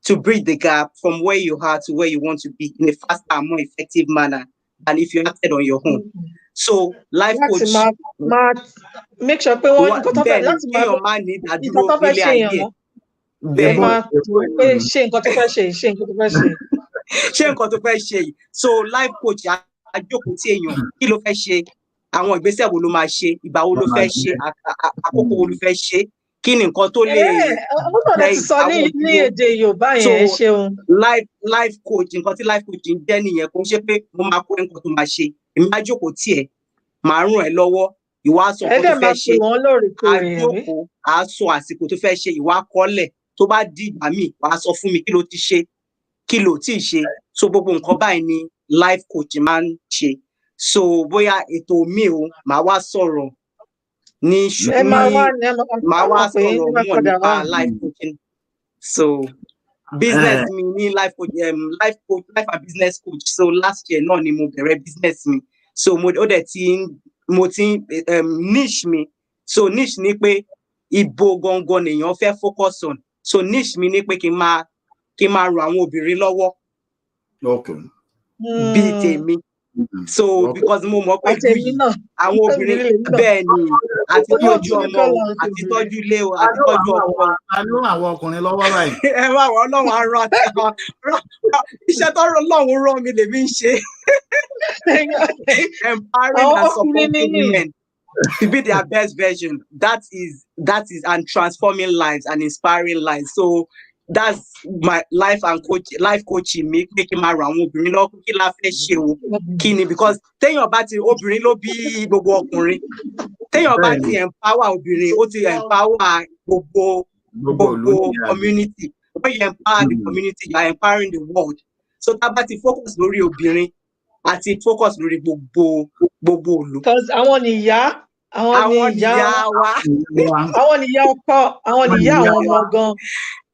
to bridge the gap from where you are to where you want to be in a faster and more effective manner than if you acted on your own. So life coach make sure pé wọ́n nǹkan tó fẹ́ láti máa ní ìdádúró nílé ayé. Bẹ́ẹ̀ máa pé ṣé nǹkan tó fẹ́ ṣe ṣé nǹkan tó fẹ́ ṣe. Ṣé nǹkan tó fẹ́ ṣe yìí? So life coach àjókòó tí èèyàn kí ló fẹ́ ṣe, àwọn ìgbésẹ̀ wo ló máa ṣe, ìgbà wo ló fẹ́ ṣe, àkókò wo ló fẹ́ ṣe, kí ni nǹkan tó lè sọ ní èdè Yorùbá yẹn ṣeun. Life coach nǹkan tí life coach ń jẹ́ nìyẹn kò ń ṣe pé mo máa kó nǹkan tó máa ṣe èmi á jókòó tiẹ̀ máa ràn ẹ́ lọ́wọ́ ìwà sọ nǹkan tó fẹ́ ṣe àjókòó á sọ àsìkò tó fẹ́ ṣe ìwà kọ́lẹ̀ tó bá di ìgbà míì wàá sọ fún mi kí ló ti ṣe kí ló tí ì ṣe so gbogbo nǹkan báyìí ni life coach máa ń ṣe so bóyá ètò mi ò máa wá sọ̀rọ̀ ní máa wá sọ̀rọ̀ mọ̀ nípa life coaching so business mi ní life and business coach so last year náà ni mo bẹ̀rẹ̀ business mi so mo ti niche mi so niche ni pé ibo gangan nìyẹn fẹ́ focus on so niche mi ni pé kí n máa ran àwọn obìnrin lọ́wọ́ bí tèmi so because mo mọ̀ pé àwọn obìnrin bẹ́ẹ̀ ni àti tọ́jú ọmọ àti tọ́jú ilé o àti tọ́jú ọkọ. a ló àwọn ọkùnrin lọ́wọ́ báyìí. ẹ wá wọ Ọlọ́run á rán iṣẹ́ tó Ọlọ́run rán mi lèmi ń ṣe empowering and supporting women to be their best version that is and transforming lives and inspiring lives so that's my life coaching mi pé kí n máa ràn àwọn obìnrin lọ́wọ́ kí la fẹ́ ṣe o kí ni because téèyàn bá ti obìnrin ló bí gbogbo ọkùnrin téèyàn bá ti empower obìnrin ó ti empower gbogbo community when you empower the community you are empowering the world so tá bá ti focus lórí obìnrin àti focus lórí gbogbo òlu. because àwọn ni ìyá wa àwọn ni ìyá ọkọ àwọn ni ìyá àwọn ọmọ gan.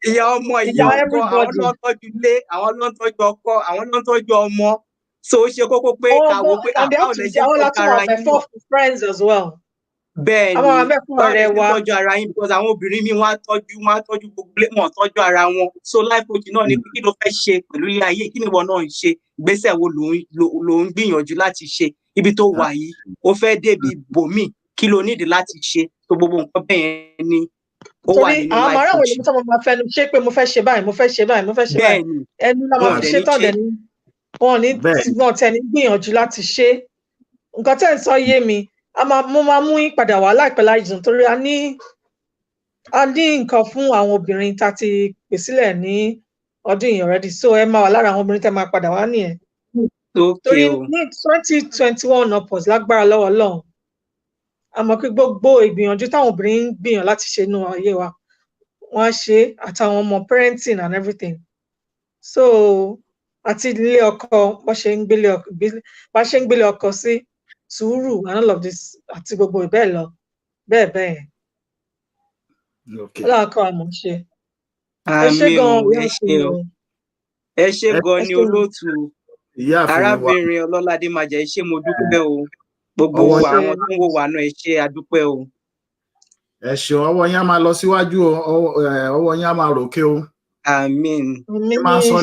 Ìyá ọmọ àwọn ló ń tọ́jú ilé àwọn ló ń tọ́jú ọkọ àwọn ló ń tọ́jú ọmọ so ó ṣe kókó pé káwọ pé àwọn lè ṣe fún ara yín. for friends as well. Bẹ́ẹ̀ ni báwo lè ṣe tọ́jú ara yín because àwọn obìnrin mi wọ́n á tọ́jú gbogbo ilé wọn tọ́jú ara wọn so life coach náà ni kí ló fẹ́ ṣe pẹ̀lú ilé ayé kí ni ìwọ náà ń ṣe ìgbésẹ̀ wo ló ń gbìyànjú láti ṣe ibi tó wà yìí ó fẹ́ débi bòmí kí ló nídìí láti ṣe tó gbogbo nǹkan bẹ́ẹ̀ ni ó wà nínú life coach. Torí àwọn ará òye tó máa fẹnu ṣe pé mo fẹ́ ṣe báyìí mo fẹ́ ṣe báyìí mo fẹ́ ṣe báyìí ẹnu náà máa fi ṣe tán dẹ̀ ni wọn tẹ̀ ní gbìyànjú láti ṣe nǹkan tẹ́ ń sọ yé mi mo máa mú yín padà wá láìpẹ́ láì jìn torí a ní nǹkan fún àwọn obìnrin tá a ti pè sílẹ̀ ní ọdún yìí already so ẹ máa wà lára àwọn obìnrin tẹ́ máa padà wá nìyẹn. Torí ní 2021 upwards lágbára lọ́wọ́ Ọlọ́run a mọ̀ pé gbogbo ìgbìyànjú táwọn obìnrin ń gbìyànjú láti ṣe nínú ayé wa wọ́n á ṣe àtàwọn ọmọ parenting and everything so àti ilé ọkọ bá ṣe ń gbélé ọkọ sí sùúrù and all of this àti gbogbo ìbẹ́ẹ̀ lọ bẹ́ẹ̀. Ọlọ́kọ̀ àmọ́ ṣe. Ẹ ṣé gan ni olóòtú arábìnrin Ọlọ́ládé Májà ẹ ṣé mo dúpẹ́ o gbogbo àwọn tó ń wò wá náà ẹ ṣé adúpẹ́ o. Ẹ ṣeun ọwọ́ yín á máa lọ síwájú o ọwọ́ yín á máa ròkè o. Àmín. Ẹ máa sọ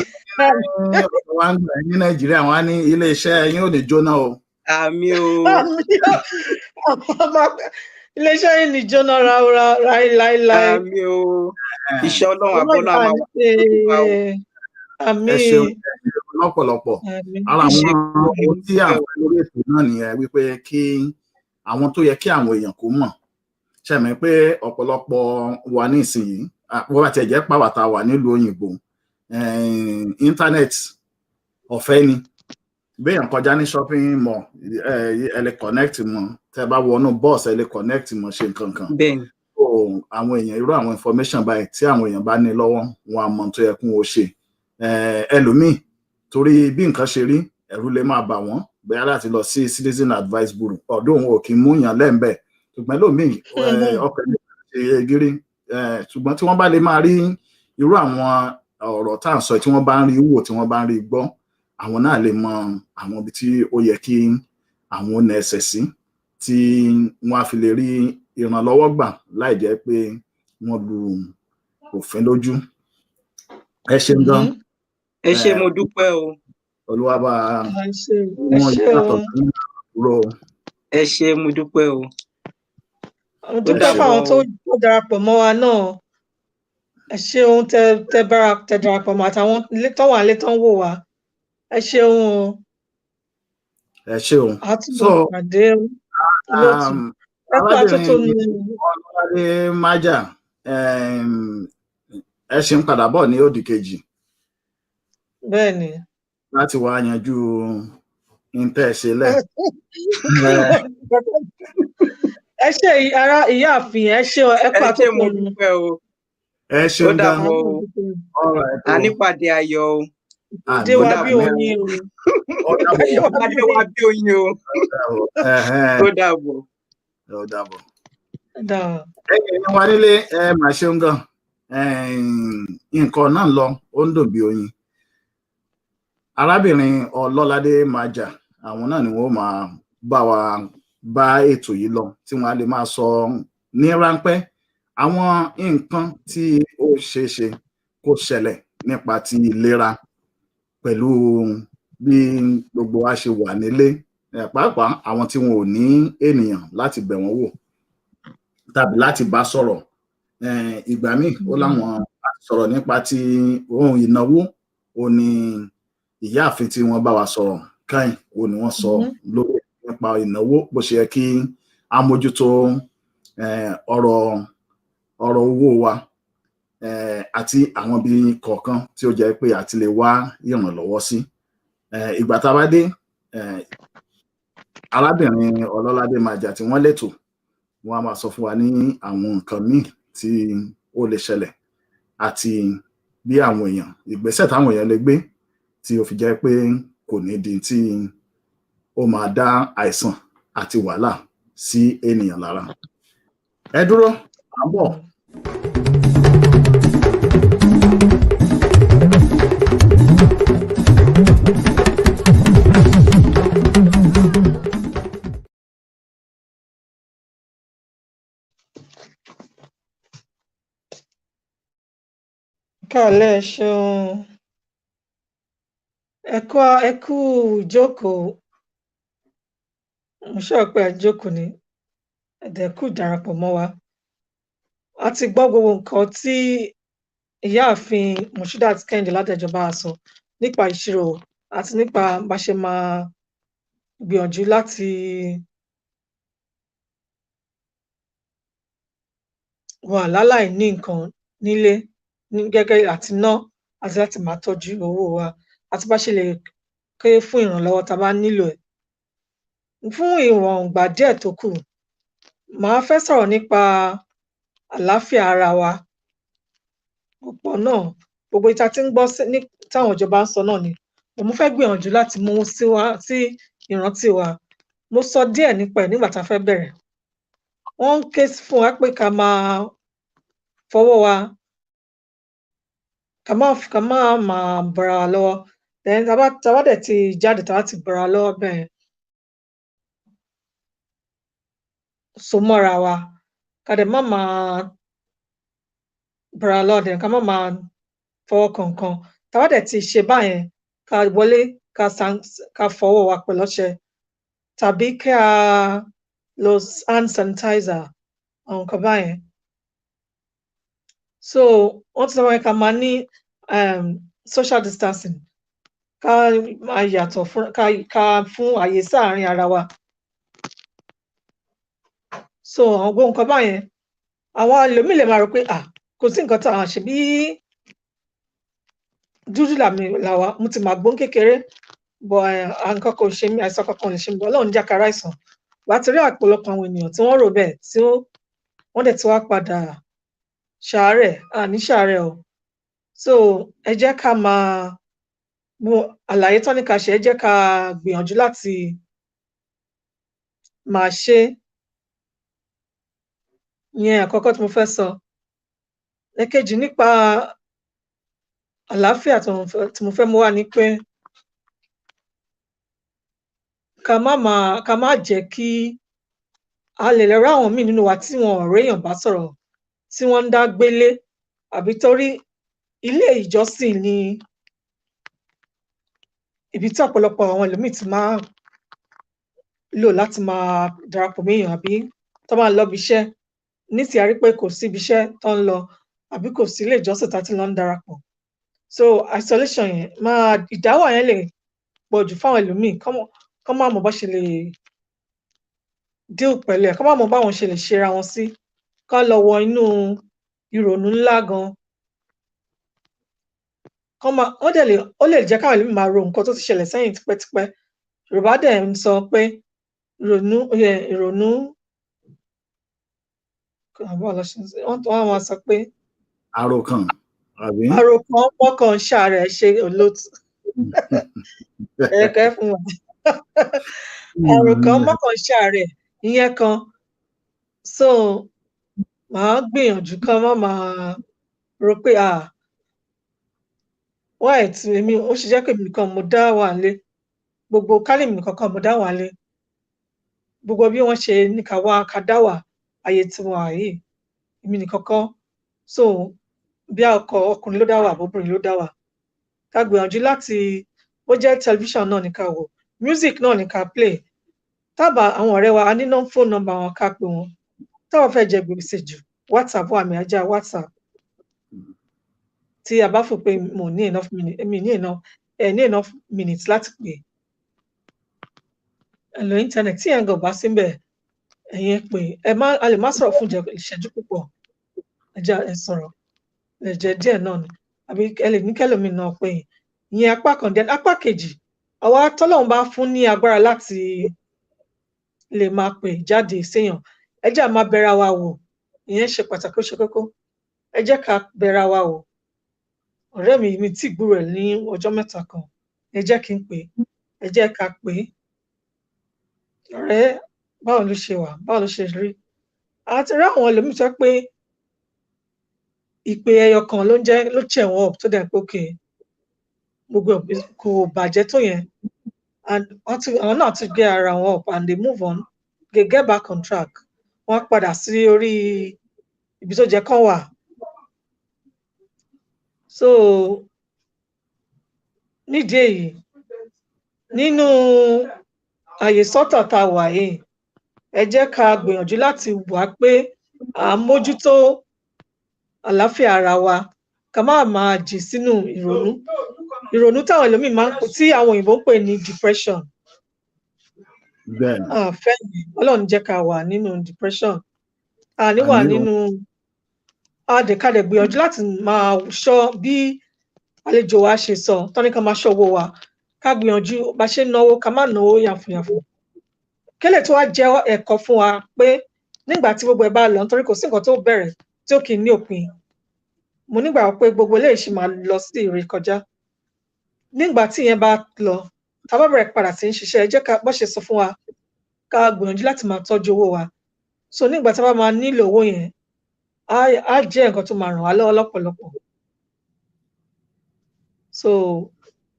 ní Nàìjíríà wọn á ní iléeṣẹ́ yín ò ní jóná o. Àmín o. Iléeṣẹ́ yín ní jóná láíláí. Àmín o. Iṣẹ́ Ọlọ́run àbọ́nà máa wà. Àmín. Ẹ ṣeun lọ́pọ̀lọpọ̀ ara àwọn ohun tí àwọn lórí ètò náà nìyẹn wípé kí àwọn tó yẹ kí àwọn èèyàn kó mọ̀ ṣẹ̀mí pé ọ̀pọ̀lọpọ̀ wà ní ìsinyìí wọ́n bá tiẹ̀ jẹ́ pàwàtà wà nílùú òyìnbó íńtánẹ́ẹ̀tì ọ̀fẹ́ ni béèyàn kọjá ní shopping mall ẹ lè connect mọ́ tẹ́ bá wọnú bọ́ọ̀sì ẹ lè connect mọ́ ṣe nǹkan kan àwọn èèyàn irú àwọn information báyìí tí àwọn èèyàn bá ní lọ́wọ́ wọn á mọ̀ tó yẹ kún ó ṣe ẹlòmíì torí bí nǹkan ṣe rí ẹ̀rù lè máa bà wọ́n bẹ́ẹ̀ láti lọ sí citizen advice bureau ọ̀dọ̀ òun ò kí ń mú yàn lẹ́ǹbẹ̀ ṣùgbọ́n lómìn ọkàn lè ṣe gírí ṣùgbọ́n tí wọ́n bá lè máa rí irú àwọn ọ̀rọ̀ tá à ń sọ tí wọ́n bá ń rí wò tí wọ́n bá ń rí gbọ́ àwọn náà lè mọ àwọn ibi tí ó yẹ kí àwọn ọ̀nà ẹsẹ̀ sí tí wọ́n á fi lè rí ìrànlọ́wọ́ gbà láì jẹ́ pé wọ́n lu òfin lójú. Ẹ ṣeun gan. Ẹ ṣé mo dúpẹ́ o. Olúwa bá wọn yàtọ̀ fún ìró. Ẹ ṣé mo dúpẹ́ o. Mo dúpẹ́ fáwọn tó darapọ̀ mọ́ wa náà. Ẹ ṣeun tẹ darapọ̀ mọ́ àtàwọn tó wà nílé tó ń wò wá. Ẹ ṣeun o. Ẹ ṣeun. Àtúbọ̀ pàdé olóòtú. Ọlọ́ládé Májà ẹ ṣe ń padà bọ̀ ní òdì kejì. Bẹ́ẹ̀ni. Láti wá yanjú ìtẹ̀sílẹ̀. Ẹ ṣe ara ìyáàfin ẹ ṣe ẹ pàtó fún mi. Ẹ ṣe ń dàbọ̀ o. A nípàdé ayọ̀ o. Dé wa bí oyin o. Dé wa bí oyin o. Ó dàbọ̀. Ó dàbọ̀. Ẹ̀yin ni wà nílé màá ṣeun gan. Nǹkan náà lọ ó ń dùn bí oyin. Arábìnrin Ọlọ́ládé Májà àwọn náà ni wọ́n máa bá wa bá ètò yìí lọ tí wọ́n á lè máa sọ ní ráńpẹ́ àwọn nǹkan tí ó ṣeéṣe kó ṣẹlẹ̀ nípa ti ìlera pẹ̀lú bí gbogbo wa ṣe wà nílé pàápàá àwọn tí wọn ò ní ènìyàn láti bẹ̀ wọ́n wò tàbí láti bá sọ̀rọ̀ ìgbà míì ó láwọn sọ̀rọ̀ nípa ti ohun ìnáwó ó ní ìyáàfin tí wọ́n bá wa sọ̀rọ̀ káyìn ó ní wọ́n sọ lórí nípa ìnáwó bó ṣe yẹ kí a mójútó ọ̀rọ̀ owó wa àti àwọn ibi kọ̀ọ̀kan tí ó jẹ́ pé a ti lè wá ìrànlọ́wọ́ sí. Ìgbà tá a bá dé, arábìnrin Ọlọ́ládé Maja tí wọ́n lẹ́tò, wọ́n á máa sọ fún wa ní àwọn nǹkan míì tí ó lè ṣẹlẹ̀ àti bí àwọn èèyàn, ìgbésẹ̀ táwọn èèyàn lè gbé tí ó fi jẹ́ pé kò ní di tí ó máa dá àìsàn àti wàhálà sí ènìyàn lára. Ẹ dúró, à ń bọ̀. Kálẹ̀ ṣeun. Ẹ kú ìjókòó. Mo sọ pé ẹ jókòó ni. Ẹ̀dẹ̀ kú ìdarapọ̀ mọ́ wa. A ti gbọ́ gbogbo nǹkan tí ìyáàfin Mushidat Kẹ́hìndé Ládẹjọ bá sọ nípa ìṣirò àti nípa bá ṣe máa gbìyànjú láti wà láláì ní nǹkan nílé gẹ́gẹ́ àti ná àti láti máa tọ́jú owó wa àti bá ṣe lè ké fún ìrànlọ́wọ́ tá a bá nílò ẹ̀. Fún ìwọ̀ngbà díẹ̀ tó kù, màá fẹ́ sọ̀rọ̀ nípa àlàáfíà ara wa. Ọ̀pọ̀ náà, gbogbo ìta tí ń gbọ́ táwọn ìjọba ń sọ náà ni mo fẹ́ gbìyànjú láti mú sí ìrántí wa. Mo sọ díẹ̀ nípa ẹ̀ nígbà tá a fẹ́ bẹ̀rẹ̀. Wọ́n ń ké fún wa pé ká máa fọwọ́ wa, ká máa bọra wa lọ́wọ́. Then tá bá dẹ̀ ti jáde tá bá ti bọra wa lọ́wọ́ bẹ́ẹ̀, so mọ́ra wa, ká dẹ̀ má máa bọra wa lọ́wọ́, then ká má máa fọwọ́ kankan. Tá bá dẹ̀ ti ṣe báyẹn, ká wọlé ká fọwọ́ wa pẹ̀lú ọṣẹ tàbí ká lo hand sanitizer, àwọn nǹkan báyẹn. So wọ́n ti sọ wọ́n ká máa ní social distancing, ká máa yàtọ̀ ká fún àyè sáàárín ara wa. So àwọn gbogbo nǹkan báyẹn, àwọn ẹlòmíì lè máa rò pé kò sí nǹkan tá a ṣe bí dúdú làwa, mo ti máa gbóhùn kékeré bọ̀ nǹkan kan ò ṣe mí, àìsàn kankan ò lè ṣe mí, bọ̀ Ọlọ́run jẹ́ ká ráìsàn. Wàá ti rí àpọ̀lọpọ̀ àwọn ènìyàn tí wọ́n rò bẹ́ẹ̀ tí wọ́n dẹ̀ ti wá padà ṣàárẹ̀, ní ṣàárẹ̀ o. So ẹ jẹ́ ká máa àlàyé tán ní ká ṣe, ẹ jẹ́ ká gbìyànjú láti máa ṣe. Ìyẹn àkọ́kọ́ tí mo fẹ́ sọ. Èkejì nípa àlàáfíà tí mo fẹ́ mú wá ni pé ká má jẹ́ kí a lè lọ rí àwọn míì nínú wa tí wọn ò réèyàn bá sọ̀rọ̀, tí wọ́n ń dá gbélé, àbí torí ilé ìjọsìn ni ibi tí ọ̀pọ̀lọpọ̀ àwọn ẹlòmíì ti máa lò láti máa darapọ̀ méèyàn, àbí tó máa lọ ibi iṣẹ́ nísìí a rí pé kò sí ibi iṣẹ́ tó ń lọ, àbí kò sí ilé ìjọsìn tá ti lọ ń darapọ̀. So isolation yẹn ìdáwà yẹn lè pọ̀ jù fáwọn ẹlòmíì, kán má mọ̀ bó ṣe lè deal pẹ̀lú ẹ̀, kán má mọ̀ báwọn ṣe lè ṣera wọn sí, kán lọ wọ inú ìrònú ńlá gan. Ó lè jẹ́ káwọn ẹlòmíì máa ro nǹkan tó ti ṣẹlẹ̀ sẹ́yìn tipẹ́tipẹ́. Yorùbá dẹ̀ ń sọ pé ìrònú wọ́n máa sọ pé àròkàn mọ́kàn ṣàárẹ̀ ṣe olóòtú. Ẹ̀kẹ́ fún wa. Àròkàn mọ́kàn ṣàárẹ̀ ìyẹn kan. So màá gbìyànjú kán má máa rò pé why tí èmi ó ṣe jẹ́ pé èmi nìkan mo dá wà nílé, gbogbo kálí mi nìkan kan mo dá wà nílé, gbogbo bí wọ́n ṣe ní ká dá wà ayé tí wọ́n wà yìí, èmi nìkan kan. So bí ọkùnrin ló dá wà àbóbìnrin ló dá wà, ká gbìyànjú láti bó jẹ́ tẹlifíṣàn náà ní ká wò, music náà ní ká play. Tábà àwọn ọ̀rẹ́ wa a ní phone number wọn ká pè wọ́n. Táwọn fẹ́ jẹ gbèsè jù, WhatsApp wà mí ajá WhatsApp. Tí a bá fò pé mo ní enough minutes, èmi ní enough minutes láti pè. Ẹ lo internet tí ẹ̀ ń gàn bá síbẹ̀, ẹ̀yin pè. A lè má sọ̀rọ̀ fún ìṣẹ́jú púpọ̀, ẹ sọ̀rọ̀. ẹ̀jẹ̀ díẹ̀ náà ni àbí ẹ lè ní kẹ́lòmíì náà pé ìyẹn apá kan then apá kejì àwa tọ́lọ́run bá fún ní agbára láti lè máa pè jáde séèyàn ẹ jẹ́ á máa bẹ̀ra wa wò ìyẹn ṣe pàtàkì ó ṣe kókó ẹ jẹ́ ká bẹ̀ra wa wò ọ̀rẹ́ mi tí gbúrò ẹ̀ ní ọjọ́ mẹ́ta kan ẹ jẹ́ kí n pè ẹ jẹ́ ká pè ọ̀rẹ́ báwo ló ṣe wà báwo ló ṣe rí àti rí àwọn ẹlòmíì sọ pé ìpè ẹyọ kan ló cheer wọn up tó dẹ̀ pé òkè gbogbo kò bàjẹ́ tó yẹn and àwọn náà ti get ara wọn up and they move on they get back on track wọ́n padà sí orí ibi tó jẹ́ kán wà so nídìí èyí nínú àyè sọ́tọ̀ tá a wà yìí ẹ jẹ́ ká gbìyànjú láti wà pé à ń mójútó àlàáfíà ara wa ká má máa jì sínú ìrònú táwọn ẹlòmíì tí àwọn òyìnbó ń pè ní depression bẹ́ẹ̀ni fẹ́ẹ̀ni Ọlọ́run jẹ́ ká wà nínú depression àní wà nínú àdèkádẹ gbìyànjú láti máa ṣọ́ bí àlejò wa ṣe sọ tọ́ni ká máa ṣọ́wó wa ká gbìyànjú bá ṣe náwó ká má náwó yàfùyàfù kélé tó wá jẹ́ ẹ̀kọ́ fún wa pé nígbà tí gbogbo ẹ̀ bá lọ nítorí kò sí nǹkan tó bẹ̀rẹ̀ tí ó kì í ní òpin mo nígbà pé gbogbo eléyìí ṣì máa lọ sí ìrékọjá nígbà tí ìyẹn bá lọ tá bá bẹ̀rẹ̀ padà sí ń ṣiṣẹ́ ẹ jẹ́ ká bọ́ ṣe sọ fún wa ká gbìyànjú láti máa tọ́jú owó wa so nígbà tí a bá máa nílò owó yẹn á jẹ́ nǹkan tó máa ràn wá lọ́wọ́ lọ́pọ̀lọpọ̀ so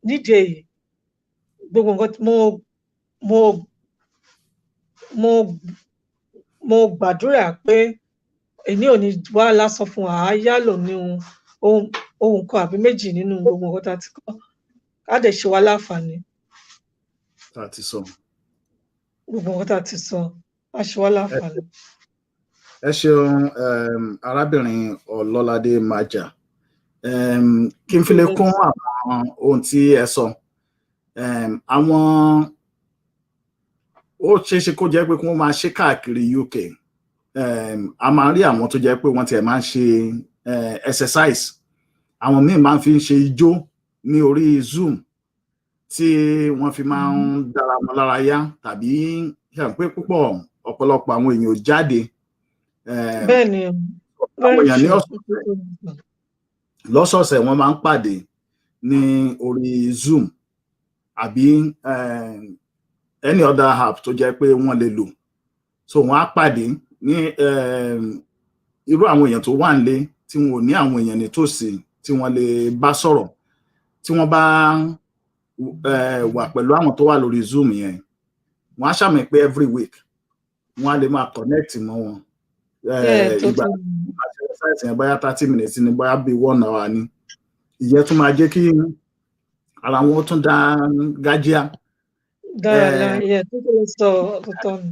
nídìí èyí gbogbo nǹkan mo gbàdúrà pé èní ò ní wá lásán fún wa á yálò ní ohun kan àbí méjì nínú gbogbo nǹkan tá a ti kọ́ ká dẹ̀ ṣe wá láǹfààní tá a ti sọ gbogbo nǹkan tá a ti sọ á ṣe wá láǹfààní. ẹ ṣeun arábìnrin Ọlọ́ládé Májà kí n fi lè kún àwọn ohun tí ẹ sọ àwọn ó ṣeéṣe kó jẹ́ pé kí wọ́n máa ṣe káàkiri UK a máa rí àwọn tó jẹ́ pé wọ́n tiẹ̀ máa ń ṣe exercise àwọn míì máa ń fi ṣe ijó ní orí Zoom tí wọ́n fi máa ń dára wọn lára yá tàbí pé púpọ̀ ọ̀pọ̀lọpọ̀ àwọn èèyàn ò jáde bẹ́ẹ̀ni àwọn èèyàn ní lọ́sọ̀ọ̀sẹ̀ wọ́n máa ń pàdé ní orí Zoom àbí any other app tó jẹ́ pé wọ́n lè lò so wọ́n á pàdé ní irú àwọn èèyàn tó wà nílé tí wọn ò ní àwọn èèyàn nítòsí tí wọ́n lè bá sọ̀rọ̀ tí wọ́n bá wà pẹ̀lú àwọn tó wà lórí Zoom yẹn wọ́n á ṣàmì pé every week wọ́n á lè máa connect mọ́ wọn ìgbà exercise yẹn bóyá 30 minutes ni bóyá bí 1 hour ni ìyẹn tún máa jẹ́ kí ara wọn tún dá gájíá. dáadáa ìyẹn tó lè sọ ọ̀tọ̀ ni.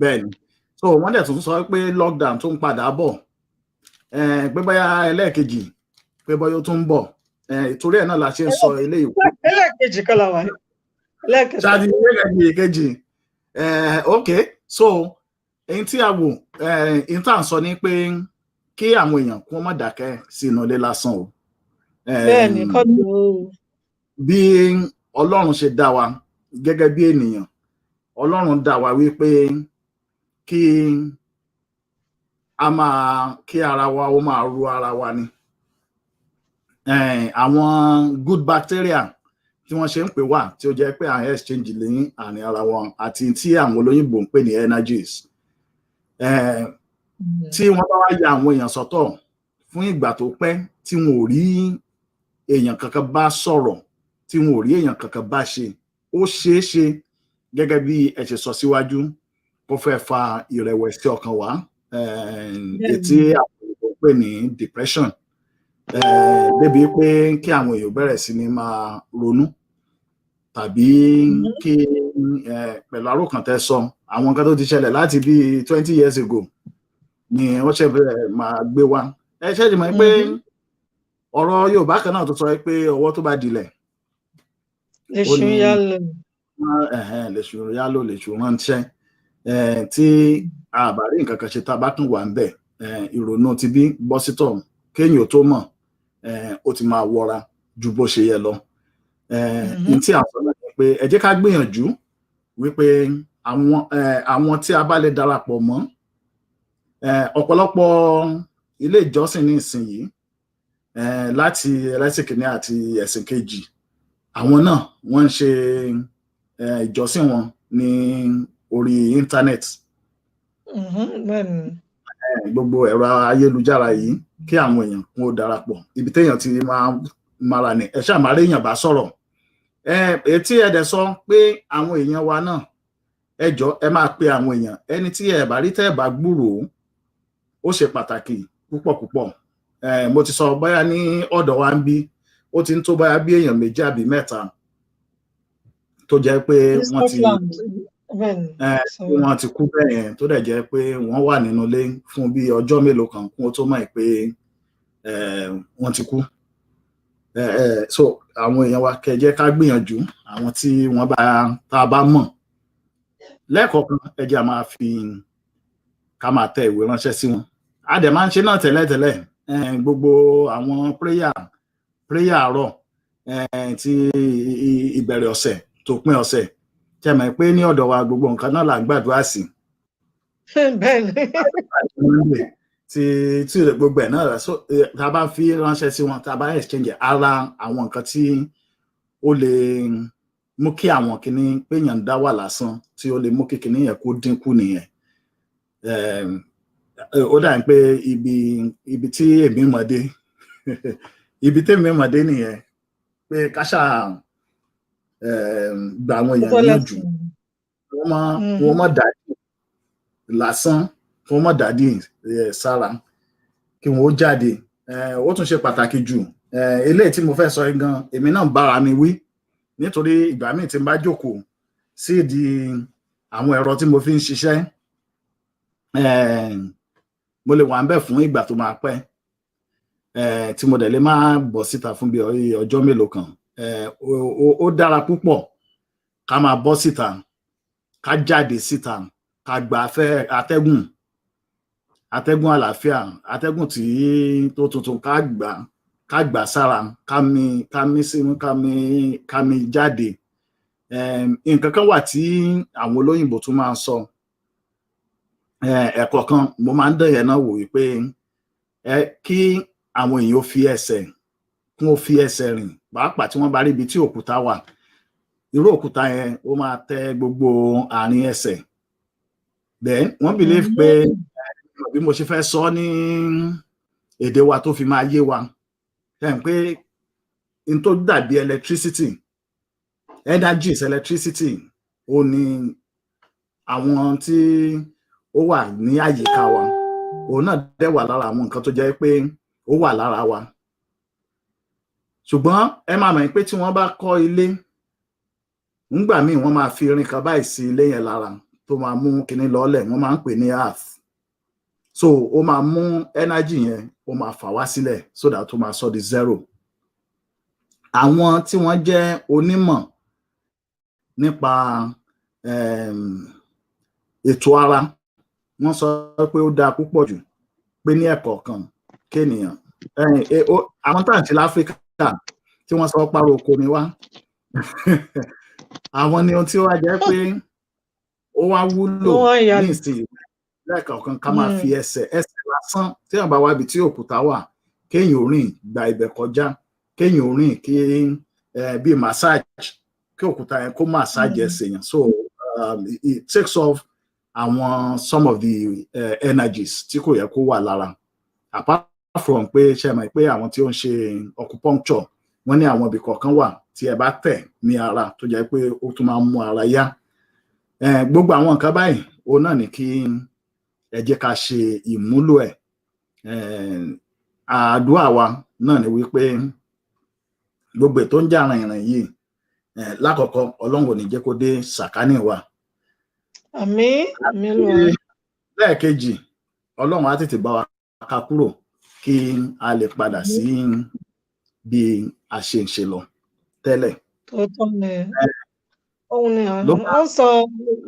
bẹ́ẹ̀ni so wọ́n dẹ̀ tún sọ pé lockdown tó ń padà bọ̀ pé bóyá ẹlẹ́ẹ̀kejì pé bóyá ó tún ń bọ̀ ìtorí ẹ̀ náà la ṣe ń sọ eléyìí. ẹlẹ́ẹ̀kejì kan la wà ní. ṣáàdì ẹlẹ́ẹ̀kejì ok so èyí tí a wò èyí tá à ń sọ ni pé kí àwọn èèyàn kí wọ́n má dákẹ́ sínú ilé lásán o. bẹ́ẹ̀ni kọ́ ló. bí Ọlọ́run ṣe dá wa gẹ́gẹ́ bí ènìyàn Ọlọ́run dá wa wípé kí ara wa ó máa ru ara wa ni àwọn good bacteria tí wọ́n ṣe ń pè wá tí ó jẹ́ pé àwọn exchange lẹ́yìn àárín ara wọn àti tí àwọn olóyìnbó ń pè ní energies tí wọ́n bá wá ya àwọn èèyàn sọ́tọ̀ fún ìgbà tó pẹ́ tí wọn ò rí èèyàn kankan bá sọ̀rọ̀ tí wọn ò rí èèyàn kankan bá ṣe ó ṣeé ṣe gẹ́gẹ́ bí ẹ ṣe sọ síwájú kó fẹ́ fa ìrẹ̀wẹ̀sì ọkàn wá ètí àwọn èèyàn pè ní depression débi pé kí àwọn èèyàn bẹ̀rẹ̀ sí ní máa ronú tàbí kí pẹ̀lú àròkàntẹ́ sọ àwọn nǹkan tó ti ṣẹlẹ̀ láti bí 20 years ago ni wọ́n ṣe máa gbé wá ẹ ṣẹ́jì mọ́ pé ọ̀rọ̀ Yorùbá kan náà tó sọ pé ọwọ́ tó bá dilẹ̀ lèṣù yálò lèṣù yálò lèṣù ránṣẹ́ tí àbárí nǹkan kan ṣe tá a bá tún wà ń bẹ̀ ìrònú ti bí bọ́sítọ̀ kéèyàn tó mọ̀ ó ti máa wọra ju bó ṣe yẹ lọ. Ní tí àwọn sọ̀rọ̀ ni pé ẹ jẹ́ ká gbìyànjú wípé àwọn tí a bá lè darapọ̀ mọ́ ọ̀pọ̀lọpọ̀ ilé ìjọsìn ní ìsinyìí láti ẹlẹ́sìn kìíní àti ẹ̀sìn kejì, àwọn náà wọ́n ń ṣe ìjọsìn wọn ní orí íńtánẹ́ẹ̀tì. Gbogbo ẹ̀rọ ayélujára yìí kí àwọn èèyàn kún ó darapọ̀, ibi téèyàn ti máa mara ní ẹ ṣáà máa rí èèyàn bá sọ̀rọ̀. Etí ẹ̀dẹ̀ sọ pé àwọn èèyàn wa náà ẹ jọ̀ọ́ ẹ máa pe àwọn èèyàn, ẹni tí ẹ bá rí tẹ́ ẹ bá gbúròó ó ṣe pàtàkì púpọ̀ púpọ̀. Mo ti sọ bóyá ní ọ̀dọ̀ wa ń bí ó ti ń tó bóyá bí èèyàn 2 àbí 3 tó jẹ́ pé wọ́n ti kú bẹ́ẹ̀ yẹn, tó dẹ̀ jẹ́ pé wọ́n wà nínú ilé fún bí ọjọ́ mélòó kan kún ó tó mọ̀ pé wọ́n ti kú. So àwọn èèyàn wa kẹ́ jẹ́ ká gbìyànjú, àwọn tí wọ́n tá a bá mọ̀ lẹ́ẹ̀kọ̀ọ̀kan ẹ jẹ́ ká máa tẹ ìwé ránṣẹ́ sí wọn. A dẹ̀ máa ń ṣe náà tẹ́lẹ̀tẹ́lẹ̀, gbogbo àwọn prayer àárọ̀ ti ìbẹ̀rẹ̀ ọ̀sẹ̀ tó pín ọ̀sẹ̀, ṣe mọ̀ pé ní ọ̀dọ̀ wa gbogbo nǹkan náà là ń gbàdúrà sí. tí gbogbo ẹ̀ náà tá a bá fi ránṣẹ́ sí wọn, tá a bá exchange ara àwọn nǹkan tí ó lè mú kí àwọn kìíní péyàn dá wà lásán, tí ó lè mú kí kìíní yẹn kó dínkù nìyẹn. Ó dà pé ibi tí èmi mọ̀ dé ibi tèmi mọ̀ dé nìyẹn, pé káṣà gba àwọn èèyàn níyànjú wọ́n mọ̀ dàdí lásán, wọ́n mọ̀ dàdí sára, kí wọ́n ó jáde. Ó tún ṣe pàtàkì jù eléyìí tí mo fẹ́ sọ gan, èmi náà bára mi wí, nítorí ìgbà míì tí n bá jókòó sí ìdí àwọn ẹ̀rọ tí mo fi ń ṣiṣẹ́, mo lè wà ń bẹ̀ fún ìgbà tó máa pẹ́, tí mo dẹ̀ lè máa bọ̀ síta fún bí ọjọ́ mélòó kan. Ó dára púpọ̀ ká máa bọ́ síta, ká jáde síta, ká gba atẹ́gùn àlàáfíà, atẹ́gùn tó tuntun, ká gbà sára, ká mí sínú, ká mí jáde. Nǹkan kan wà tí àwọn olóyìnbó tún máa ń sọ, ẹ̀kọ́ kan mo máa ń dẹ̀yẹ̀ náà wò wípé kí àwọn èèyàn fi ẹsẹ̀ rìn, pàápàá tí wọ́n bá rí ibi tí òkúta wà. Irú òkúta yẹn ó máa tẹ gbogbo àárín ẹsẹ̀. Then wọ́n believe pé bí mo ṣe fẹ́ sọ ní èdè wa tó fi máa yé wa, pé n tó dàbí electricity ó ní àwọn tí ó wà ní àyíká wa, òun náà dẹ̀ wà lára àwọn nǹkan tó jẹ́ pé ó wà lára wa. Ṣùgbọ́n ẹ máa mọ̀ pé tí wọ́n bá kọ́ ilé, nígbà míì wọ́n máa fi irin kan báyìí sí ilé yẹn lára tó máa mú kinní lọ́lẹ̀, wọ́n máa ń pè ní earth. So ó máa mú energy yẹn, ó máa fà wá sílẹ̀ so that ó máa sọ di zero. Àwọn tí wọ́n jẹ́ onímọ̀ nípa ètò ara, wọ́n sọ pé ó dáa púpọ̀ jù pé ní ẹ̀kọ̀ọ̀kan kéèyàn àwọn táǹtì láfíríkà tí wọ́n sọ párọ̀ oko ni wá àwọn ni ohun tí ó wá jẹ́ pé ó wá wúlò ní ìsìn lẹ́ẹ̀kọ̀ọ̀kan ká máa fi ẹsẹ̀ lásán, tí èèyàn bá wá ibi tí òkúta wà, kéèyàn ò rìn gba ibẹ̀ kọjá, kéèyàn ò rìn kí bíi massage, kí òkúta yẹn kó massage ẹsẹ̀ yẹn. So it takes off some of the energies tí kò yẹ kó wà lára. Apart from pé ṣe mọ̀ pé àwọn tí ó ń ṣe acupuncture, wọ́n ní àwọn ibì kọ̀ọ̀kan wà tí ẹ bá tẹ̀ ní ara tó jẹ́ pé ó tún máa ń mú ara yá. Gbogbo àwọn nǹkan báyìí òun náà ni kí ẹ jẹ́ ká ṣe ìmúlò ẹ̀. Àdúrà wa náà ni wípé gbogbo ètò ń jà rìnrìn yìí, lákọ̀ọ́kọ́ Ọlọ́run ò ní jẹ́ kó dé sàkání wa. Àmín. Lẹ́ẹ̀kejì, Ọlọ́run á tètè bá wa ká kúrò kí a lè padà sí bí a ṣe ń ṣe lọ tẹ́lẹ̀. Tòótọ́ ni òun ni wọ́n sọ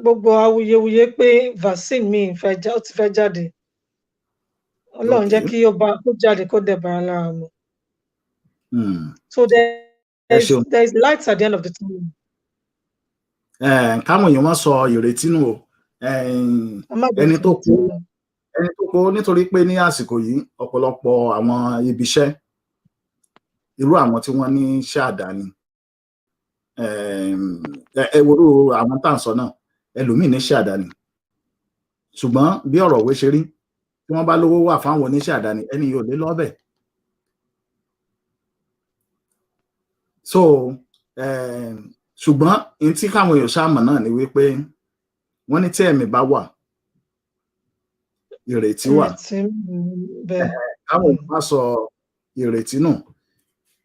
gbogbo awuyewuye pé vaccine mi ó ti fẹ́ jáde. Ọlọ́run jẹ́ Okay. kí ó jáde kó dẹ̀ bára lára mu. So Ẹ ṣeun. there is light at the end of the tunnel. Káwọn èèyàn má sọ ìrètí nù o. Ẹni tó kú nítorí pé ní àsìkò yìí ọ̀pọ̀lọpọ̀ àwọn ibiṣẹ́ irú àwọn tí wọ́n ní iṣẹ́ àdáni ẹwúrú àwọn tá à ń sọ náà ẹlòmíì ní iṣẹ́ àdáni ṣùgbọ́n bí ọ̀rọ̀ òwe ṣe rí tí wọ́n bá lówó wà fáwọn oníṣẹ́ àdáni ẹni yóò lé lọ́bẹ̀. So ṣùgbọ́n n tí káwọn èèyàn ṣàmọ̀ náà ni wípé wọ́n ní tí ẹ̀mí bá wà ìrètí wà. Káwọn èèyàn bá sọ ìrètí nù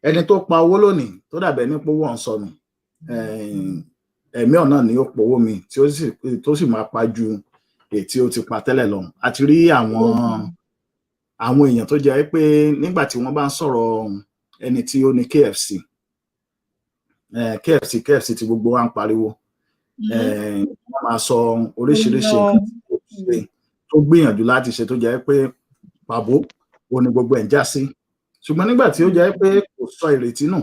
ẹni tó pa owó lónìí tó dàbẹ̀ ní pówó ọ̀hún sọnù ẹ̀mí ọ̀nà ni ó pòwó mi tó sì máa pa ju èyí tí ó ti pa tẹ́lẹ̀ lọ. A ti rí àwọn èèyàn tó jẹ́ pé nígbà tí wọ́n bá ń sọ̀rọ̀ ẹni tí ó ní KFC tí gbogbo wa ń pariwo wọ́n máa sọ oríṣiríṣi nǹkan tó gbìyànjú láti ṣe tó jẹ́ pé pàbó ó ní gbogbo ẹ̀ ń já sí ṣùgbọ́n nígbà tí ó jẹ́ pé kò sọ ìrètí nù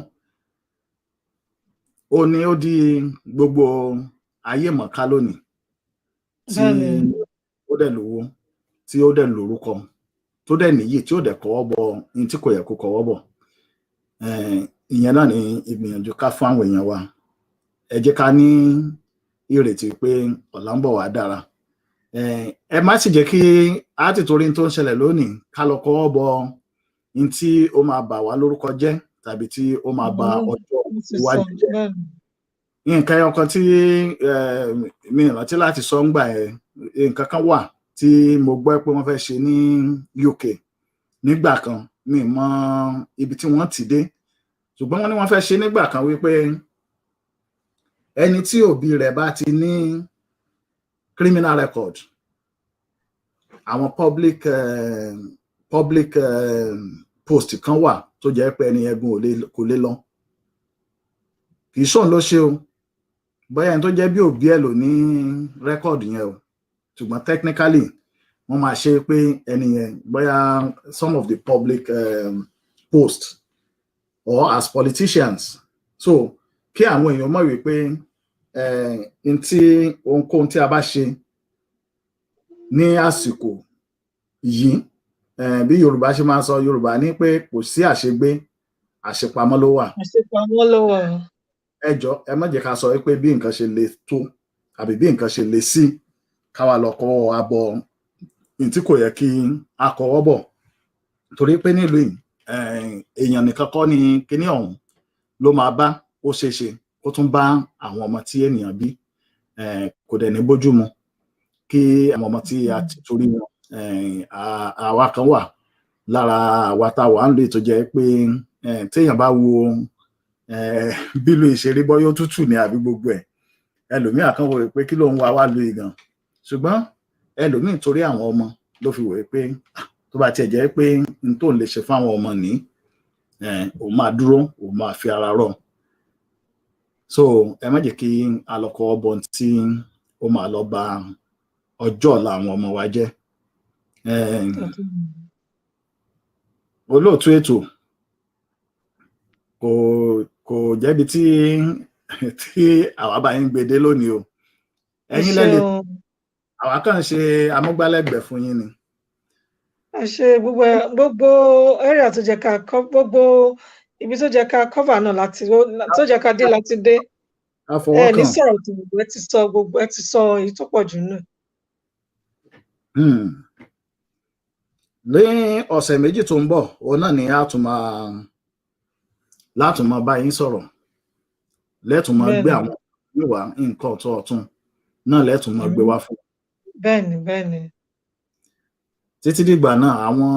ó ní ó di gbogbo ayé mọ̀ká lónìí tí ó dẹ̀ lówó tí ó dẹ̀ lórúkọ tó dẹ̀ níyì tí ó dẹ̀ kọ́wọ́ bọ ní tí kò yẹ kó kọ́wọ́ bọ̀. Ìyẹn náà ni ìgbìyànjú ká fún àwọn èèyàn wa ẹ jẹ́ ká ní ìrètí pé ọ̀la ń bọ̀ wá dára. Ẹ má sì jẹ́ kí á ti torí tó ń ṣẹlẹ̀ lónìí ká lọ kọ́wọ́ bọ ní tí ó máa bà wá lórúkọ jẹ́ tàbí tí ó máa bà ọjọ́ iwájú jẹ́. Nǹkan ọkàn tí mi rántí láti sọ ń gbà nǹkan kan wà tí mo gbọ́ pé wọ́n fẹ́ ṣe ní UK nígbà kan mi mọ ibi tí wọ́n ti dé ṣùgbọ́n wọ́n ní wọ́n fẹ́ ṣe nígbà kan wípé ẹni tí òbí rẹ̀ bá ti ní criminal record àwọn public post kan wà tó jẹ́ pé ẹni ẹ̀gún kò lè lọ kì í ṣòun ló ṣe o bóyá ẹni tó jẹ́ bí òbí ẹ̀ ló ní record yẹn o ṣùgbọ́n technically wọ́n máa ṣe pé ẹni yẹn bóyá some of the public post or as politicians so kí àwọn èèyàn mọ̀ wípé ohunkóhun tí a bá ṣe ní àsìkò yìí bí Yorùbá ṣe máa ń sọ Yorùbá ní pé kò sí àṣegbé àṣepamọ́ ló wà. Àṣepamọ́ ló wà. Ẹ jọ̀ọ́ ẹ má jẹ́ ká sọ pé bí nǹkan ṣe le tó àbí bí nǹkan ṣe le sí káwa lọ kọ́wọ́ abọ ní tí kò yẹ kí a kọ́wọ́ bọ̀ torí pé nílùú yìí èèyàn nìkan kọ́ ni kíní ọ̀hún ló máa bá ó ṣeéṣe kó tún bá àwọn ọmọ tí ènìyàn bí kò dẹ̀ ní bójú mu kí àwọn ọmọ tí a ti torí wọn àwa kan wà lára àwa tá a wà ń lè tó jẹ́ pé téèyàn bá wo bílù ìṣeré bọ́yọ́ tútù ní àbí gbogbo ẹ̀ ẹlòmíà kan wò pé kí ló ń wá lu ìgàn ṣùgbọ́n ẹlòmíì torí àwọn ọmọ ló fi wò pé tó bá tiẹ̀ jẹ́ pé n tó lè ṣe fáwọn ọmọ ní òun máa dúró òun máa fi ara rọ̀ so ẹ má jẹ́ kí a lọ kọ́ ọbọ̀ tí ó máa lọ bà ọjọ́ ọ̀la àwọn ọmọ wa jẹ́. Olóòtú ètò kò jẹ́bi tí àwa bá yín gbede lónìí o ẹ̀yin lẹ́lẹ̀ àwa kàn ṣe amúgbálẹ́gbẹ̀ẹ́ fún yín ni. Ẹ ṣe gbogbo area tó jẹ́ ká gbogbo ibi tó jẹ́ ká cover náà tó jẹ́ ká dé láti dé ẹ ní sọ̀rọ̀ tó gbogbo ẹ ti sọ èyí tó pọ̀ jù náà. Ní ọ̀sẹ̀ méjì tó ń bọ̀ òun náà ni látún máa bá yín sọ̀rọ̀ lẹ́tùn máa gbé àwọn ìwà nǹkan ọ̀tún náà lẹ́tùn máa gbé wá fún. Bẹ́ẹ̀ni. Títí dìgbà náà àwọn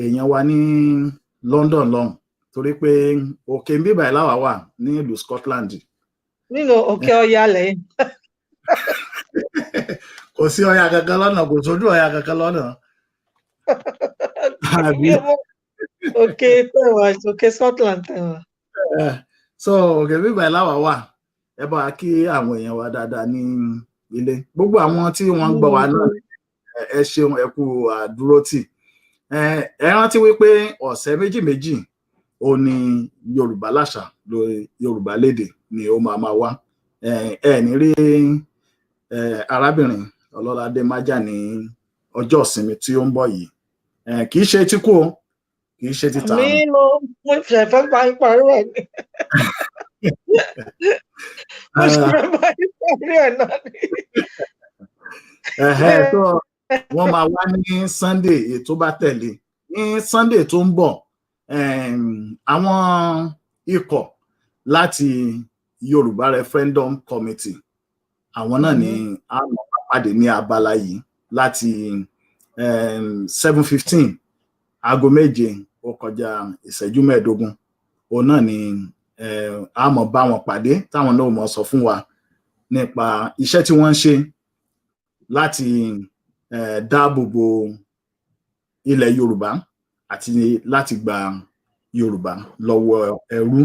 èèyàn wa ní London lọ́hùn torí pé òkè ń bíbà ìláwà wà ní ìlú Scotland. Nínú òkè ọya lẹ́yìn. Kò sí ọya kankan lọ́nà kò sójú ọya kankan lọ́nà. Òkè Scotland tẹ̀wà. So òkè bíbà ìláwà wà ẹ bá kí àwọn èèyàn wa dáadáa ní ilé gbogbo àwọn tí wọ́n ń gbọ́ wa náà ẹ ṣeun ẹ kú àdúrótì ẹ rántí wípé ọ̀sẹ̀ méjì ó ní Yorùbá láṣà lórí Yorùbá lédè ni ó máa wá ẹ ní rí arábìnrin Ọlọ́ládé Májà ní ọjọ́ ìsinmi tí ó ń bọ̀ yìí kì í ṣe tí kú o kì í ṣe tí tààrùn. mi mo fẹ́ parí ẹ̀ ni mo ṣe fẹ́ parí ẹ̀ náà ni. So wọ́n máa wá ní Sunday ètò bá tẹ̀lé ní Sunday tó ń bọ̀ àwọn ikọ̀ láti Yorùbá Referendum Committee àwọn náà ni a máa pàdé ní abala yìí láti 7:15 aago 7 ó kọjá ìṣẹ́jú 15 òun náà ni a máa bá wọn pàdé táwọn náà mọ̀ sọ fún wa nípa iṣẹ́ tí wọ́n ń ṣe láti dáàbò bo ilẹ̀ Yorùbá àti láti gba Yorùbá lọ́wọ́ ẹrú.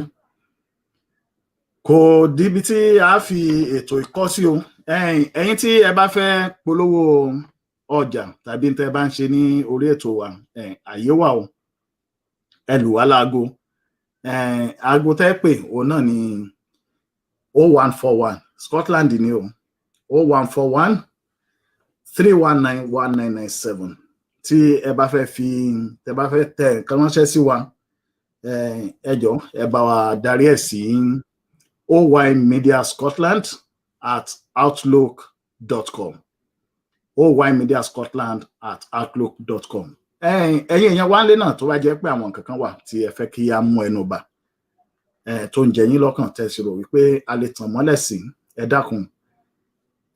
Kò díbi tí a fi ètò ìkọ́ sí o ẹ̀yin tí ẹ bá fẹ́ polówó ọjà tàbí tẹ́ bá ń ṣe ní orí ètò wa àyè wà o ẹ lù wá láago aago tẹ́ pè òun náà ni 0141 Scotland ni o 0141 319 1997 tí ẹ bá fẹ́ tẹ nǹkan ránṣẹ́ sí wa ẹ jọ̀ọ́ ẹ bá wa darí ẹ̀ sí oymediascotland@outlook.com oymediascotland@outlook.com ẹ̀yin èèyàn wá lé náà tó bá jẹ́ pé àwọn nǹkan kan wà tí ẹ fẹ́ kí a mú ẹnu bà tó ń jẹ yín lọ́kàn tẹ́ sì rò wípé a lè tàn mọ́lẹ̀ sí ẹ dákun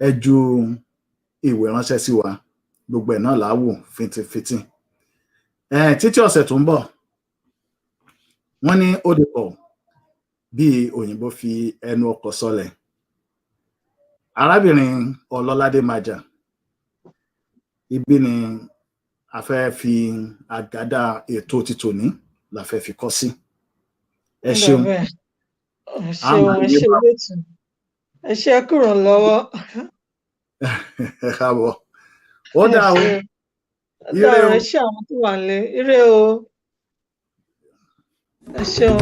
ẹ ju ìwé ránṣẹ́ sí wa gbogbo ẹ̀ náà láwò fíntífíntí títí ọ̀sẹ̀ tó ń bọ̀ wọ́n ní ó dìpọ̀ bí òyìnbó fi ẹnu ọkọ̀ sọlẹ̀ arábìnrin Ọlọ́ládé Májà ibi ni a fẹ́ fi àgádá ètò títòní la fẹ́ fi kọ́ sí ẹ ṣeun ẹ ṣe kúrò lọ́wọ́ káàbọ̀ ó dà o ire o ẹ ṣe àwọn tó wà nílé ire o ẹ ṣeun.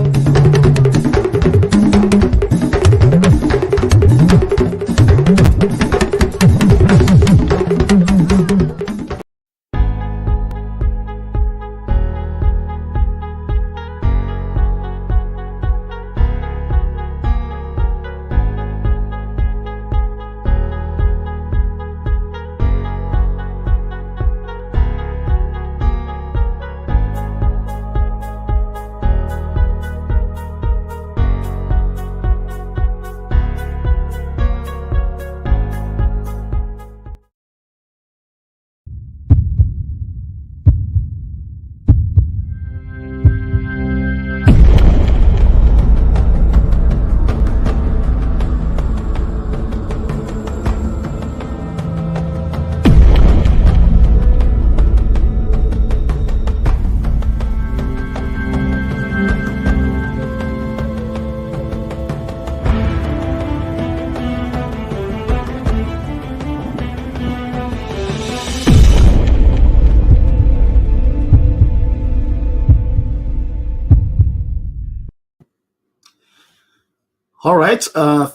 All right.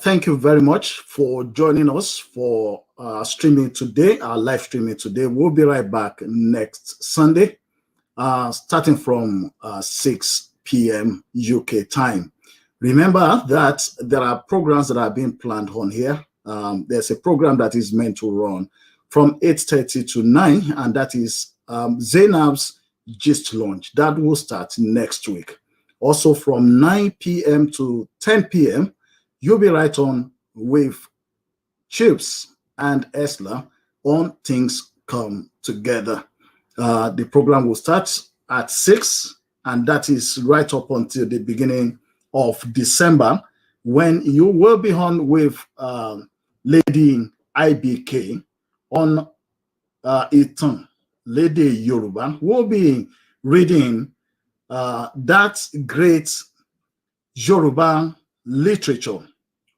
Thank you very much for joining us for streaming today, our live streaming today. We'll be right back next Sunday, starting from 6 p.m. UK time. Remember that there are programs that are being planned on here. There's a program that is meant to run from 8:30 to 9, and that is Zainab's Gist Launch. That will start next week. Also from 9 p.m. to 10 p.m., you'll be right on with Chips and Esla on Things Come Together. The program will start at 6, and that is right up until the beginning of December, when you will be on with Lady IBK on Itan, Lady Yoruba. We'll be reading that great Yoruba literature,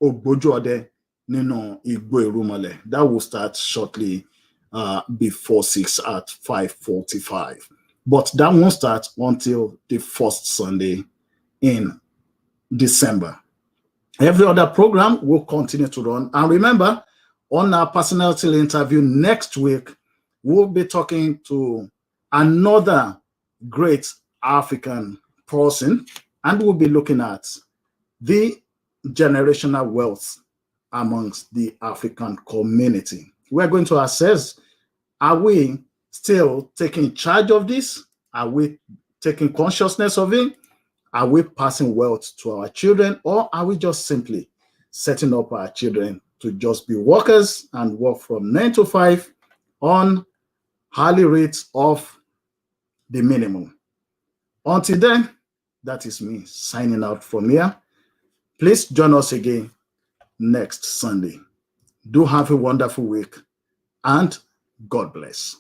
Ogbojuode Nino Igbo Erumale. That will start shortly before 6 at 5:45. but that won't start until the first Sunday in December. Every other program will continue to run. And remember, on our personality interview next week, we'll be talking to another great African person, and we'll be looking at the generational wealth amongst the African community. We're going to assess, are we still taking charge of this? Are we taking consciousness of it? Are we passing wealth to our children, or are we just simply setting up our children to just be workers and work from 9 to 5 on hourly rates of the minimum? Until then, that is me signing out from here. Please join us again next Sunday. Do have a wonderful week, and God bless.